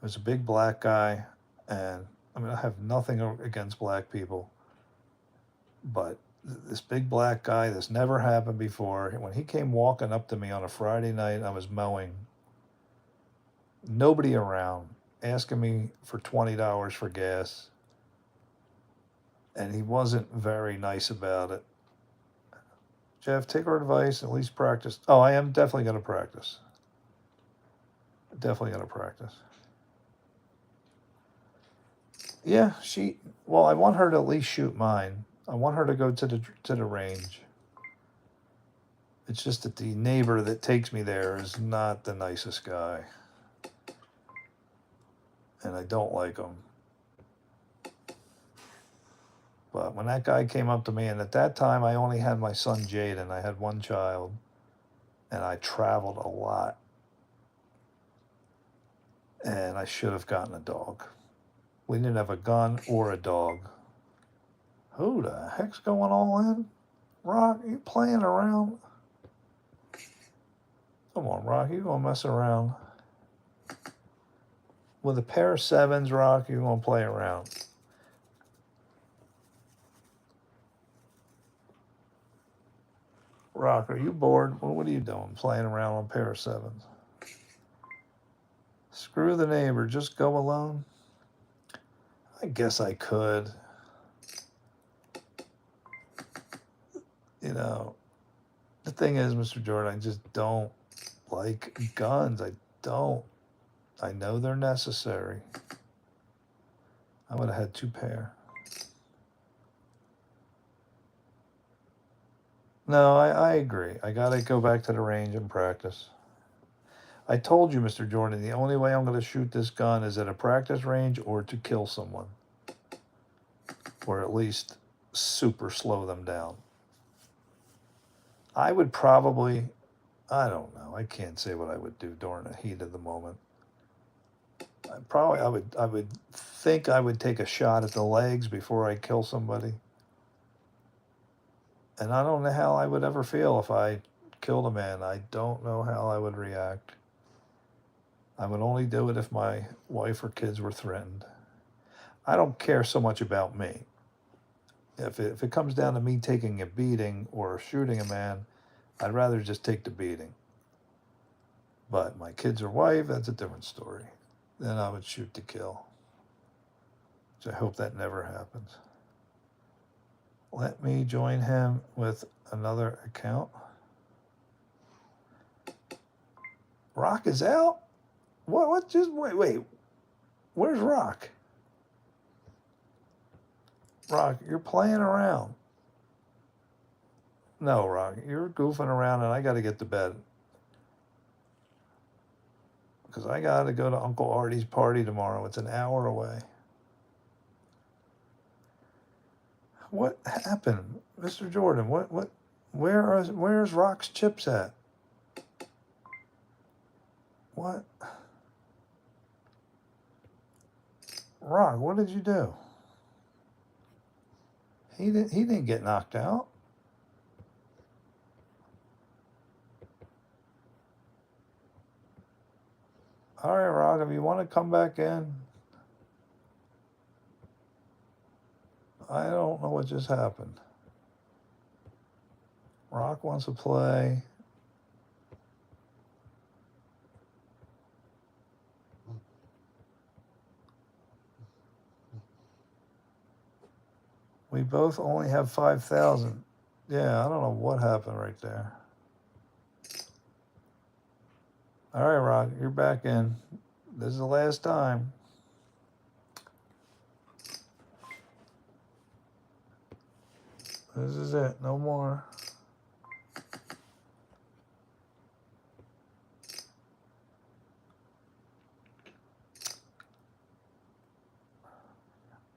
It was a big black guy, and I mean, I have nothing against black people, but this big black guy, this never happened before. When he came walking up to me on a Friday night, I was mowing, nobody around, asking me for $20 for gas, and he wasn't very nice about it. Jeff, take our advice, at least practice. Oh, I am definitely going to practice. Definitely going to practice. Yeah, well, I want her to at least shoot mine. I want her to go to the range. It's just that the neighbor that takes me there is not the nicest guy. And I don't like him. But when that guy came up to me, and at that time I only had my son Jaden, I had 1 child, and I traveled a lot. And I should have gotten a dog. We didn't have a gun or a dog. Who the heck's going all in? Rock, you playing around? Come on, Rock, you gonna mess around? With a pair of 7s, Rock, you gonna play around? Rock, are you bored? Well, what are you doing? Playing around on a pair of 7s? Screw the neighbor, just go alone? I guess I could. You know, the thing is, Mr. Jordan, I just don't like guns. I don't. I know they're necessary. I would have had 2 pair. No, I agree. I got to go back to the range and practice. I told you, Mr. Jordan, the only way I'm going to shoot this gun is at a practice range or to kill someone. Or at least super slow them down. I would probably, I don't know. I can't say what I would do during the heat of the moment. I would think I would take a shot at the legs before I kill somebody. And I don't know how I would ever feel if I killed a man. I don't know how I would react. I would only do it if my wife or kids were threatened. I don't care so much about me. If it comes down to me taking a beating or shooting a man, I'd rather just take the beating. But my kids or wife, that's a different story. Then I would shoot to kill. So I hope that never happens. Let me join him with another account. Rock is out? What just, wait. Where's Rock? Rock, you're playing around. No, Rock, you're goofing around and I got to get to bed. Because I got to go to Uncle Artie's party tomorrow. It's an hour away. What happened? Mr. Jordan, where's Rock's chips at? What? Rock, what did you do? He didn't get knocked out. All right, Rock, if you want to come back in. I don't know what just happened. Rock wants to play. We both only have 5,000. Yeah, I don't know what happened right there. All right, Rock, you're back in. This is the last time. This is it. No more.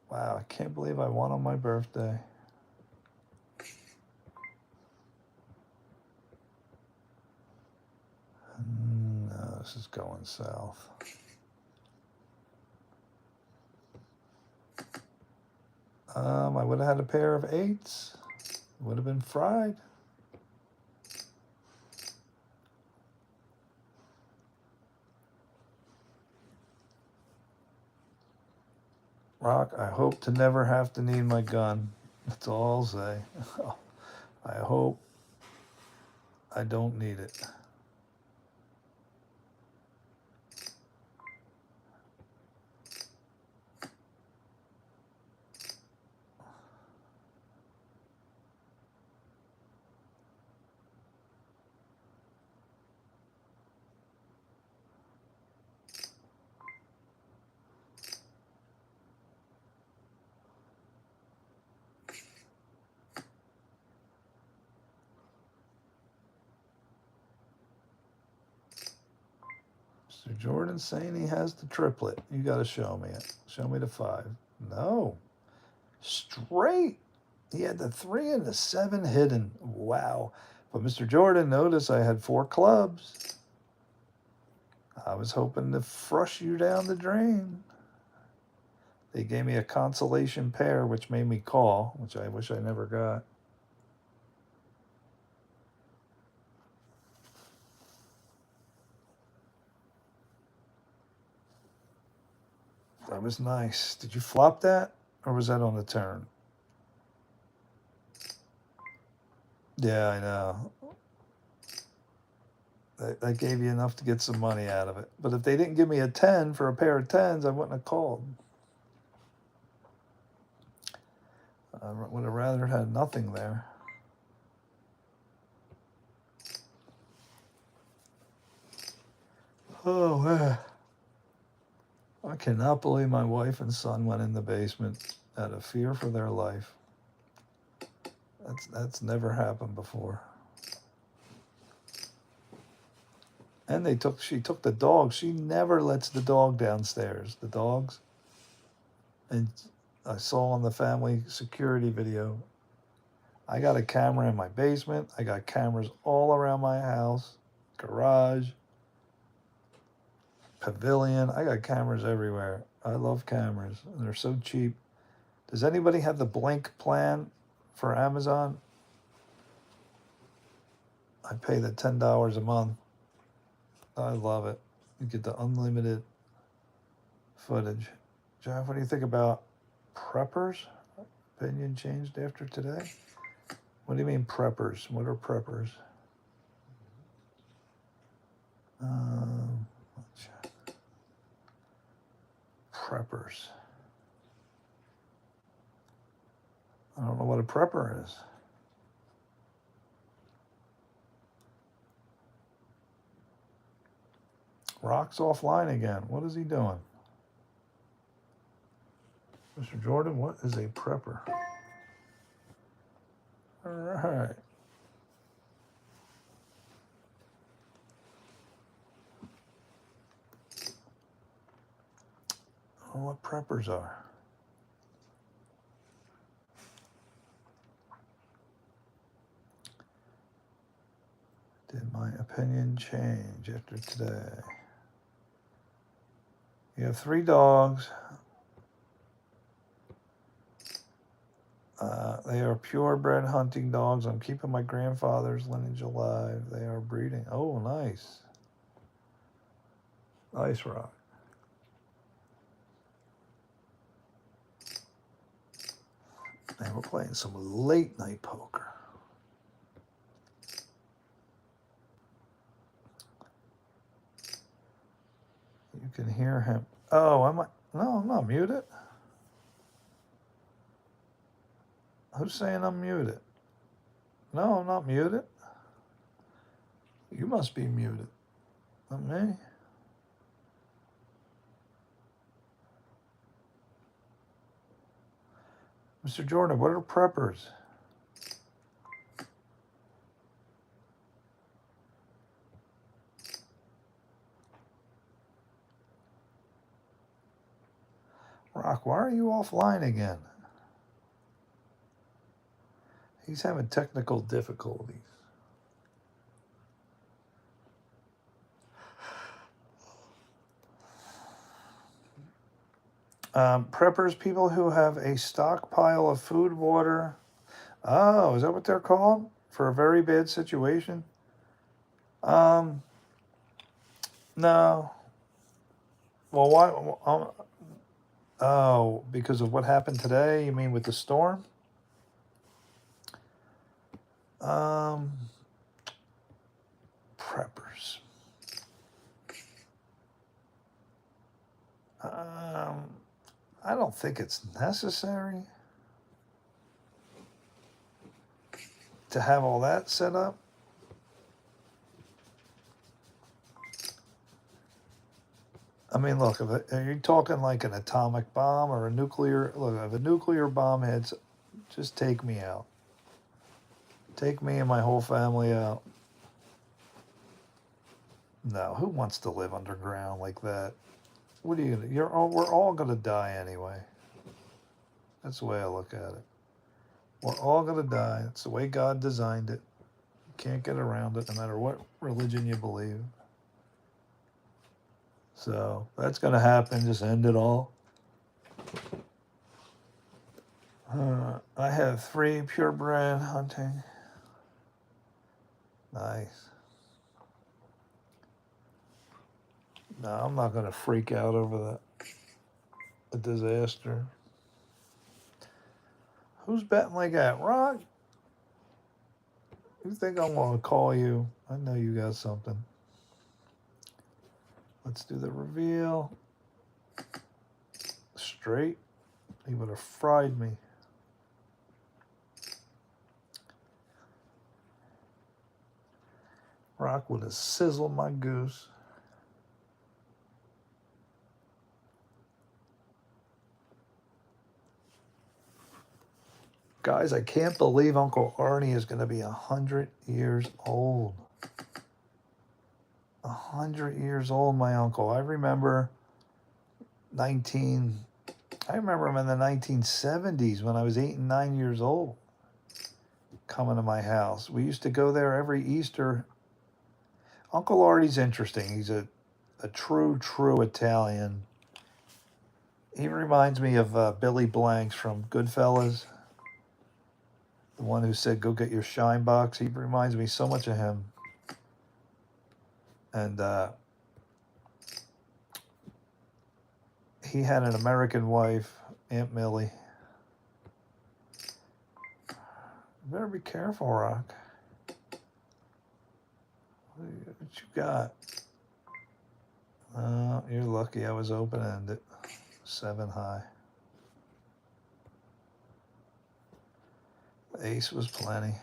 Wow, I can't believe I won on my birthday. No, this is going south. I would have had a pair of 8s. Would have been fried. Rock, I hope to never have to need my gun. That's all I'll say. I hope I don't need it. Mr. Jordan saying he has the triplet. You got to show me it. Show me the 5. No. Straight. He had the 3 and the 7 hidden. Wow. But Mr. Jordan, notice I had 4 clubs. I was hoping to flush you down the drain. They gave me a consolation pair, which made me call, which I wish I never got. That was nice. Did you flop that? Or was that on the turn? Yeah, I know. That gave you enough to get some money out of it. But if they didn't give me a 10 for a pair of 10s, I wouldn't have called. I would have rather had nothing there. Oh, man. I cannot believe my wife and son went in the basement out of fear for their life. That's never happened before. And she took the dog. She never lets the dog downstairs. The dogs. And I saw on the family security video, I got a camera in my basement. I got cameras all around my house, garage, pavilion. I got cameras everywhere. I love cameras. And they're so cheap. Does anybody have the Blink plan for Amazon? I pay the $10 a month. I love it. You get the unlimited footage. Jeff, what do you think about preppers? Opinion changed after today? What do you mean preppers? What are preppers? Preppers. I don't know what a prepper is. Rock's offline again. What is he doing? Mr. Jordan, what is a prepper? All right. I don't know what preppers are. Did my opinion change after today? You have 3 dogs. They are purebred hunting dogs. I'm keeping my grandfather's lineage alive. They are breeding. Oh, nice. Nice, Rock. And we're playing some late night poker. You can hear him. Oh, no, I'm not muted. Who's saying I'm muted? No, I'm not muted. You must be muted. Not me. Mr. Jordan, what are preppers? Rock, why are you offline again? He's having technical difficulties. Preppers, people who have a stockpile of food, water. Oh, is that what they're called? For a very bad situation? No. Well, why? Oh, because of what happened today? You mean with the storm? Preppers. I don't think it's necessary to have all that set up. I mean, look, are you talking like an atomic bomb or a nuclear? Look, if a nuclear bomb hits, just take me out. Take me and my whole family out. No, who wants to live underground like that? What are you gonna? We're all gonna die anyway. That's the way I look at it. We're all gonna die. It's the way God designed it. You can't get around it, no matter what religion you believe. So that's gonna happen. Just end it all. I have 3 purebred hunting. Nice. No, I'm not gonna freak out over a disaster. Who's betting like that? Rock? You think I'm gonna call you? I know you got something. Let's do the reveal. Straight. He would have fried me. Rock would have sizzled my goose. Guys, I can't believe Uncle Arnie is going to be 100 years old. 100 years old, my uncle. I remember him in the 1970s when I was 8 and 9 years old, coming to my house. We used to go there every Easter. Uncle Artie's interesting. He's a true Italian. He reminds me of Billy Blanks from Goodfellas. The one who said, "Go get your shine box." He reminds me so much of him. And he had an American wife, Aunt Millie. You better be careful, Rock. What you got? You're lucky I was open-ended. 7 high. Ace was plenty.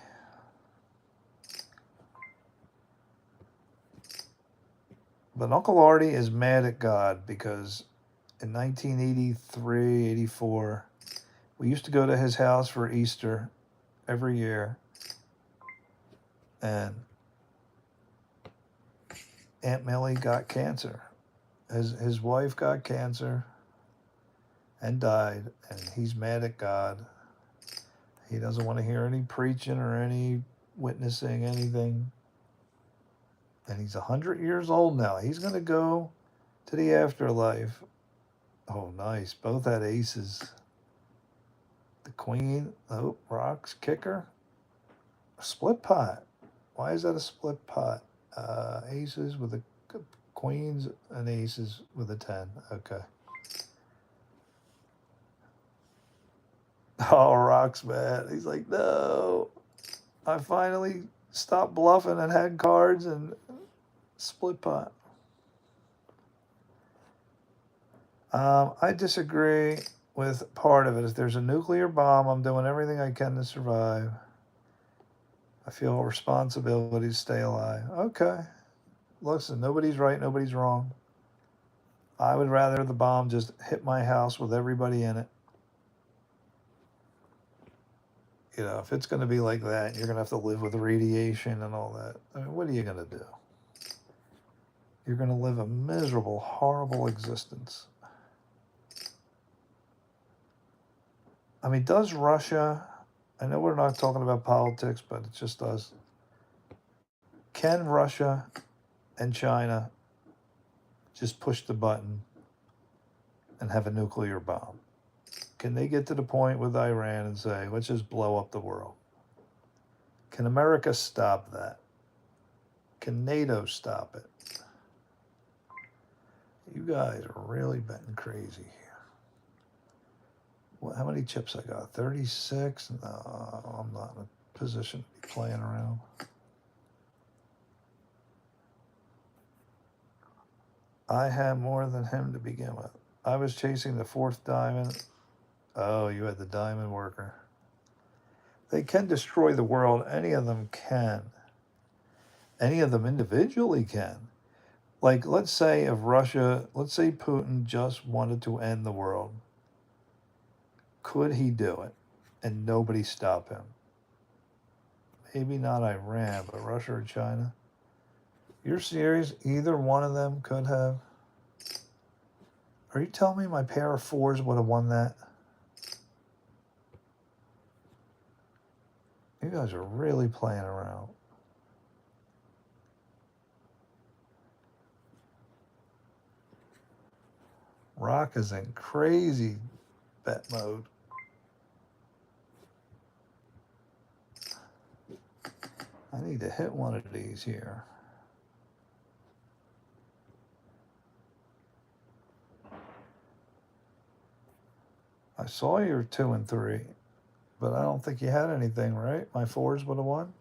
But Uncle Artie is mad at God because in 1983, 84, we used to go to his house for Easter every year. And Aunt Millie got cancer. His wife got cancer and died, and he's mad at God. He doesn't want to hear any preaching or any witnessing anything. And he's 100 years old now. He's going to go to the afterlife. Oh, nice. Both had aces. The queen. Oh, rocks. Kicker. A split pot. Why is that a split pot? Aces with the queens and aces with a 10. Okay. Oh, Rock's mad. He's like, no. I finally stopped bluffing and had cards and split pot. I disagree. with part of it. If there's a nuclear bomb, I'm doing everything I can to survive. I feel a responsibility to stay alive. Okay. Listen, nobody's right, nobody's wrong. I would rather the bomb just hit my house with everybody in it. You know, if it's going to be like that, you're going to have to live with radiation and all that. I mean, what are you going to do? You're going to live a miserable, horrible existence. I mean, does Russia, I know we're not talking about politics, but it just does. Can Russia and China just push the button and have a nuclear bomb? Can they get to the point with Iran and say, let's just blow up the world? Can America stop that? Can NATO stop it? You guys are really betting crazy here. Well, how many chips I got? 36? No, I'm not in a position to be playing around. I had more than him to begin with. I was chasing the fourth diamond. Oh, you had the diamond worker. They can destroy the world. Any of them can. Any of them individually can. Like, let's say if Russia, let's say Putin just wanted to end the world. Could he do it? And nobody stop him? Maybe not Iran, but Russia or China. You're serious? Either one of them could have? Are you telling me my pair of fours would have won that? You guys are really playing around. Rock is in crazy bet mode. I need to hit one of these here. I saw your 2 and 3, but I don't think you had anything, right? My fours would have won.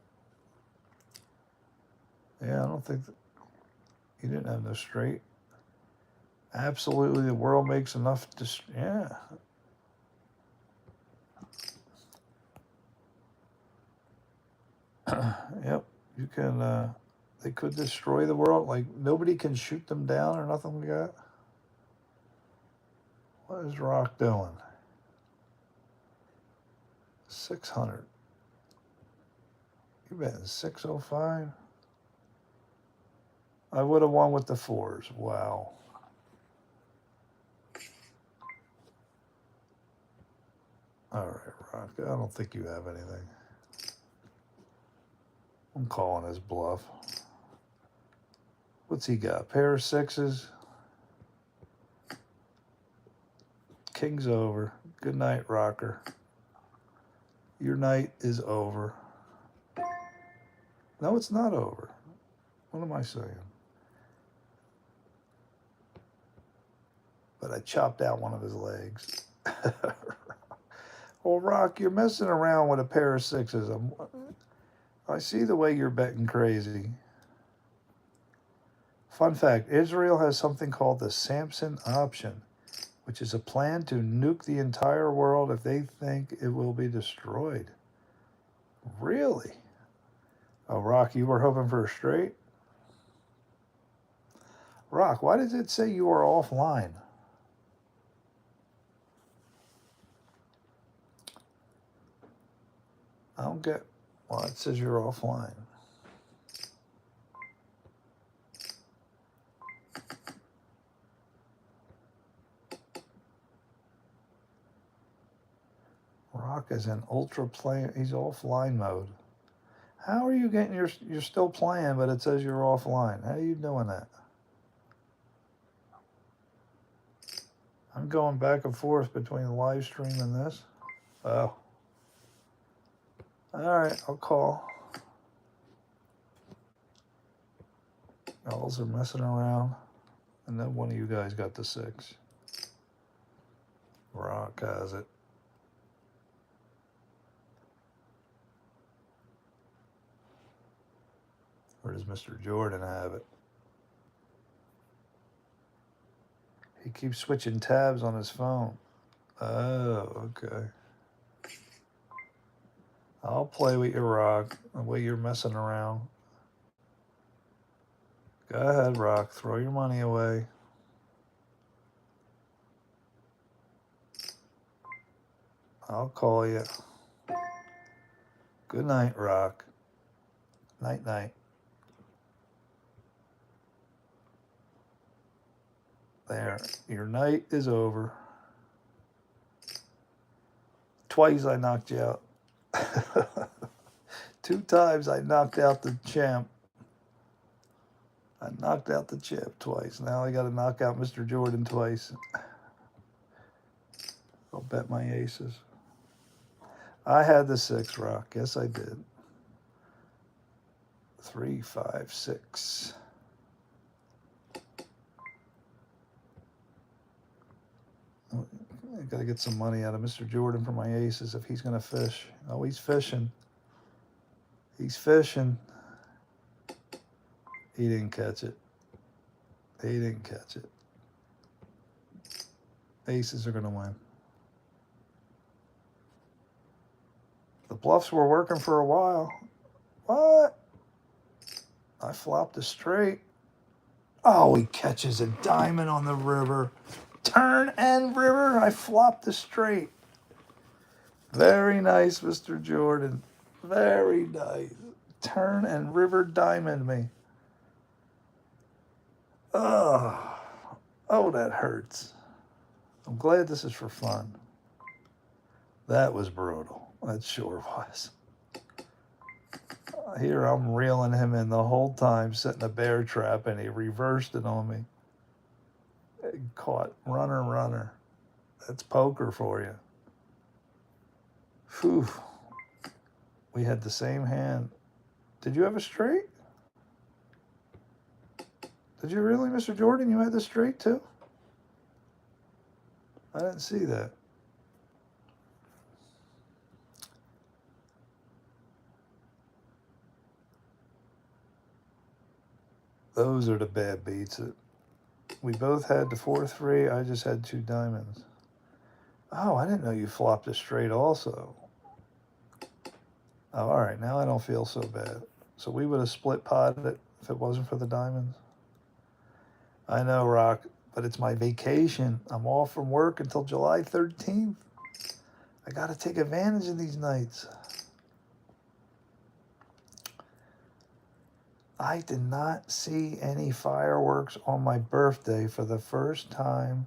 Yeah, I don't think you didn't have no straight. Absolutely, the world makes enough. Yeah. Yep, you can. They could destroy the world. Like nobody can shoot them down or nothing like that. What is Rock doing? 600. You betting 605? I would have won with the fours. Wow. All right, Rock. I don't think you have anything. I'm calling his bluff. What's he got? Pair of sixes. King's over. Good night, Rocker. Your night is over. No, it's not over. What am I saying? But I chopped out one of his legs. Well, Rock, you're messing around with a pair of sixes. I see the way you're betting crazy. Fun fact, Israel has something called the Samson option, which is a plan to nuke the entire world if they think it will be destroyed. Really? Oh, Rock, you were hoping for a straight? Rock, why does it say you are offline? I don't get why it says you're offline. Rock is in ultra play. He's offline mode. How are you getting you're still playing, but it says you're offline? How are you doing that? I'm going back and forth between the live stream and this. Oh. All right, I'll call. Owls are messing around. And then one of you guys got the 6. Rock has it. Or does Mr. Jordan have it? He keeps switching tabs on his phone. Oh, okay. I'll play with your rock the way you're messing around. Go ahead, rock. Throw your money away. I'll call you. Good night, rock. Night, night. There. Your night is over. Twice I knocked you out. 2 times I knocked out the champ. I knocked out the champ twice. Now I got to knock out Mr. Jordan twice. I'll bet my aces. I had the 6 rock. Yes, I did. 3, 5, 6. I got to get some money out of Mr. Jordan for my aces if he's going to fish. Oh, he's fishing. He's fishing. He didn't catch it. He didn't catch it. Aces are going to win. The bluffs were working for a while. What? I flopped a straight. Oh, he catches a diamond on the river. Turn and river. I flopped the straight. Very nice, Mr. Jordan. Very nice. Turn and river diamond me. Oh, that hurts. I'm glad this is for fun. That was brutal. That sure was. Here I'm reeling him in the whole time, setting a bear trap, and he reversed it on me. Caught. Runner, runner. That's poker for you. Phew. We had the same hand. Did you have a straight? Did you really, Mr. Jordan? You had the straight too? I didn't see that. Those are the bad beats. We both had the 4-3. I just had 2 diamonds. Oh, I didn't know you flopped a straight also. Oh, all right. Now I don't feel so bad. So we would have split potted it if it wasn't for the diamonds. I know, Rock, but it's my vacation. I'm off from work until July 13th. I got to take advantage of these nights. I did not see any fireworks on my birthday for the first time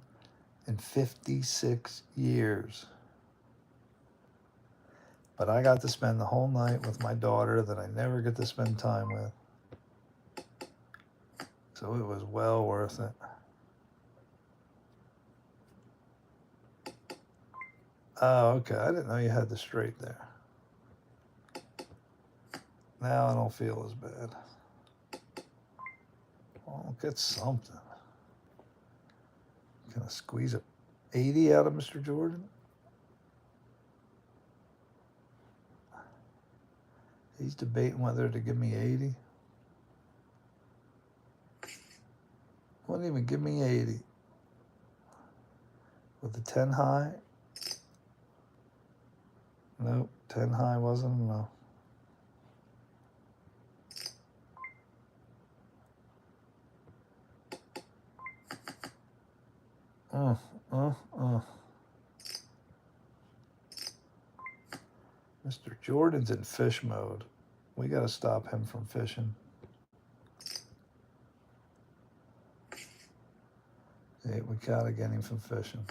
in 56 years. But I got to spend the whole night with my daughter that I never get to spend time with. So it was well worth it. Oh, okay. I didn't know you had the straight there. Now I don't feel as bad. Well, get something. Can I squeeze a 80 out of Mr. Jordan? He's debating whether to give me 80. Wouldn't even give me 80. With the 10 high? Nope, 10 high wasn't enough. Mr. Jordan's in fish mode. We got to stop him from fishing. Yeah, we got to get him from fishing.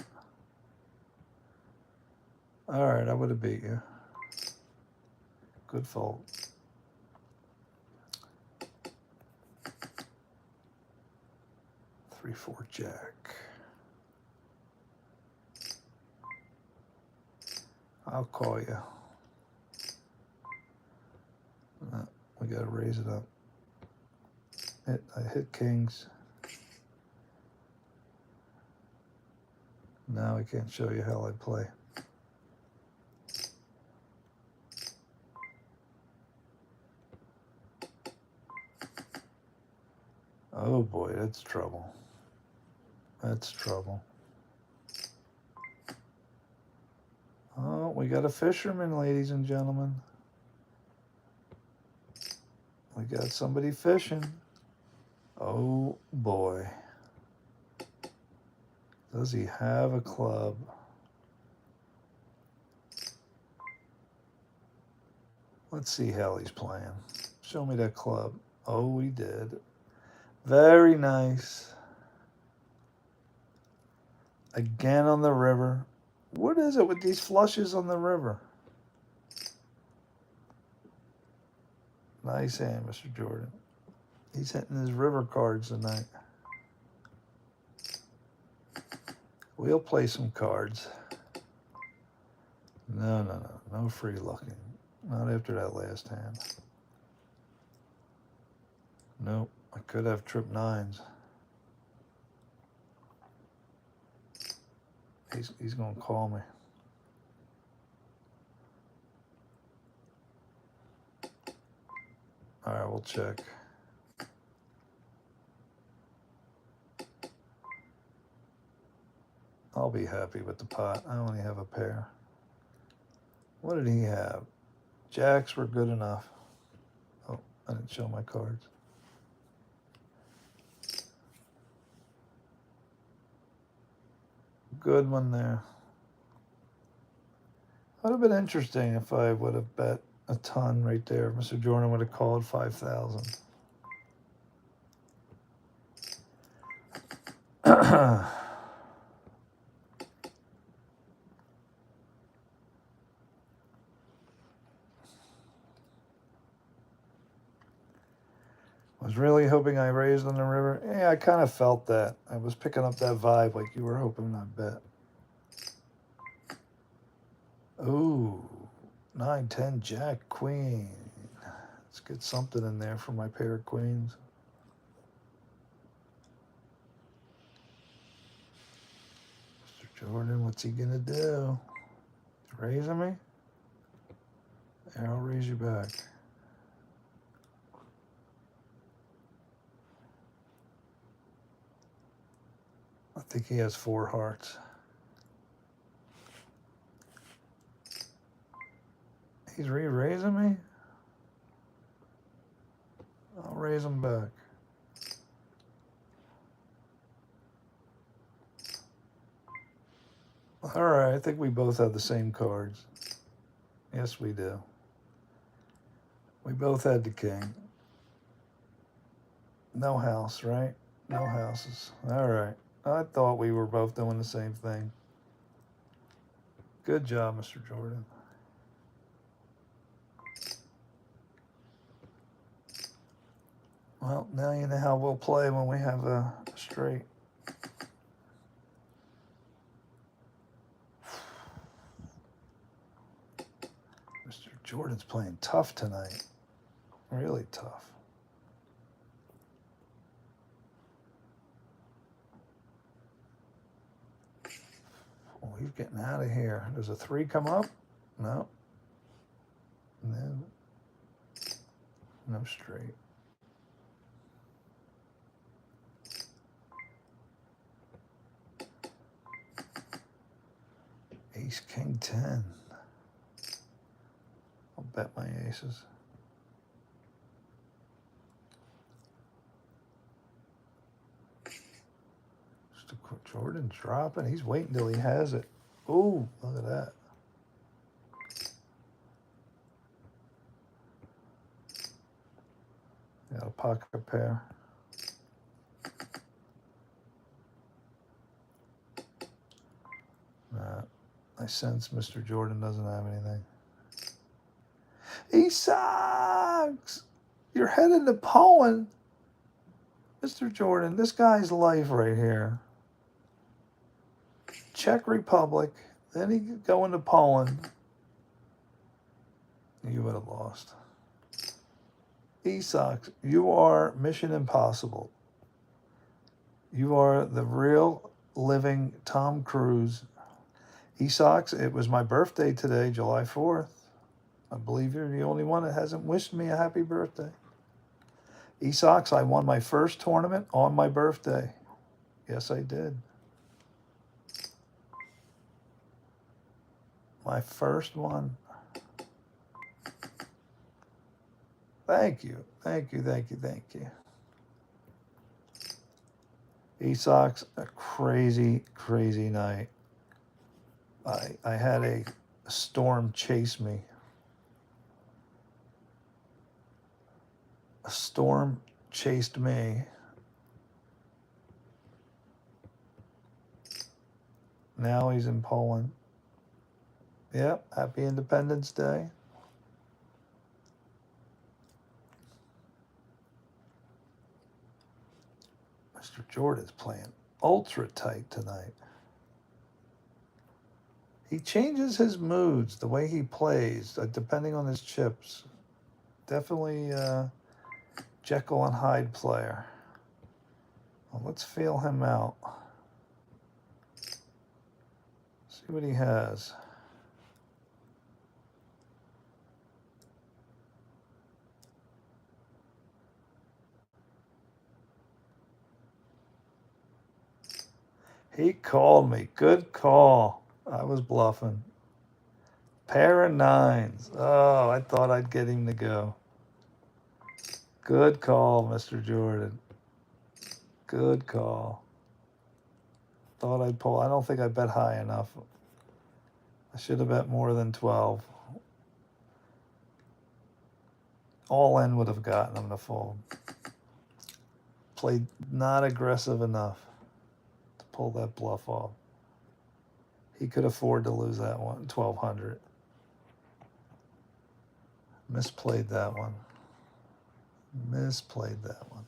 All right, I would have beat you. Good fault. Three, 4, jack. I'll call you. We got to raise it up. I hit kings. Now I can't show you how I play. Oh boy, that's trouble. That's trouble. we got a fisherman, ladies and gentlemen. We got somebody fishing. Oh boy. Does he have a club? Let's see how he's playing. Show me that club. Oh, he did. Very nice. Again on the river. What is it with these flushes on the river? Nice hand, Mr. Jordan. He's hitting his river cards tonight. We'll play some cards. No. No free looking. Not after that last hand. Nope. I could have trip nines. He's going to call me. All right, we'll check. I'll be happy with the pot. I only have a pair. What did he have? Jacks were good enough. Oh, I didn't show my cards. Good one there. Would have been interesting if I would have bet a ton right there. Mr. Jordan would have called 5,000. Was really hoping I raised on the river. Yeah, I kind of felt that. I was picking up that vibe like you were hoping I'd bet. Ooh, 9, 10, Jack, Queen. Let's get something in there for my pair of queens. Mr. Jordan, what's he gonna do? He's raising me? Yeah, I'll raise you back. I think he has 4 hearts. He's re-raising me? I'll raise him back. All right, I think we both have the same cards. Yes, we do. We both had the king. No house, right? No houses. All right. I thought we were both doing the same thing. Good job, Mr. Jordan. Well, now you know how we'll play when we have a straight. Mr. Jordan's playing tough tonight. Really tough. Oh, he's getting out of here. Does a 3 come up? No. No. No straight. Ace, King, 10. I'll bet my aces. Jordan's dropping. He's waiting till he has it. Ooh, look at that. Got a pocket pair. I sense Mr. Jordan doesn't have anything. He sucks. You're headed to Poland. Mr. Jordan, this guy's life right here. Czech Republic, then he could go into Poland. You would have lost. He sucks. You are Mission Impossible. You are the real living Tom Cruise. He sucks. It was my birthday today, July 4th. I believe you're the only one that hasn't wished me a happy birthday. He sucks. I won my first tournament on my birthday. Yes, I did. My first one. Thank you. Thank you. Thank you. Thank you. E-Sox, a crazy, crazy night. I had a storm chase me. A storm chased me. Now he's in Poland. Yep, happy Independence Day. Mr. Jordan's playing ultra tight tonight. He changes his moods, the way he plays, depending on his chips. Definitely Jekyll and Hyde player. Well, let's feel him out. See what he has. He called me. Good call. I was bluffing. Pair of nines. Oh, I thought I'd get him to go. Good call, Mr. Jordan. Good call. Thought I'd pull. I don't think I bet high enough. I should have bet more than 12. All in would have gotten him to fold. Played not aggressive enough to pull that bluff off. He could afford to lose that one, 1,200. Misplayed that one. Misplayed that one.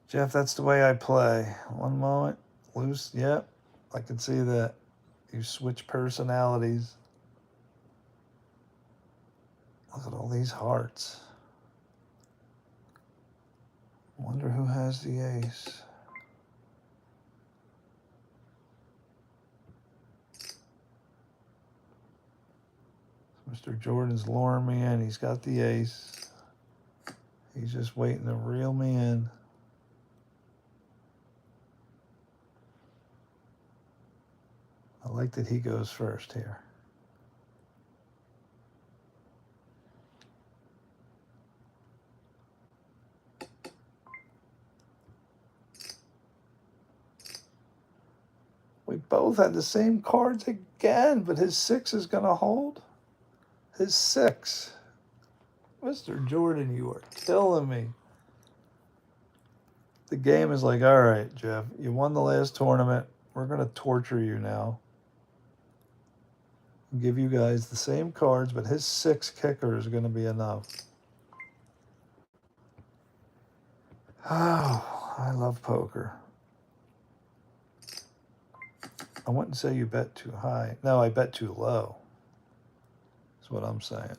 Jeff, that's the way I play. One moment, loose. Yep, I can see that. You switch personalities. Look at all these hearts. Wonder who has the ace. Mr. Jordan's luring me in. He's got the ace. He's just waiting to reel me in. I like that he goes first here. We both had the same cards again, but his 6 is going to hold. His 6. Mr. Jordan, you are killing me. The game is like, all right, Jeff, you won the last tournament. We're going to torture you now. Give you guys the same cards, but his 6 kicker is going to be enough. Oh, I love poker. I wouldn't say you bet too high. No, I bet too low. That's what I'm saying.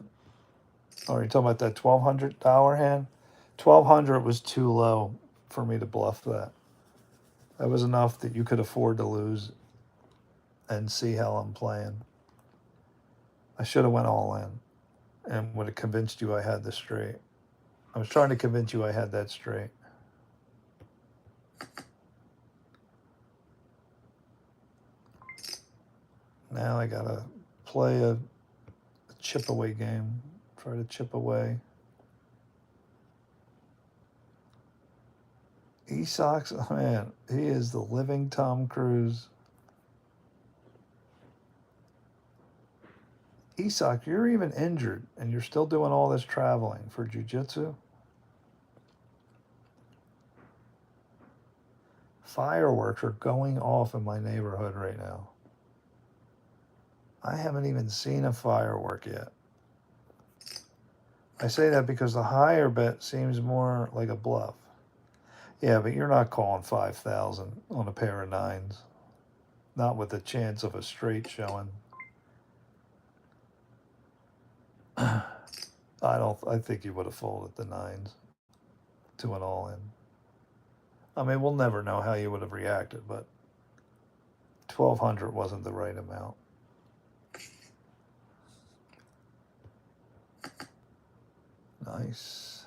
Oh, are you talking about that $1,200 hand? $1,200 was too low for me to bluff that. That was enough that you could afford to lose and see how I'm playing. I should have went all in and would have convinced you I had the straight. I was trying to convince you I had that straight. Now I gotta play a chip away game. Try to chip away. E-Sox, oh man, he is the living Tom Cruise. E-Sox, you're even injured and you're still doing all this traveling for jiu-jitsu? Fireworks are going off in my neighborhood right now. I haven't even seen a firework yet. I say that because the higher bet seems more like a bluff. Yeah, but you're not calling 5,000 on a pair of nines. Not with the chance of a straight showing. I think you would have folded the nines to an all in. I mean, we'll never know how you would have reacted, but 1,200 wasn't the right amount. Nice.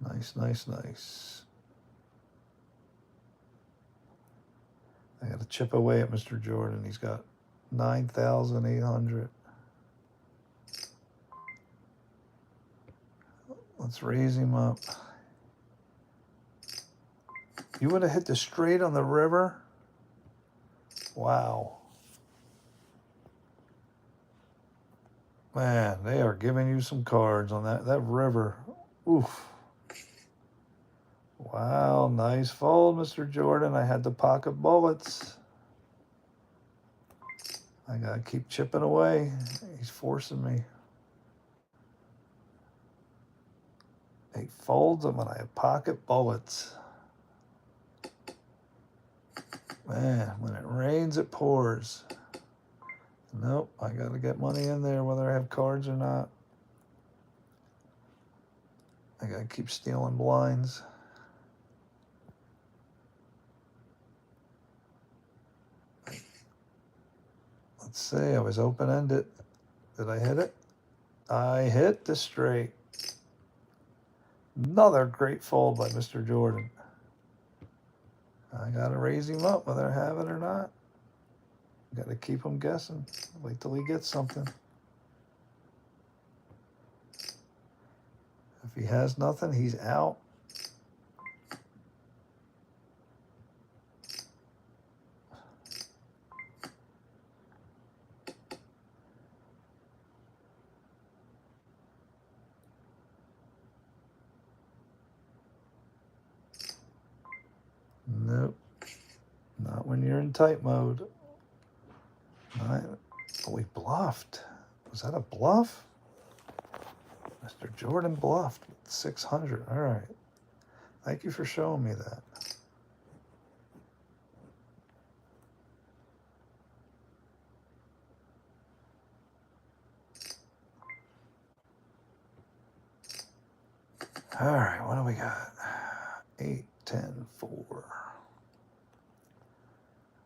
Nice, nice, nice. chip away at Mr. Jordan. He's got 9,800. Let's raise him up. You would have hit the straight on the river? Wow. Man, they are giving you some cards on that river. Oof. Wow, nice fold, Mr. Jordan. I had the pocket bullets. I gotta keep chipping away. He's forcing me. He folds them and I have pocket bullets. Man, when it rains, it pours. Nope, I gotta get money in there whether I have cards or not. I gotta keep stealing blinds. Let's see, I was open-ended. Did I hit it? I hit the straight. Another great fold by Mr. Jordan. I gotta raise him up whether I have it or not. Gotta keep him guessing. Wait till he gets something. If he has nothing, he's out. Nope. Not when you're in tight mode. Oh, we bluffed. Was that a bluff? Mr. Jordan bluffed with 600. All right. Thank you for showing me that. All right, what do we got? 8, 10, 4.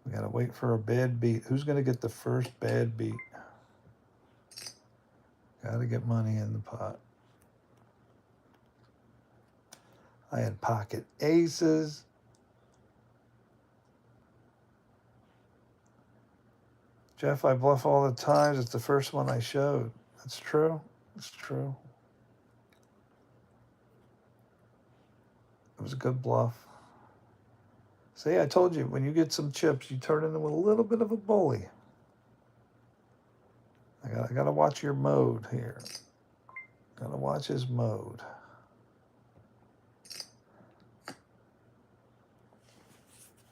We gotta wait for a bad beat. Who's gonna get the first bad beat? Gotta get money in the pot. I had pocket aces. Jeff, I bluff all the times. It's the first one I showed. That's true. It's true. It was a good bluff. See, I told you, when you get some chips, you turn into a little bit of a bully. I gotta watch your mode here. Gotta watch his mode.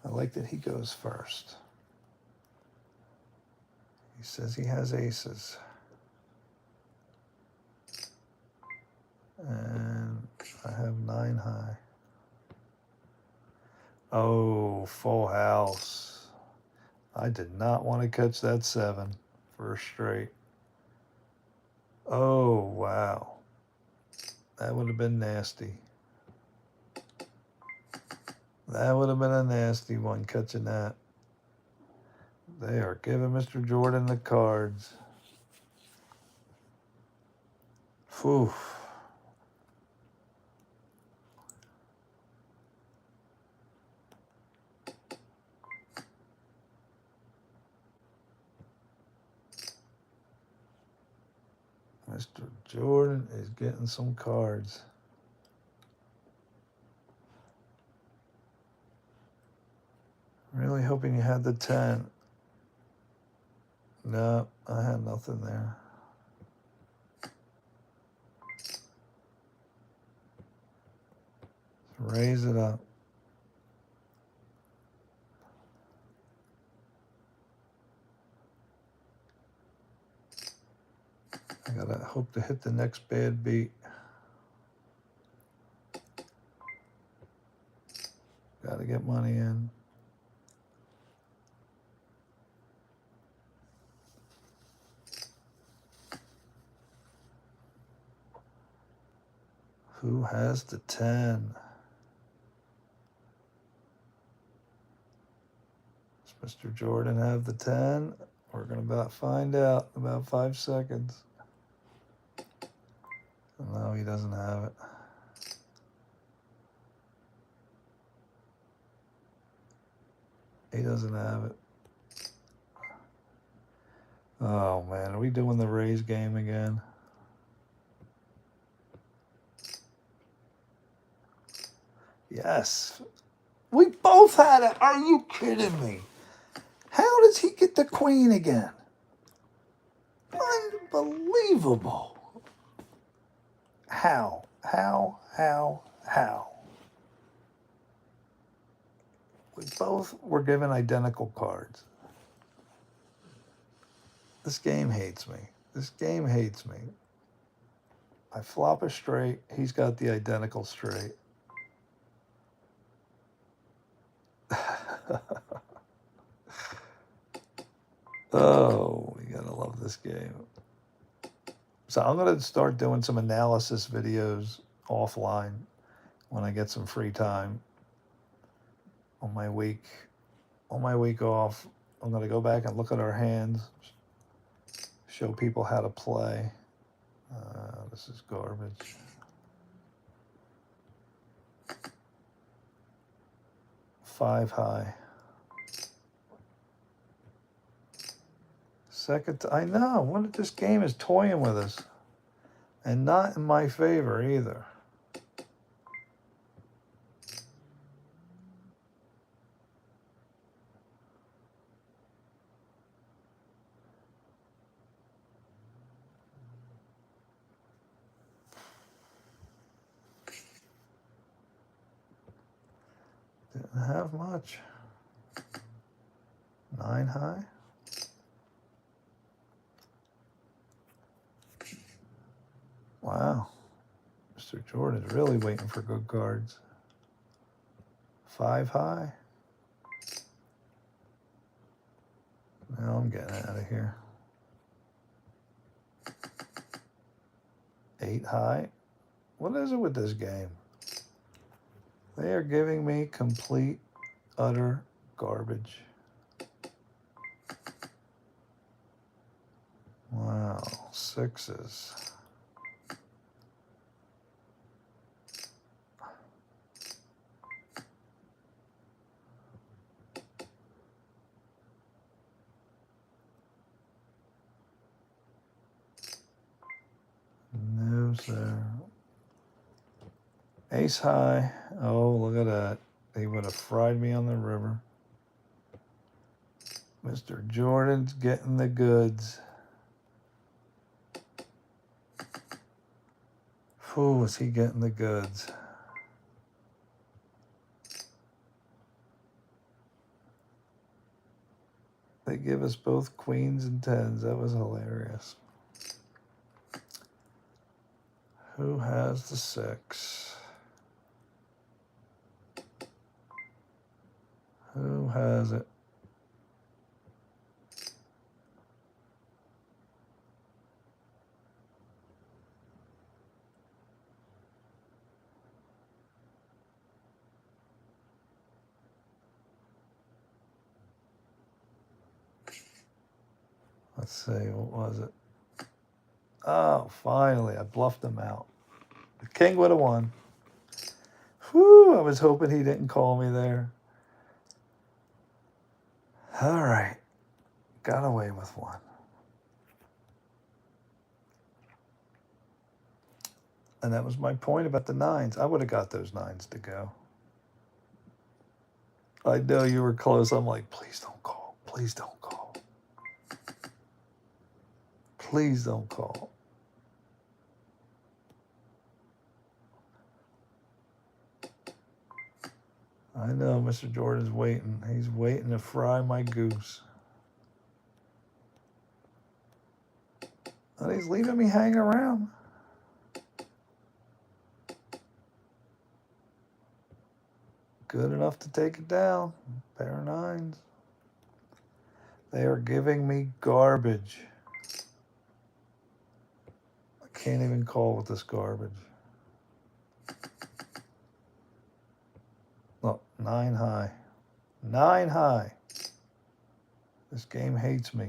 I like that he goes first. He says he has aces. And I have 9 high. Oh, full house. I did not want to catch that 7 for a straight. Oh, wow. That would have been nasty. That would have been a nasty one, catching that. They are giving Mr. Jordan the cards. Phew. Mr. Jordan is getting some cards. Really hoping you had the 10. No, I had nothing there. Raise it up. I gotta hope to hit the next bad beat. Gotta get money in. Who has the 10? Does Mr. Jordan have the 10? We're gonna about find out in about 5 seconds. No, he doesn't have it. He doesn't have it. Oh man, are we doing the Rays game again? Yes. We both had it. Are you kidding me? How does he get the queen again? Unbelievable. How? How? We both were given identical cards. This game hates me. This game hates me. I flop a straight. He's got the identical straight. Oh, you gotta love this game. So I'm gonna start doing some analysis videos offline when I get some free time on my week off. I'm gonna go back and look at our hands, show people how to play. This is garbage. Five high. Second, I know. What this game is toying with us, and not in my favor either. Didn't have much. Nine high. Wow. Mr. Jordan's really waiting for good cards. Five high. Now I'm getting out of here. Eight high. What is it with this game? They are giving me complete, utter garbage. Wow. Sixes. No, sir. Ace high. Oh, look at that. He would have fried me on the river. Mr. Jordan's getting the goods. Who is he getting the goods? They give us both queens and tens. That was hilarious. Who has the six? Who has it? Let's see, what was it? Oh, finally, I bluffed him out. The king would have won. Whew, I was hoping he didn't call me there. All right, got away with one. And that was my point about the nines. I would have got those nines to go. I know you were close. I'm like, please don't call. Please don't call. Please don't call. I know Mr. Jordan's waiting. He's waiting to fry my goose. And he's leaving me hang around. Good enough to take it down. Pair of nines. They are giving me garbage. I can't even call with this garbage. Look, nine high. Nine high. This game hates me.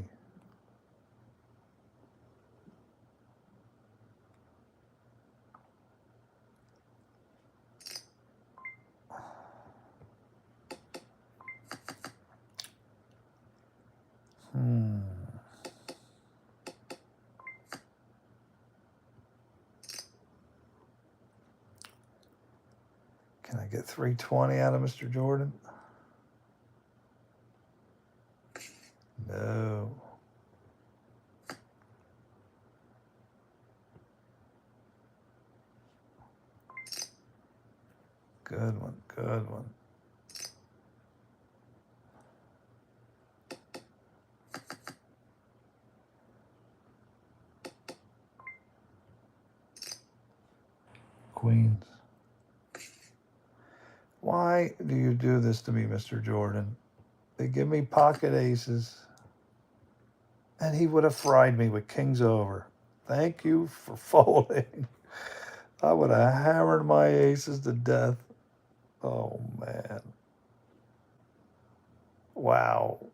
Can I get 320 out of Mr. Jordan? No. Good one, good one. Queens. Why do you do this to me, Mr. Jordan? They give me pocket aces, and he would have fried me with kings over. Thank you for folding. I would have hammered my aces to death. Oh, man. Wow.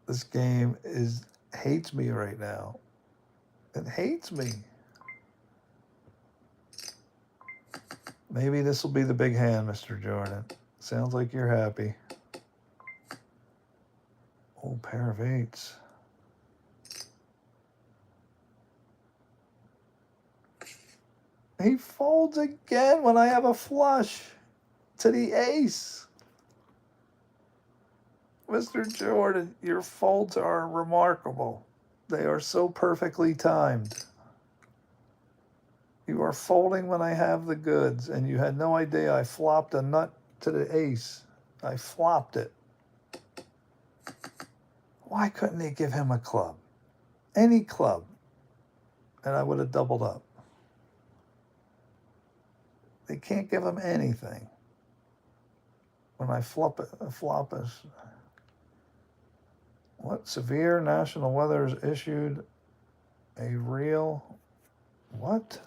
This game hates me right now. It hates me. Maybe this will be the big hand, Mr. Jordan. Sounds like you're happy. Oh, pair of eights. He folds again when I have a flush to the ace. Mr. Jordan, your folds are remarkable. They are so perfectly timed. You are folding when I have the goods, and you had no idea I flopped a nut to the ace. I flopped it. Why couldn't they give him a club? Any club. And I would have doubled up. They can't give him anything. When I flop is... What? Severe national weather is issued a real... What?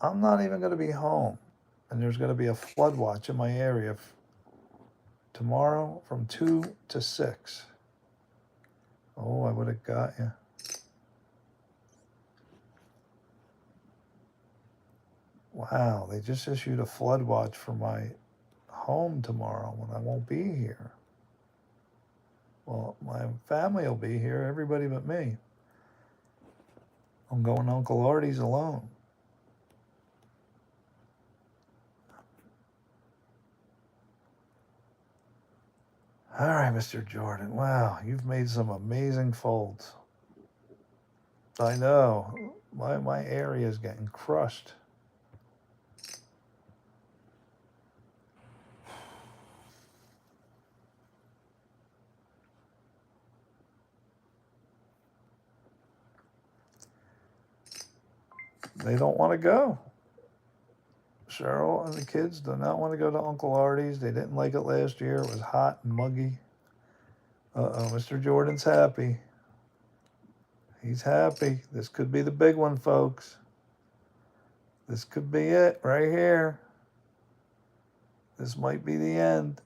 I'm not even going to be home. And there's going to be a flood watch in my area tomorrow from 2 to 6. Oh, I would have got you. Wow, they just issued a flood watch for my home tomorrow when I won't be here. Well, my family will be here, everybody but me. I'm going to Uncle Artie's alone. All right, Mr. Jordan. Wow, you've made some amazing folds. I know. My area is getting crushed. They don't want to go. Cheryl and the kids do not want to go to Uncle Artie's. They didn't like it last year. It was hot and muggy. Uh-oh, Mr. Jordan's happy. He's happy. This could be the big one, folks. This could be it right here. This might be the end.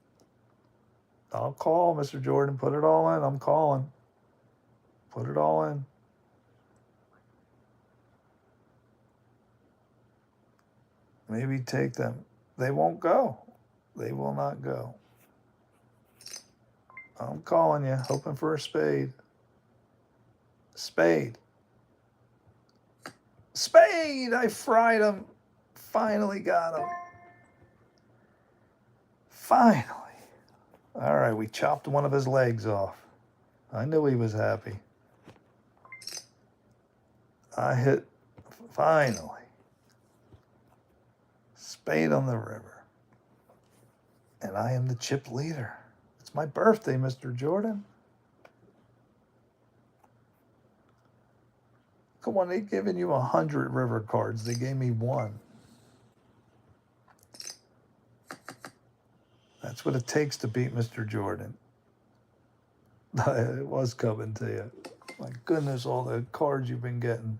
I'll call, Mr. Jordan. Put it all in. I'm calling. Put it all in. Maybe take them. They won't go. They will not go. I'm calling you, hoping for a spade. Spade. Spade! I fried him. Finally got him. Finally. All right, we chopped one of his legs off. I knew he was happy. I hit, finally. Spade on the river. And I am the chip leader. It's my birthday, Mr. Jordan. Come on, they've given you 100 river cards. They gave me 1. That's what it takes to beat Mr. Jordan. It was coming to you. My goodness, all the cards you've been getting.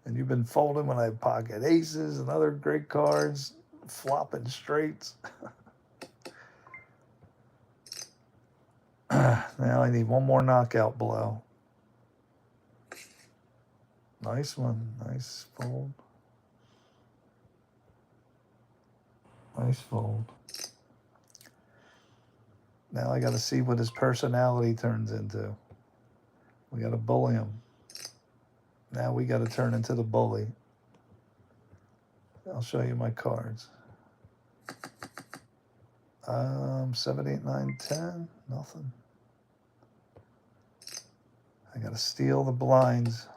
And you've been folding when I have pocket aces and other great cards. Flopping straights. Now I need one more knockout blow. Nice one. Nice fold. Nice fold. Now I got to see what his personality turns into. We got to bully him. Now we got to turn into the bully. I'll show you my cards. 7, 8, 9, 10. Nothing. I gotta steal the blinds.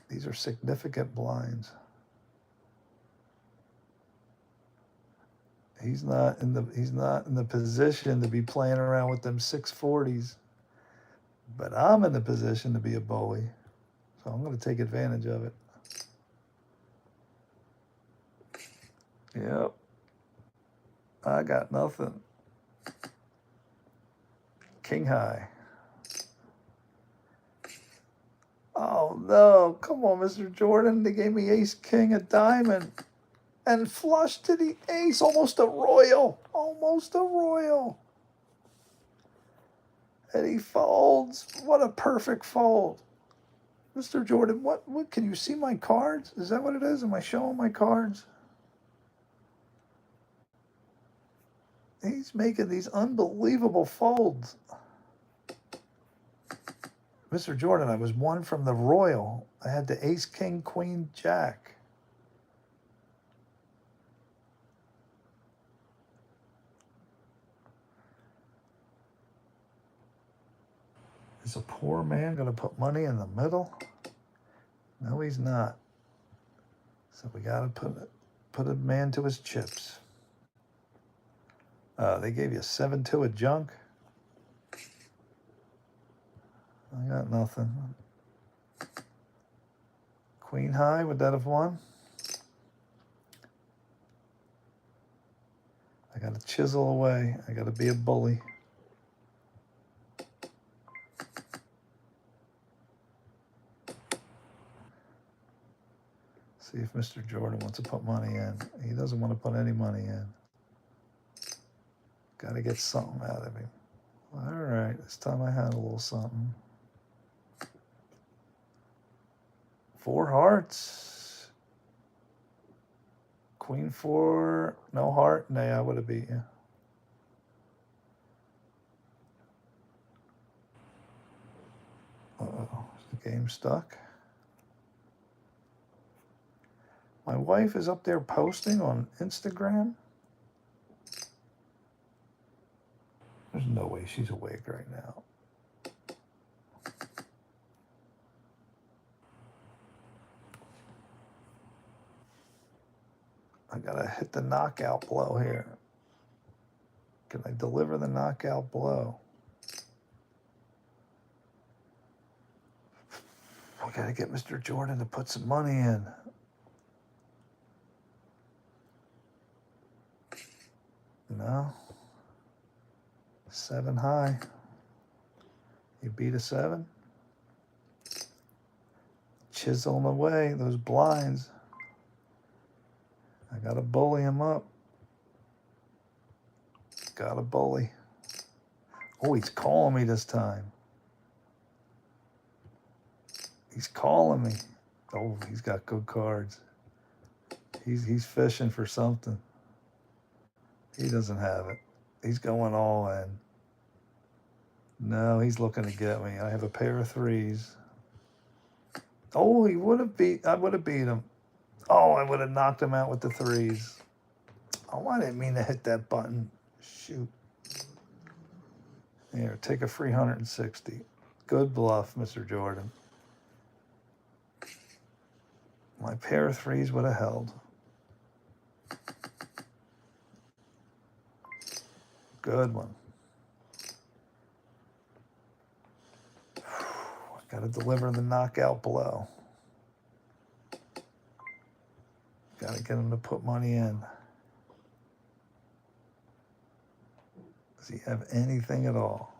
These are significant blinds. He's not in the position to be playing around with them 640s. But I'm in the position to be a bully. So I'm gonna take advantage of it. Yep. I got nothing. King high. Oh no, come on, Mr. Jordan. They gave me ace, king, a diamond. And flush to the ace, almost a royal. Almost a royal. And he folds. What a perfect fold. Mr. Jordan, what can you see my cards? Is that what it is? Am I showing my cards? He's making these unbelievable folds. Mr. Jordan, I was one from the royal. I had the ace, king, queen, jack. Is a poor man going to put money in the middle? No, he's not. So we got to put a man to his chips. They gave you a 7-2 a junk. I got nothing. Queen high, would that have won? I got to chisel away. I got to be a bully. See if Mr. Jordan wants to put money in. He doesn't want to put any money in. Got to get something out of him. All right, this time I had a little something. 4 hearts. Queen 4, no heart. Nay, I would have beat you. Uh-oh, is the game stuck? My wife is up there posting on Instagram. There's no way she's awake right now. I gotta hit the knockout blow here. Can I deliver the knockout blow? I gotta get Mr. Jordan to put some money in. No. 7 high. You beat a 7. Chiseling away those blinds. I gotta bully him up. Gotta bully. Oh, he's calling me this time. He's calling me. Oh, he's got good cards. He's fishing for something. He doesn't have it. He's going all in. No, he's looking to get me. I have a pair of 3s. Oh, I would have beat him. Oh, I would have knocked him out with the 3s. Oh, I didn't mean to hit that button. Shoot. Here, take a free 160. Good bluff, Mr. Jordan. My pair of 3s would have held. Good one. Got to deliver the knockout blow. Got to get him to put money in. Does he have anything at all?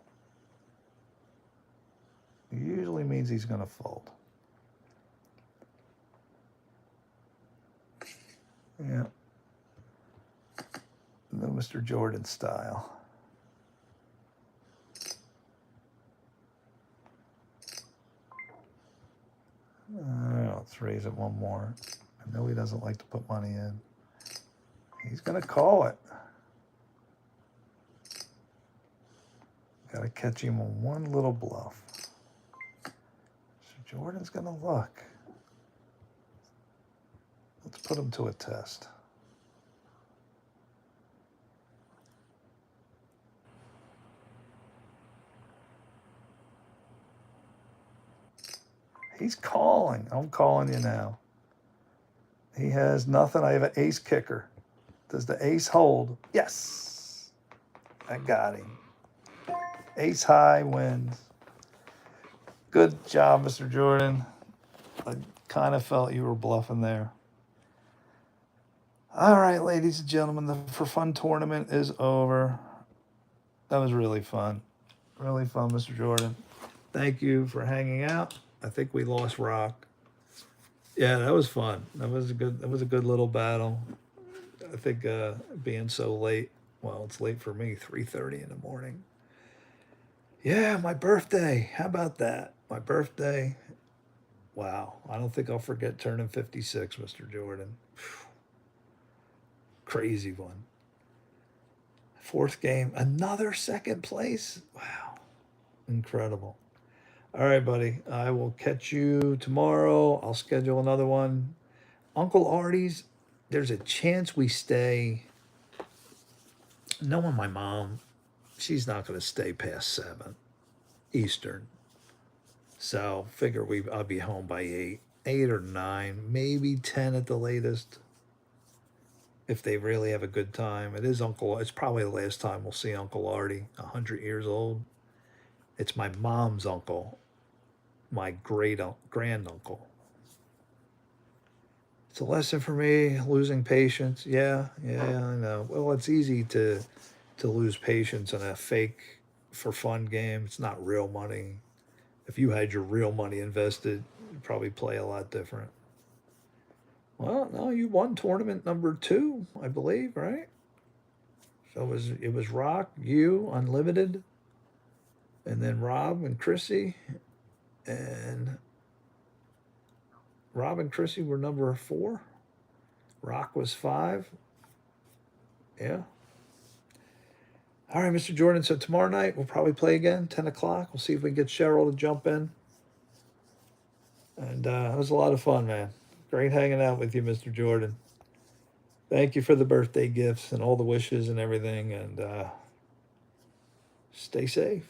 It usually means he's going to fold. Yeah. No Mr. Jordan style. Let's raise it one more. I know he doesn't like to put money in. He's going to call it. Got to catch him on one little bluff. So Jordan's going to look. Let's put him to a test. He's calling. I'm calling you now. He has nothing. I have an ace kicker. Does the ace hold? Yes. I got him. Ace high wins. Good job, Mr. Jordan. I kind of felt you were bluffing there. All right, ladies and gentlemen, the For Fun tournament is over. That was really fun. Really fun, Mr. Jordan. Thank you for hanging out. I think we lost Rock. Yeah, that was fun. That was a good little battle. I think being so late, well, it's late for me, 3:30 in the morning. Yeah, my birthday. How about that? My birthday. Wow. I don't think I'll forget turning 56, Mr. Jordan. Crazy one. Fourth game, another second place. Wow. Incredible. All right, buddy. I will catch you tomorrow. I'll schedule another one. Uncle Artie's, there's a chance we stay. Knowing my mom, she's not going to stay past 7 Eastern. So figure I'll be home by 8 or 9, maybe 10 at the latest. If they really have a good time. It's probably the last time we'll see Uncle Artie, 100 years old. It's my mom's uncle, my granduncle. It's a lesson for me, losing patience. Yeah, I know. Well, it's easy to lose patience in a fake for fun game. It's not real money. If you had your real money invested, you'd probably play a lot different. Well, no, you won tournament number 2, I believe, right? So it was Rock, you, Unlimited, and then Rob and Chrissy, and Rob and Chrissy were number 4. Rock was 5. Yeah. All right, Mr. Jordan. So tomorrow night we'll probably play again, 10 o'clock. We'll see if we can get Cheryl to jump in. And it was a lot of fun, man. Great hanging out with you, Mr. Jordan. Thank you for the birthday gifts and all the wishes and everything. And stay safe.